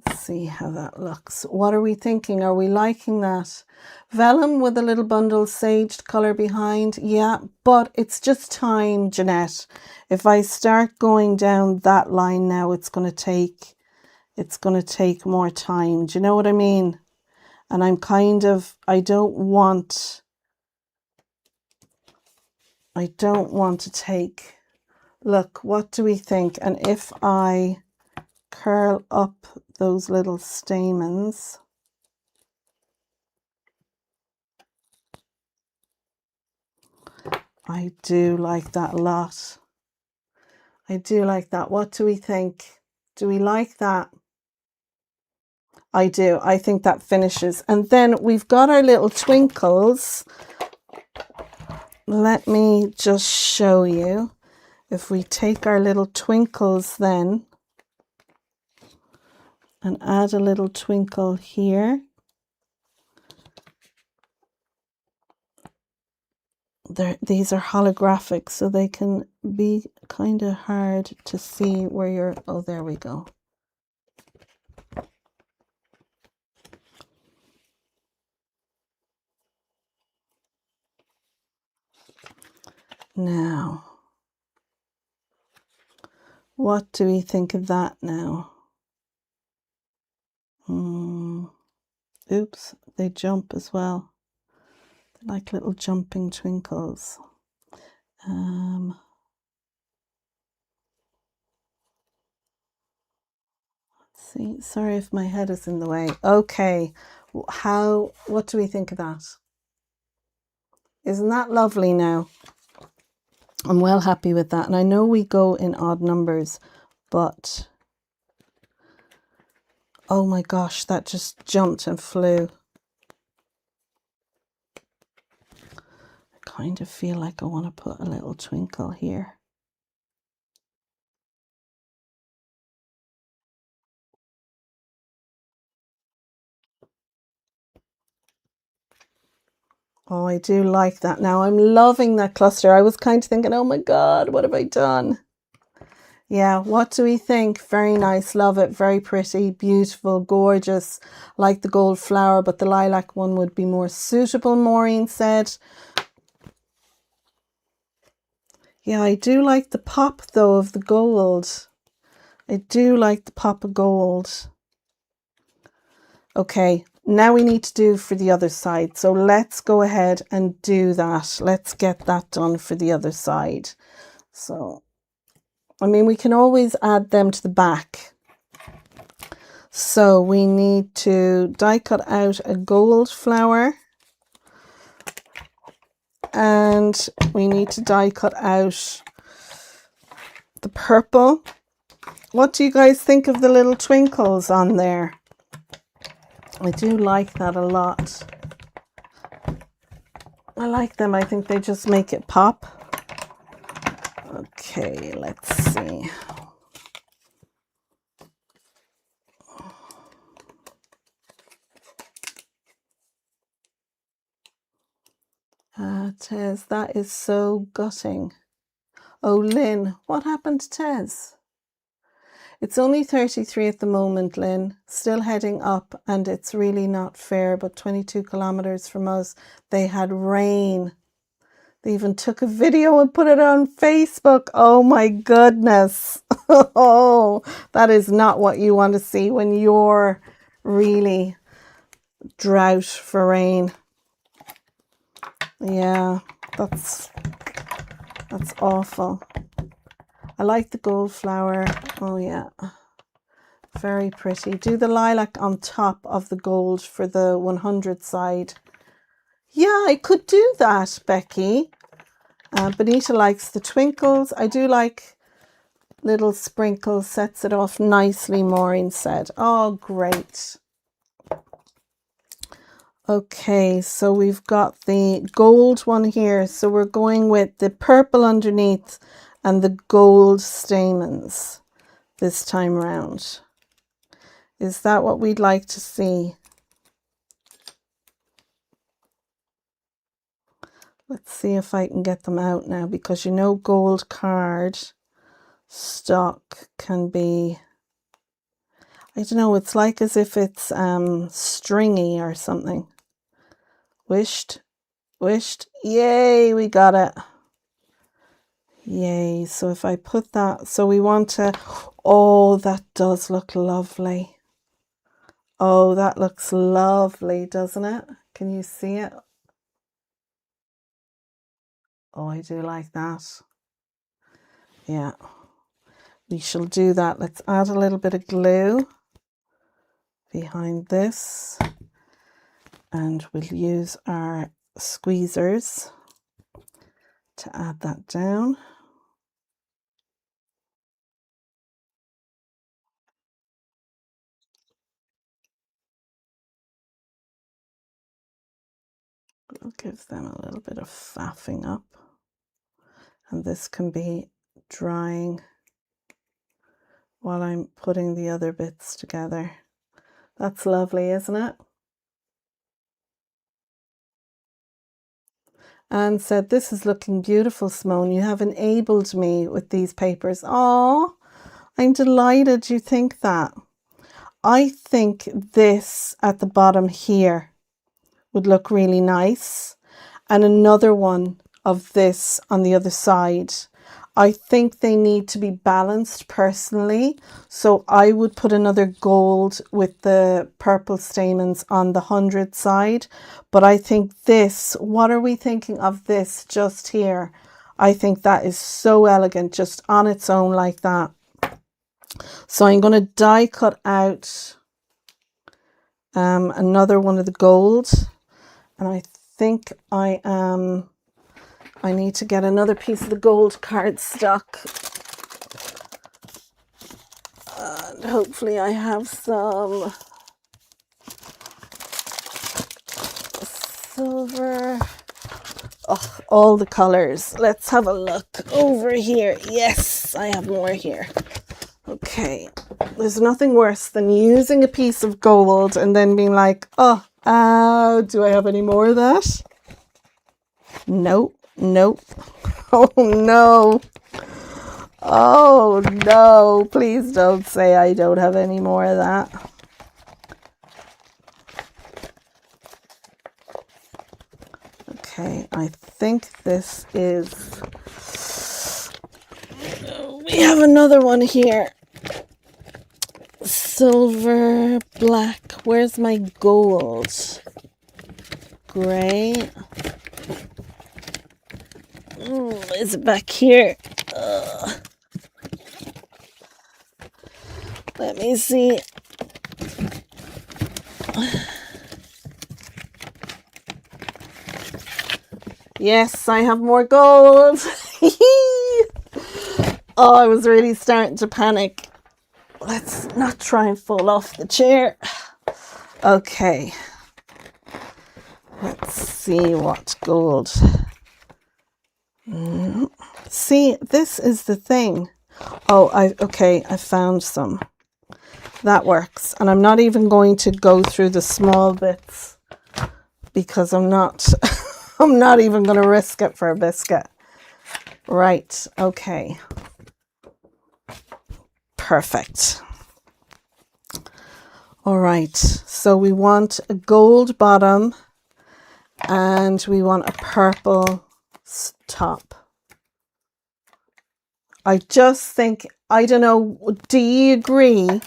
Let's see how that looks. What are we thinking? Are we liking that? Vellum with a little bundle saged colour behind. Yeah, but it's just time, Jeanette. If I start going down that line now, it's going to take more time. Do you know what I mean? And I'm kind of, I don't want to take, look, what do we think? And if I curl up those little stamens, I do like that a lot. I do like that. What do we think? Do we like that? I do. I think that finishes. And then we've got our little twinkles. Let me just show you. If we take our little twinkles then and add a little twinkle here. These are holographic, so they can be kind of hard to see where you're. Oh, there we go. Now, what do we think of that now? Oops, they jump as well. They're like little jumping twinkles. See, sorry if my head is in the way. Okay, what do we think of that? Isn't that lovely now? I'm well happy with that. And I know we go in odd numbers, but oh my gosh, that just jumped and flew. I kind of feel like I want to put a little twinkle here. Oh, I do like that. Now I'm loving that cluster. I was kind of thinking, oh my God, what have I done? Yeah, what do we think? Very nice, love it, very pretty, beautiful, gorgeous, like the gold flower, but the lilac one would be more suitable, Maureen said. Yeah, I do like the pop though of the gold. I do like the pop of gold. Okay, now we need to do for the other side. So let's go ahead and do that. Let's get that done for the other side. So, I mean, we can always add them to the back. So we need to die cut out a gold flower, and we need to die cut out the purple. What do you guys think of the little twinkles on there? I do like that a lot. I like them. I think they just make it pop. Okay, let's see. Tez, that is so gutting. Oh, Lynn, what happened to Tez? It's only 33 at the moment, Lynn. Still heading up, and it's really not fair, but 22 kilometers from us, they had rain. They even took a video and put it on Facebook. Oh my goodness. Oh, that is not what you want to see when you're really drought for rain. Yeah, that's awful. I like the gold flower. Oh yeah, very pretty. Do the lilac on top of the gold for the 100 side. Yeah, I could do that, Becky. Benita likes the twinkles. I do like little sprinkles, sets it off nicely, Maureen said. Oh, great. Okay, so we've got the gold one here. So we're going with the purple underneath and the gold stamens this time around. Is that what we'd like to see? Let's see if I can get them out now, because you know gold card stock can be, I don't know, it's like as if it's stringy or something. Wished, yay, we got it. Yay. So if I put that, so we want to, oh, that does look lovely. Oh, that looks lovely, doesn't it? Can you see it? Oh, I do like that. Yeah, we shall do that. Let's add a little bit of glue behind this, and we'll use our squeezers to add that down. We'll give them a little bit of faffing up, and this can be drying while I'm putting the other bits together. That's lovely, isn't it? Anne said, this is looking beautiful, Simone. You have enabled me with these papers. Oh, I'm delighted you think that. I think this at the bottom here would look really nice, and another one of this on the other side. I think they need to be balanced personally, so I would put another gold with the purple stamens on the 100 side. But I think this, what are we thinking of this just here? I think that is so elegant just on its own like that. So I'm going to die cut out another one of the gold, and I think I need to get another piece of the gold cardstock, and hopefully I have some silver. Oh, all the colors. Let's have a look over here. Yes, I have more here. Okay, there's nothing worse than using a piece of gold and then being like, oh, do I have any more of that? Nope. Oh no. Oh no, please don't say I don't have any more of that. Okay, I think this is, we have another one here. Silver, black, where's my gold? Gray. Is it back here? Let me see. Yes, I have more gold. Oh, I was really starting to panic. Let's not try and fall off the chair. Okay. Let's see what gold. See, this is the thing. Oh, I found some. That works. And I'm not even going to go through the small bits because I'm not I'm not even going to risk it for a biscuit. Right. Okay. Perfect. All right. So we want a gold bottom and we want a purple top. I just think, I don't know, do you agree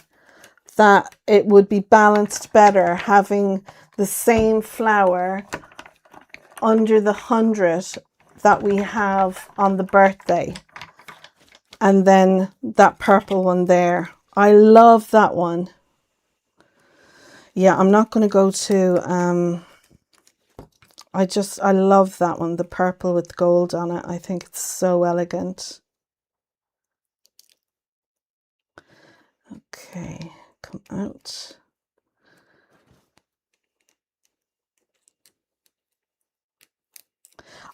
that it would be balanced better having the same flower under the 100 that we have on the birthday and then that purple one there? I love that one. Yeah, I'm not going to go to I love that one, the purple with gold on it. I think it's so elegant. Okay, come out.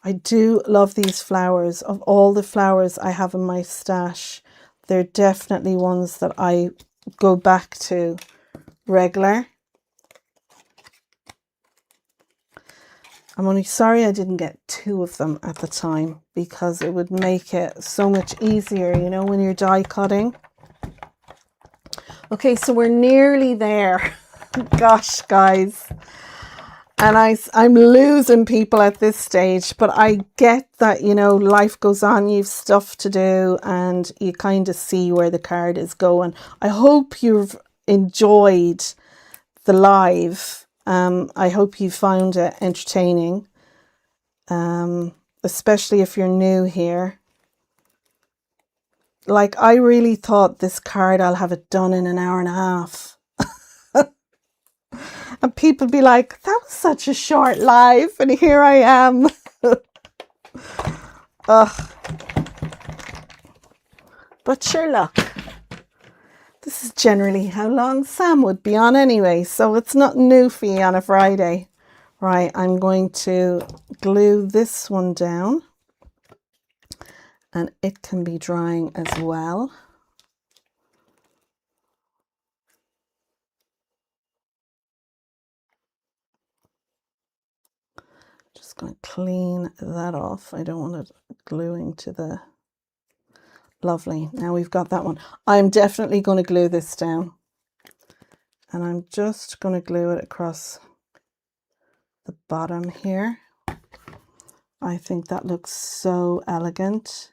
I do love these flowers. Of all the flowers I have in my stash, they're definitely ones that I go back to regular. I'm only sorry I didn't get 2 of them at the time because it would make it so much easier, you know, when you're die cutting. Okay, so we're nearly there. Gosh, guys. And I'm losing people at this stage, but I get that, you know, life goes on, you've stuff to do, and you kind of see where the card is going. I hope you've enjoyed the live. I hope you found it entertaining, especially if you're new here. Like, I really thought this card, I'll have it done in an hour and a half. And people be like, that was such a short live, and here I am. Ugh. But sure, look, this is generally how long Sam would be on anyway, so it's not new for you on a Friday. Right, I'm going to glue this one down, and it can be drying as well. Just going to clean that off. I don't want it gluing to the... Lovely. Now we've got that one. I'm definitely going to glue this down. And I'm just going to glue it across the bottom here. I think that looks so elegant.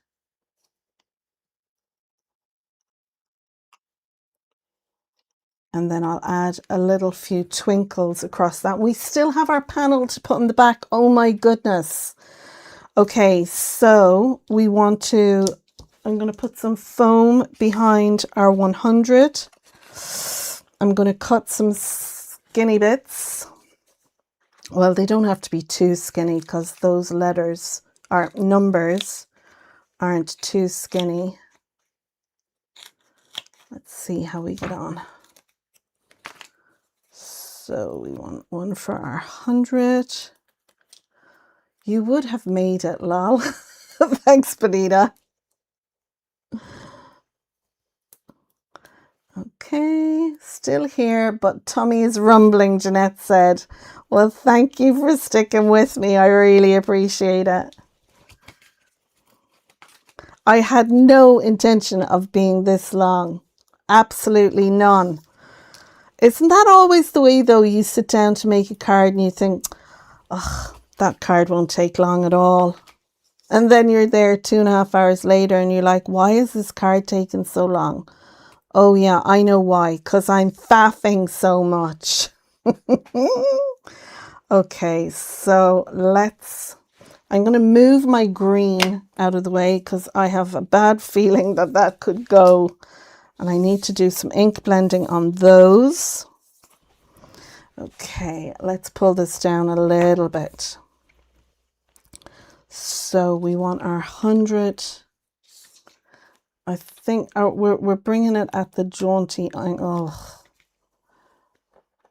And then I'll add a little few twinkles across that. We still have our panel to put in the back. Oh my goodness. Okay, so we want to... I'm going to put some foam behind our 100. I'm going to cut some skinny bits. Well, they don't have to be too skinny because those letters or numbers aren't too skinny. Let's see how we get on. So we want one for our 100. You would have made it, lol. Thanks, Benita. Okay, still here, but Tommy is rumbling, Jeanette said. Well, thank you for sticking with me. I really appreciate it. I had no intention of being this long. Absolutely none. Isn't that always the way, though? You sit down to make a card and you think, oh, that card won't take long at all. And then you're there 2.5 hours later and you're like, why is this card taking so long? Oh yeah, I know why, because I'm faffing so much. Okay, so I'm going to move my green out of the way because I have a bad feeling that that could go. And I need to do some ink blending on those. Okay, let's pull this down a little bit. So we want our 100. I think we're bringing it at the jaunty angle.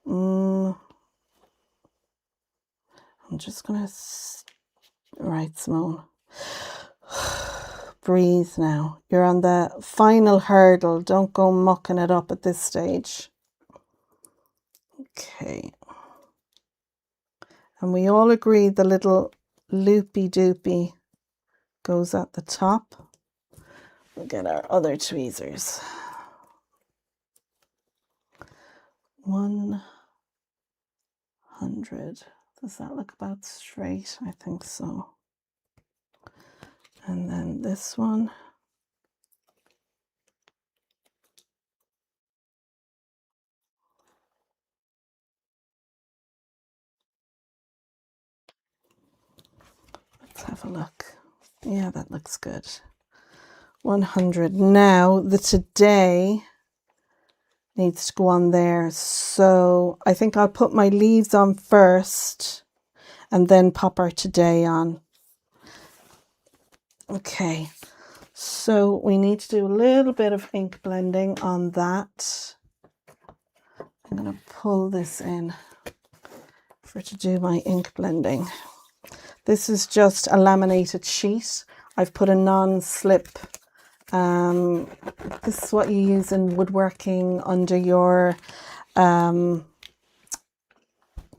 I'm just gonna, right, Simone. Breathe now. You're on the final hurdle. Don't go mucking it up at this stage. Okay. And we all agree the little loopy doopy goes at the top. We'll get our other tweezers. 100. Does that look about straight? I think so. And then this one. Let's have a look. Yeah, that looks good. 100. Now the today needs to go on there. So I think I'll put my leaves on first and then pop our today on. Okay, so we need to do a little bit of ink blending on that. I'm going to pull this in to do my ink blending. This is just a laminated sheet. I've put a non-slip. This is what you use in woodworking under your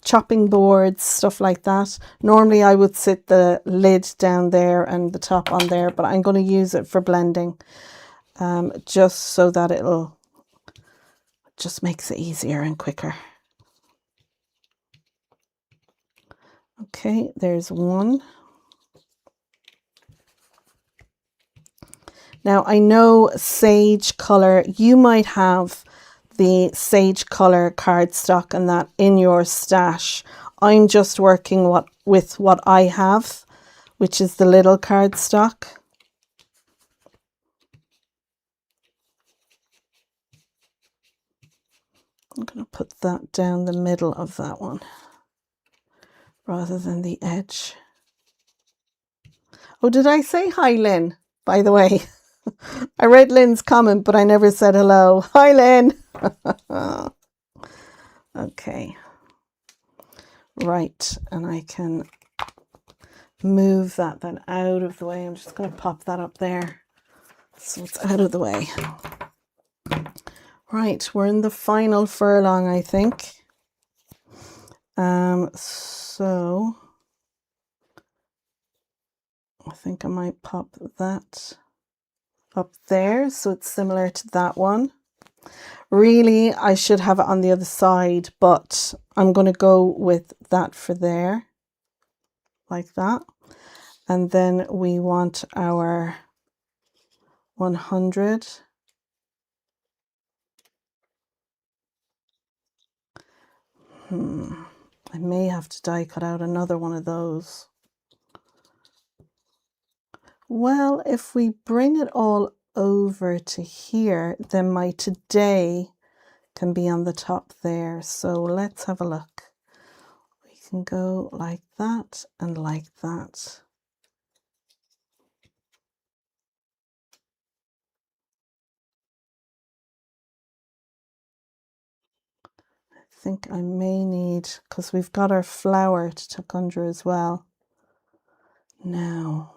chopping boards, stuff like that. Normally I would sit the lid down there and the top on there, but I'm going to use it for blending, just so that it'll just makes it easier and quicker. Okay, there's one. Now I know sage color, you might have the sage color cardstock and that in your stash. I'm just working with what I have, which is the little cardstock. I'm going to put that down the middle of that one rather than the edge. Oh, did I say hi, Lynn? By the way, I read Lynn's comment, but I never said hello. Hi, Lynn. Okay. Right, and I can move that then out of the way. I'm just going to pop that up there so it's out of the way. Right, we're in the final furlong, I think. So I think I might pop that up there so it's similar to that one. Really, I should have it on the other side, but I'm going to go with that for there, like that. And then we want our 100. I may have to die cut out another one of those. Well, if we bring it all over to here, then my today can be on the top there. So let's have a look. We can go like that and like that. I think I may need, because we've got our flower to tuck under as well. Now,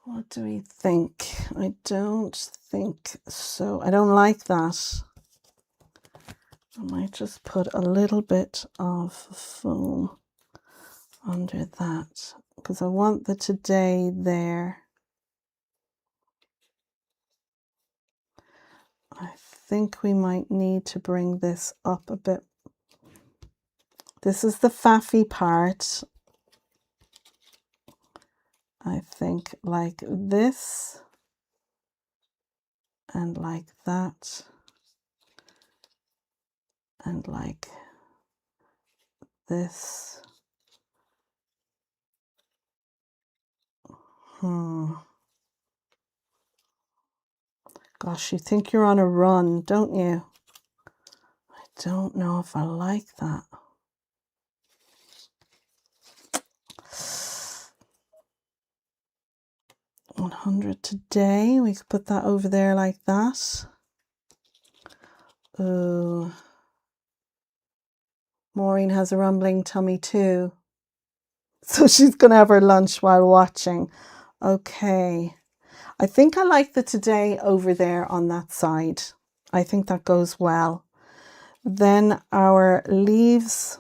what do we think? I don't think so. I don't like that. I might just put a little bit of foam under that because I want the today there. I think we might need to bring this up a bit. This is the faffy part. I think like this and like that and like this. Gosh, you think you're on a run, don't you? I don't know if I like that. $100 today. We could put that over there like that. Oh, Maureen has a rumbling tummy too. So she's going to have her lunch while watching. Okay. I think I like the today over there on that side. I think that goes well. Then our leaves.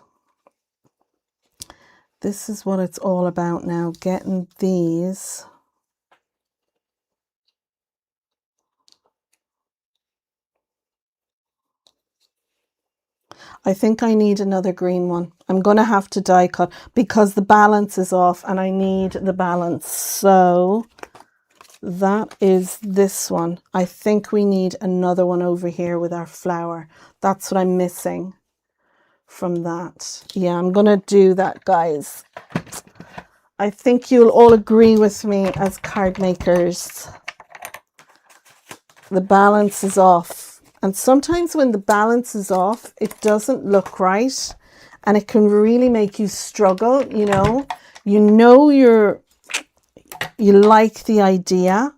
This is what it's all about now, getting these. I think I need another green one. I'm going to have to die cut because the balance is off and I need the balance. So that is this one. I think we need another one over here with our flower. That's what I'm missing from that. Yeah, I'm going to do that, guys. I think you'll all agree with me as card makers. The balance is off. And sometimes when the balance is off, it doesn't look right. And it can really make you struggle, you know. You like the idea,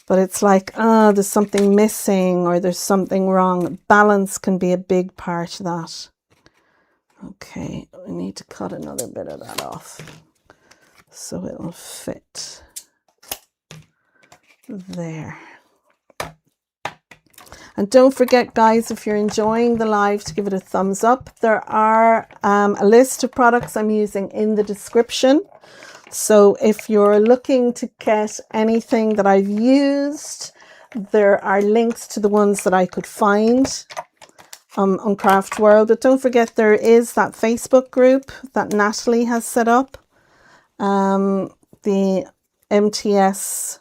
but it's like, there's something missing or there's something wrong. Balance can be a big part of that. Okay, we need to cut another bit of that off so it'll fit there. And don't forget, guys, if you're enjoying the live, to give it a thumbs up. There are a list of products I'm using in the description. So if you're looking to get anything that I've used, there are links to the ones that I could find on Craft World. But don't forget, there is that Facebook group that Natalie has set up. The MTS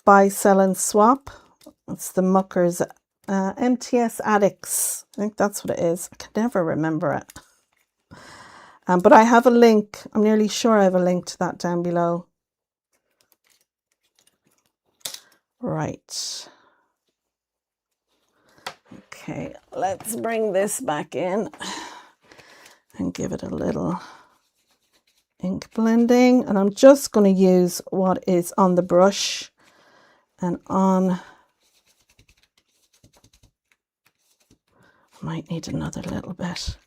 Buy, Sell and Swap. It's the Muckers, MTS Addicts. I think that's what it is. I can never remember it. But I have a link. I'm nearly sure I have a link to that down below. Right. Okay, let's bring this back in and give it a little ink blending. And I'm just going to use what is on the brush and on... Might need another little bit.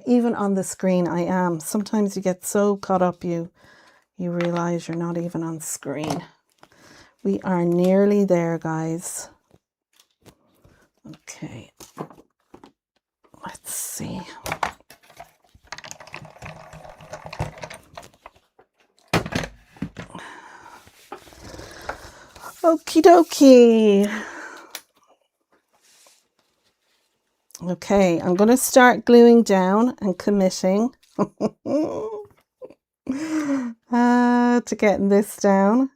Even on the screen I am. Sometimes you get so caught up you realize you're not even on screen. We are nearly there, guys. Okay. Let's see. Okie dokie. Okay, I'm going to start gluing down and committing to getting this down.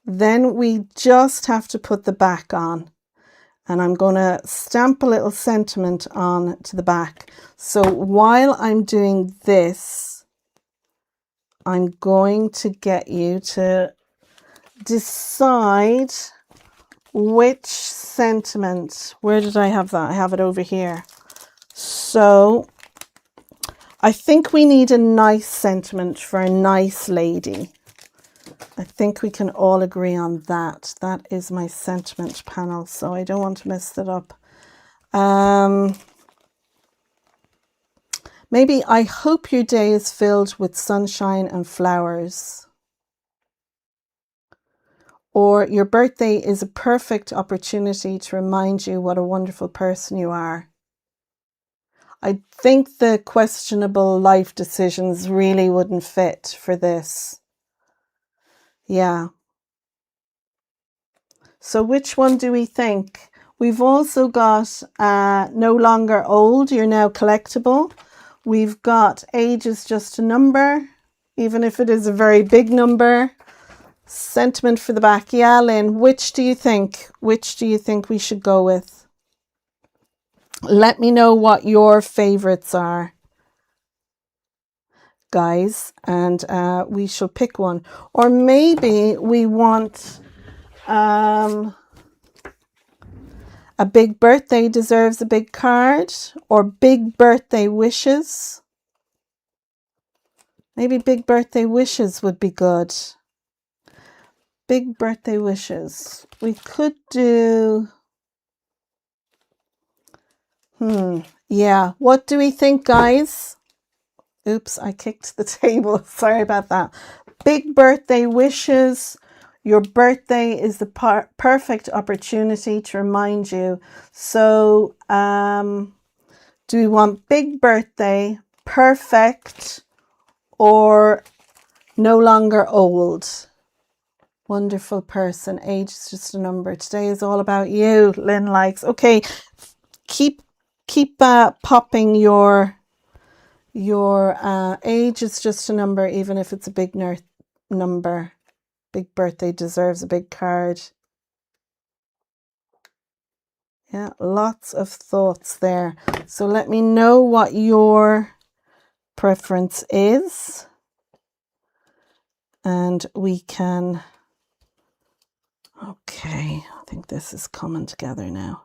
Then we just have to put the back on. And I'm going to stamp a little sentiment on to the back. So while I'm doing this, I'm going to get you to decide which sentiment. Where did I have that? I have it over here. So I think we need a nice sentiment for a nice lady. I think we can all agree on that. That is my sentiment panel, so I don't want to mess that up. Maybe I hope your day is filled with sunshine and flowers. Or your birthday is a perfect opportunity to remind you what a wonderful person you are. I think the questionable life decisions really wouldn't fit for this. Yeah. So which one do we think? We've also got no longer old, you're now collectible. We've got age is just a number, even if it is a very big number. Sentiment for the back. Yeah, Lynn, which do you think? Which do you think we should go with? Let me know what your favorites are. guys, and we shall pick one. Or maybe we want a big birthday deserves a big card, or big birthday wishes. Maybe big birthday wishes would be good. Big birthday wishes. We could do... Yeah, what do we think, guys? Oops, I kicked the table. Sorry about that. Big birthday wishes. Your birthday is the perfect opportunity to remind you. So, do we want big birthday, perfect, or no longer old? Wonderful person. Age is just a number. Today is all about you. Lynn likes. Okay, keep popping your age is just a number, even if it's a big number. Big birthday deserves a big card. Yeah, lots of thoughts there. So let me know what your preference is, and we can... Okay, I think this is coming together now.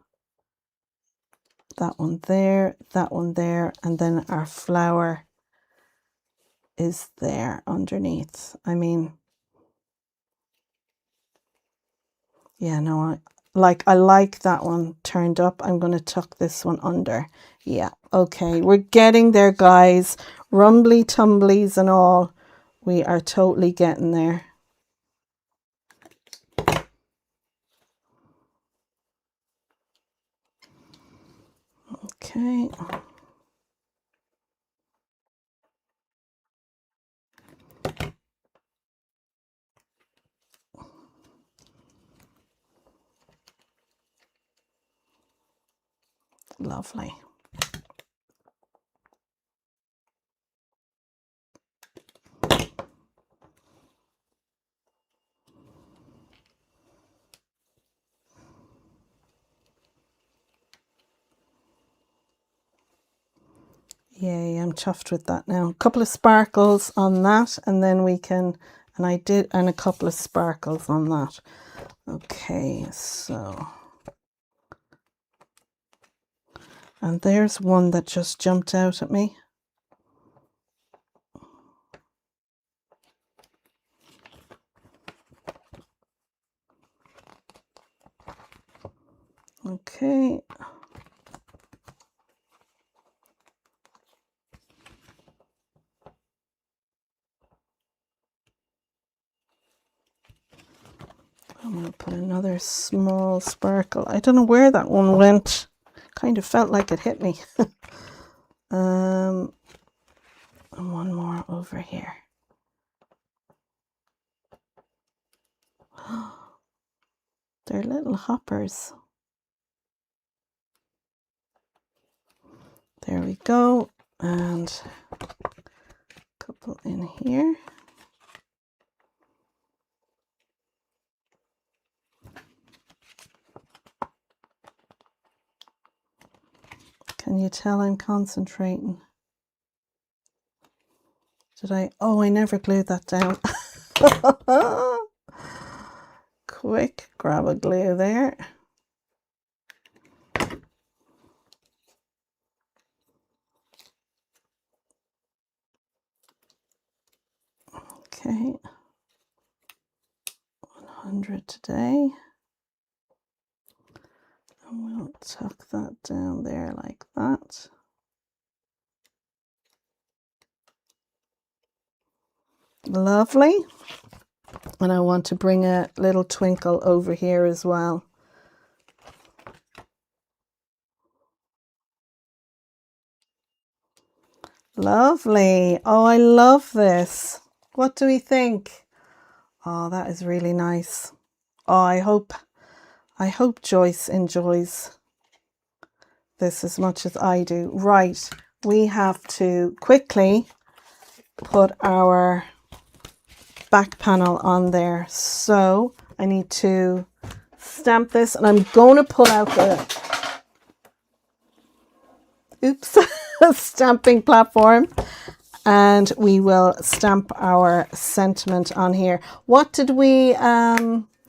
That one there, and then our flower is there underneath. I mean, yeah, no, I like that one turned up. I'm going to tuck this one under. Yeah, okay, we're getting there, guys. Rumbly tumblies and all, we are totally getting there. Okay. Lovely. Yay, I'm chuffed with that now. A couple of sparkles on that, and then we can, and I did, and a couple of sparkles on that. Okay, so, and there's one that just jumped out at me. Okay. I'm going to put another small sparkle. I don't know where that one went. Kind of felt like it hit me. And one more over here. They're little hoppers. There we go. And a couple in here. Can you tell I'm concentrating? Did I? Oh, I never glued that down. Quick, grab a glue there. Okay. 100 today. And we'll tuck that down there like that. Lovely. And I want to bring a little twinkle over here as well. Lovely. Oh, I love this. What do we think? Oh, that is really nice. Oh, I hope Joyce enjoys this as much as I do. Right, we have to quickly put our back panel on there. So I need to stamp this, and I'm going to pull out the stamping platform, And we will stamp our sentiment on here. What did we,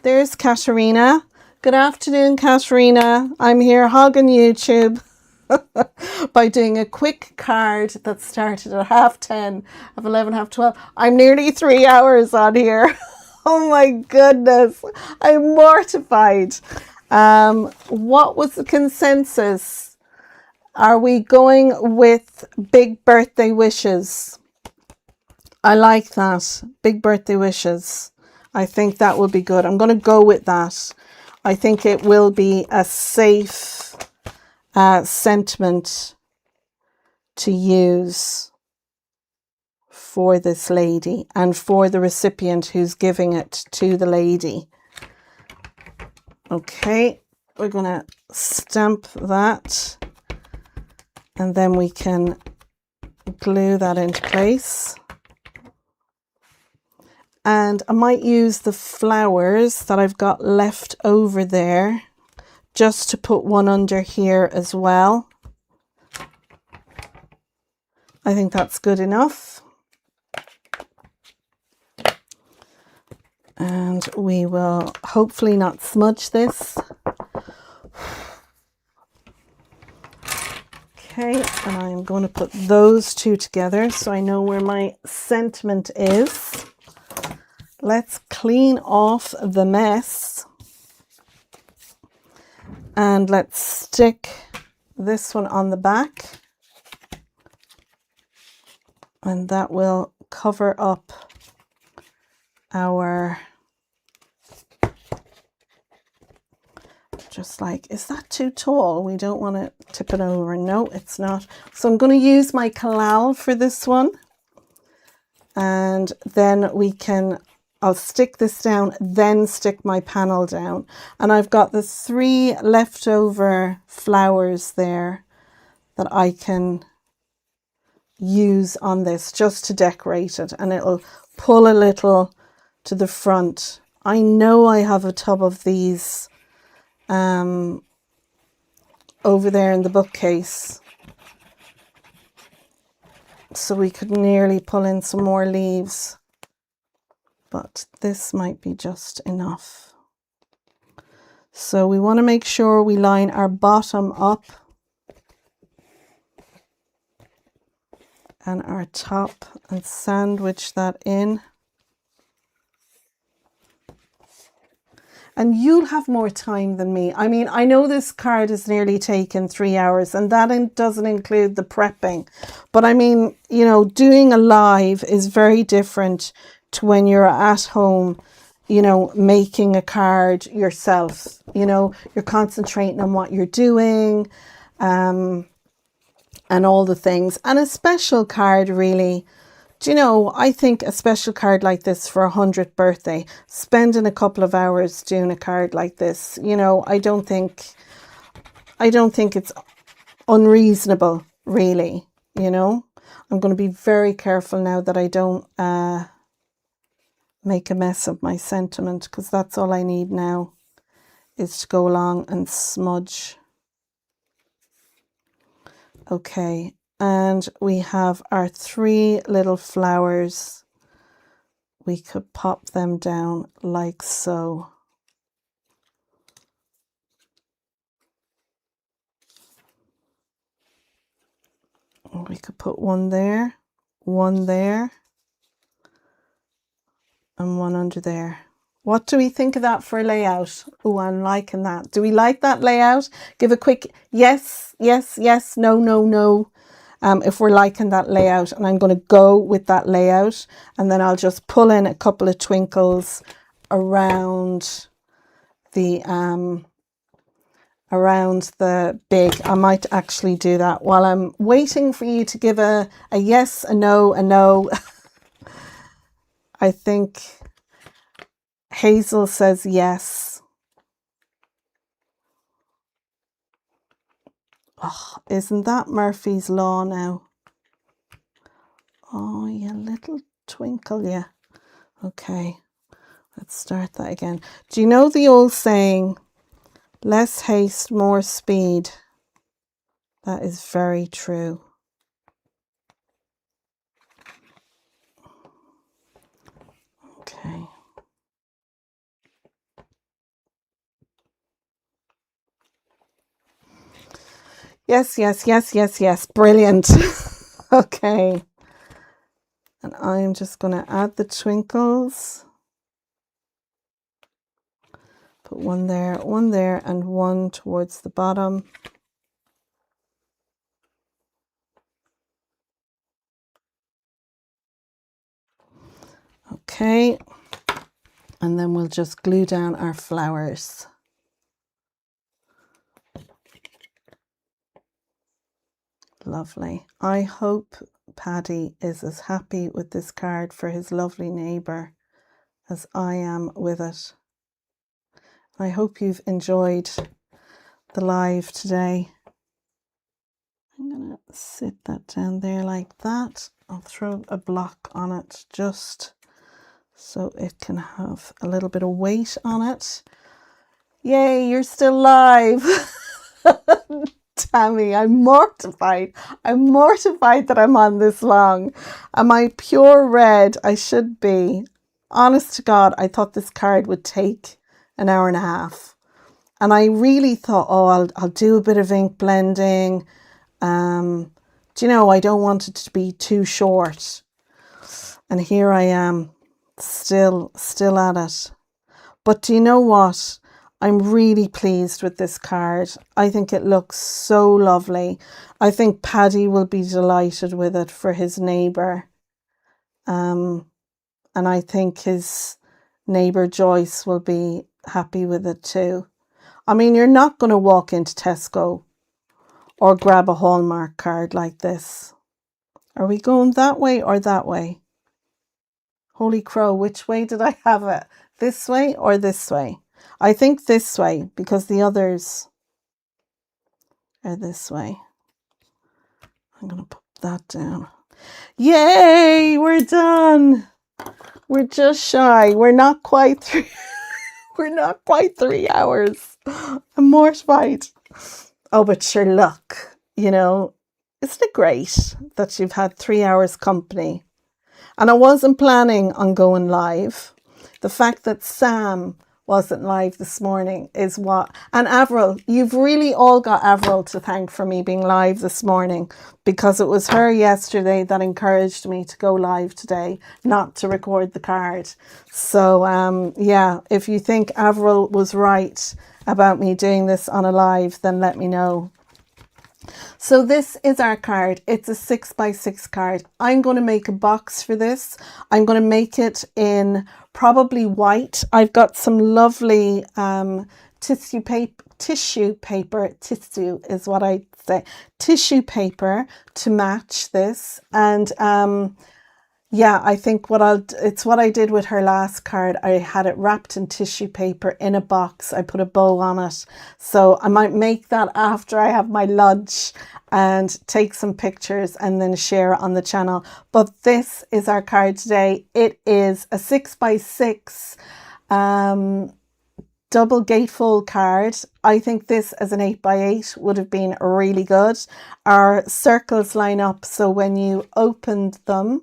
there's Katerina. Good afternoon, Katerina. I'm here hogging YouTube by doing a quick card that started at 10:30 of 11, 12:30. I'm nearly 3 hours on here. Oh my goodness. I'm mortified. What was the consensus? Are we going with big birthday wishes? I like that. Big birthday wishes. I think that would be good. I'm going to go with that. I think it will be a safe sentiment to use for this lady and for the recipient who's giving it to the lady. Okay, we're going to stamp that. And then we can glue that into place. And I might use the flowers that I've got left over there just to put one under here as well. I think that's good enough. And we will hopefully not smudge this. Okay, and I'm going to put those two together so I know where my sentiment is. Let's clean off the mess. And let's stick this one on the back. And that will cover up our, just like, is that too tall? We don't want to tip it over. No, it's not. So I'm going to use my collal for this one. And then we can, I'll stick this down, then stick my panel down. And I've got the 3 leftover flowers there that I can use on this just to decorate it. And it'll pull a little to the front. I know I have a tub of these over there in the bookcase. So we could nearly pull in some more leaves. But this might be just enough. So we want to make sure we line our bottom up and our top and sandwich that in. And you'll have more time than me. I mean, I know this card has nearly taken 3 hours and that doesn't include the prepping. But I mean, you know, doing a live is very different to when you're at home, you know, making a card yourself. You know, you're concentrating on what you're doing and all the things. And a special card really, do you know, I think a special card like this for a 100th birthday, spending a couple of hours doing a card like this, you know, I don't think it's unreasonable, really, you know. I'm going to be very careful now that I don't make a mess of my sentiment, because that's all I need now is to go along and smudge. Okay. And we have our 3 little flowers. We could pop them down like so. We could put one there, and one under there. What do we think of that for a layout? Oh, I'm liking that. Do we like that layout? Give a quick yes, yes, yes, no, no, no. If we're liking that layout, and I'm going to go with that layout, and then I'll just pull in a couple of twinkles around the big. I might actually do that while I'm waiting for you to give a yes, a no, a no. I think Hazel says yes. Oh, isn't that Murphy's Law now? Oh, you little twinkle, yeah. Okay, let's start that again. Do you know the old saying, less haste, more speed? That is very true. Yes, yes, yes, yes, yes. Brilliant. Okay. And I'm just going to add the twinkles. Put one there, and one towards the bottom. Okay. And then we'll just glue down our flowers. Lovely. I hope Paddy is as happy with this card for his lovely neighbour as I am with it. I hope you've enjoyed the live today. I'm going to sit that down there like that. I'll throw a block on it just so it can have a little bit of weight on it. Yay, you're still live. Tammy, I'm mortified. I'm mortified that I'm on this long. Am I pure red? I should be. Honest to God, I thought this card would take an hour and a half. And I really thought, oh, I'll do a bit of ink blending. Do you know, I don't want it to be too short. And here I am, still at it. But do you know what? I'm really pleased with this card. I think it looks so lovely. I think Paddy will be delighted with it for his neighbour. And I think his neighbour Joyce will be happy with it too. I mean, you're not going to walk into Tesco or grab a Hallmark card like this. Are we going that way or that way? Holy crow, which way did I have it? This way or this way? I think this way because the others are this way. I'm going to put that down. Yay, we're done. We're just shy. We're not quite 3 hours. I'm mortified. Oh, but sure, look, you know, isn't it great that you've had 3 hours company? And I wasn't planning on going live. The fact that Sam wasn't live this morning is what... And Avril, you've really all got Avril to thank for me being live this morning, because it was her yesterday that encouraged me to go live today, not to record the card. So, yeah, if you think Avril was right about me doing this on a live, then let me know. So this is our card. It's a 6x6 card. I'm going to make a box for this. I'm going to make it in probably white. I've got some lovely tissue paper is what I say, tissue paper to match this. And yeah, I think it's what I did with her last card. I had it wrapped in tissue paper in a box. I put a bow on it. So I might make that after I have my lunch and take some pictures and then share it on the channel. But this is our card today. It is a 6x6 double gatefold card. I think this as an 8x8 would have been really good. Our circles line up, so when you opened them,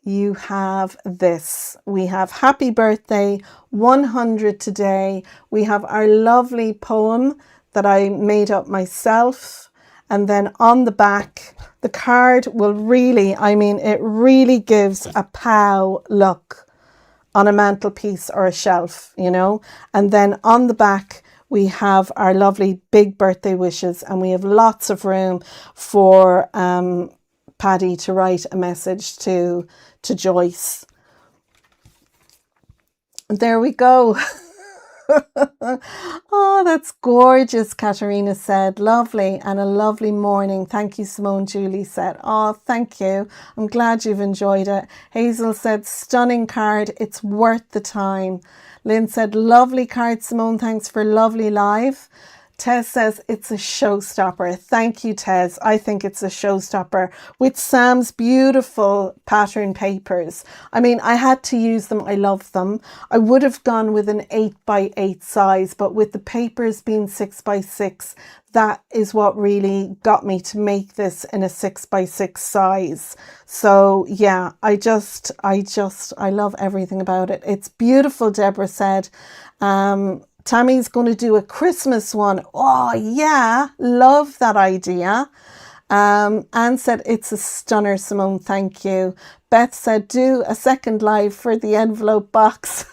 you have this. We have happy birthday, 100 today. We have our lovely poem that I made up myself. And then on the back, the card will really, I mean, it really gives a pow look on a mantelpiece or a shelf, you know. And then on the back, we have our lovely big birthday wishes, and we have lots of room for Paddy to write a message to Joyce. There we go. Oh, that's gorgeous, Katerina said. Lovely, and a lovely morning. Thank you, Simone. Julie said. Oh, thank you. I'm glad you've enjoyed it. Hazel said, stunning card. It's worth the time. Lynn said, lovely card, Simone. Thanks for lovely live. Tez says it's a showstopper. Thank you, Tez. I think it's a showstopper with Sam's beautiful pattern papers. I mean, I had to use them. I love them. I would have gone with an 8x8 size, but with the papers being 6x6, that is what really got me to make this in a 6x6 size. So yeah, I love everything about it. It's beautiful, Deborah said. Tammy's going to do a Christmas one. Oh yeah, love that idea. Anne said, it's a stunner, Simone, thank you. Beth said, do a second live for the envelope box.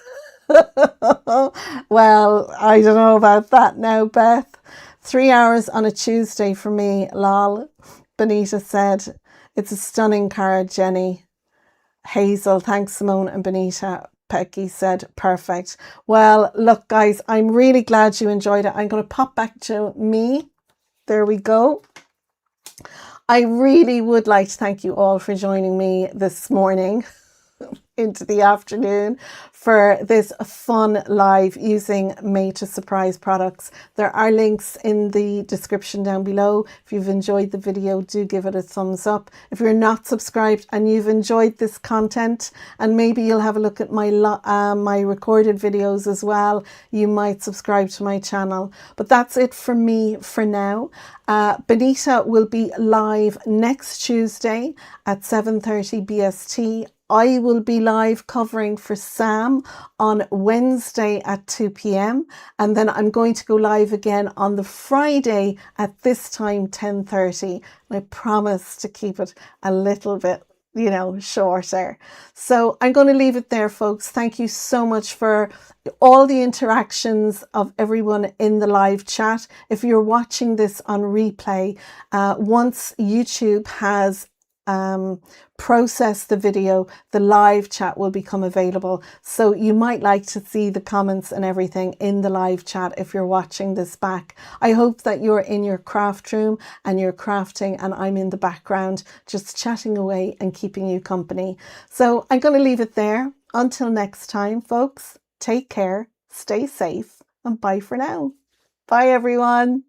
Well, I don't know about that now, Beth. 3 hours on a Tuesday for me, lol. Benita said, it's a stunning card, Jenny. Hazel, thanks, Simone and Benita. Becky said, perfect. Well, look, guys, I'm really glad you enjoyed it. I'm going to pop back to me. There we go. I really would like to thank you all for joining me this morning into the afternoon for this fun live using Made to Surprise products. There are links in the description down below. If you've enjoyed the video, do give it a thumbs up. If you're not subscribed and you've enjoyed this content, and maybe you'll have a look at my my recorded videos as well, you might subscribe to my channel. But that's it for me for now. Benita will be live next Tuesday at 7:30 BST. I will be live covering for Sam on Wednesday at 2 p.m. and then I'm going to go live again on the Friday at this time, 10:30. And I promise to keep it a little bit, you know, shorter. So I'm going to leave it there, folks. Thank you so much for all the interactions of everyone in the live chat. If you're watching this on replay, once YouTube has process the video, the live chat will become available. So you might like to see the comments and everything in the live chat if you're watching this back. I hope that you're in your craft room and you're crafting and I'm in the background just chatting away and keeping you company. So I'm going to leave it there. Until next time, folks, take care, stay safe, and bye for now. Bye, everyone.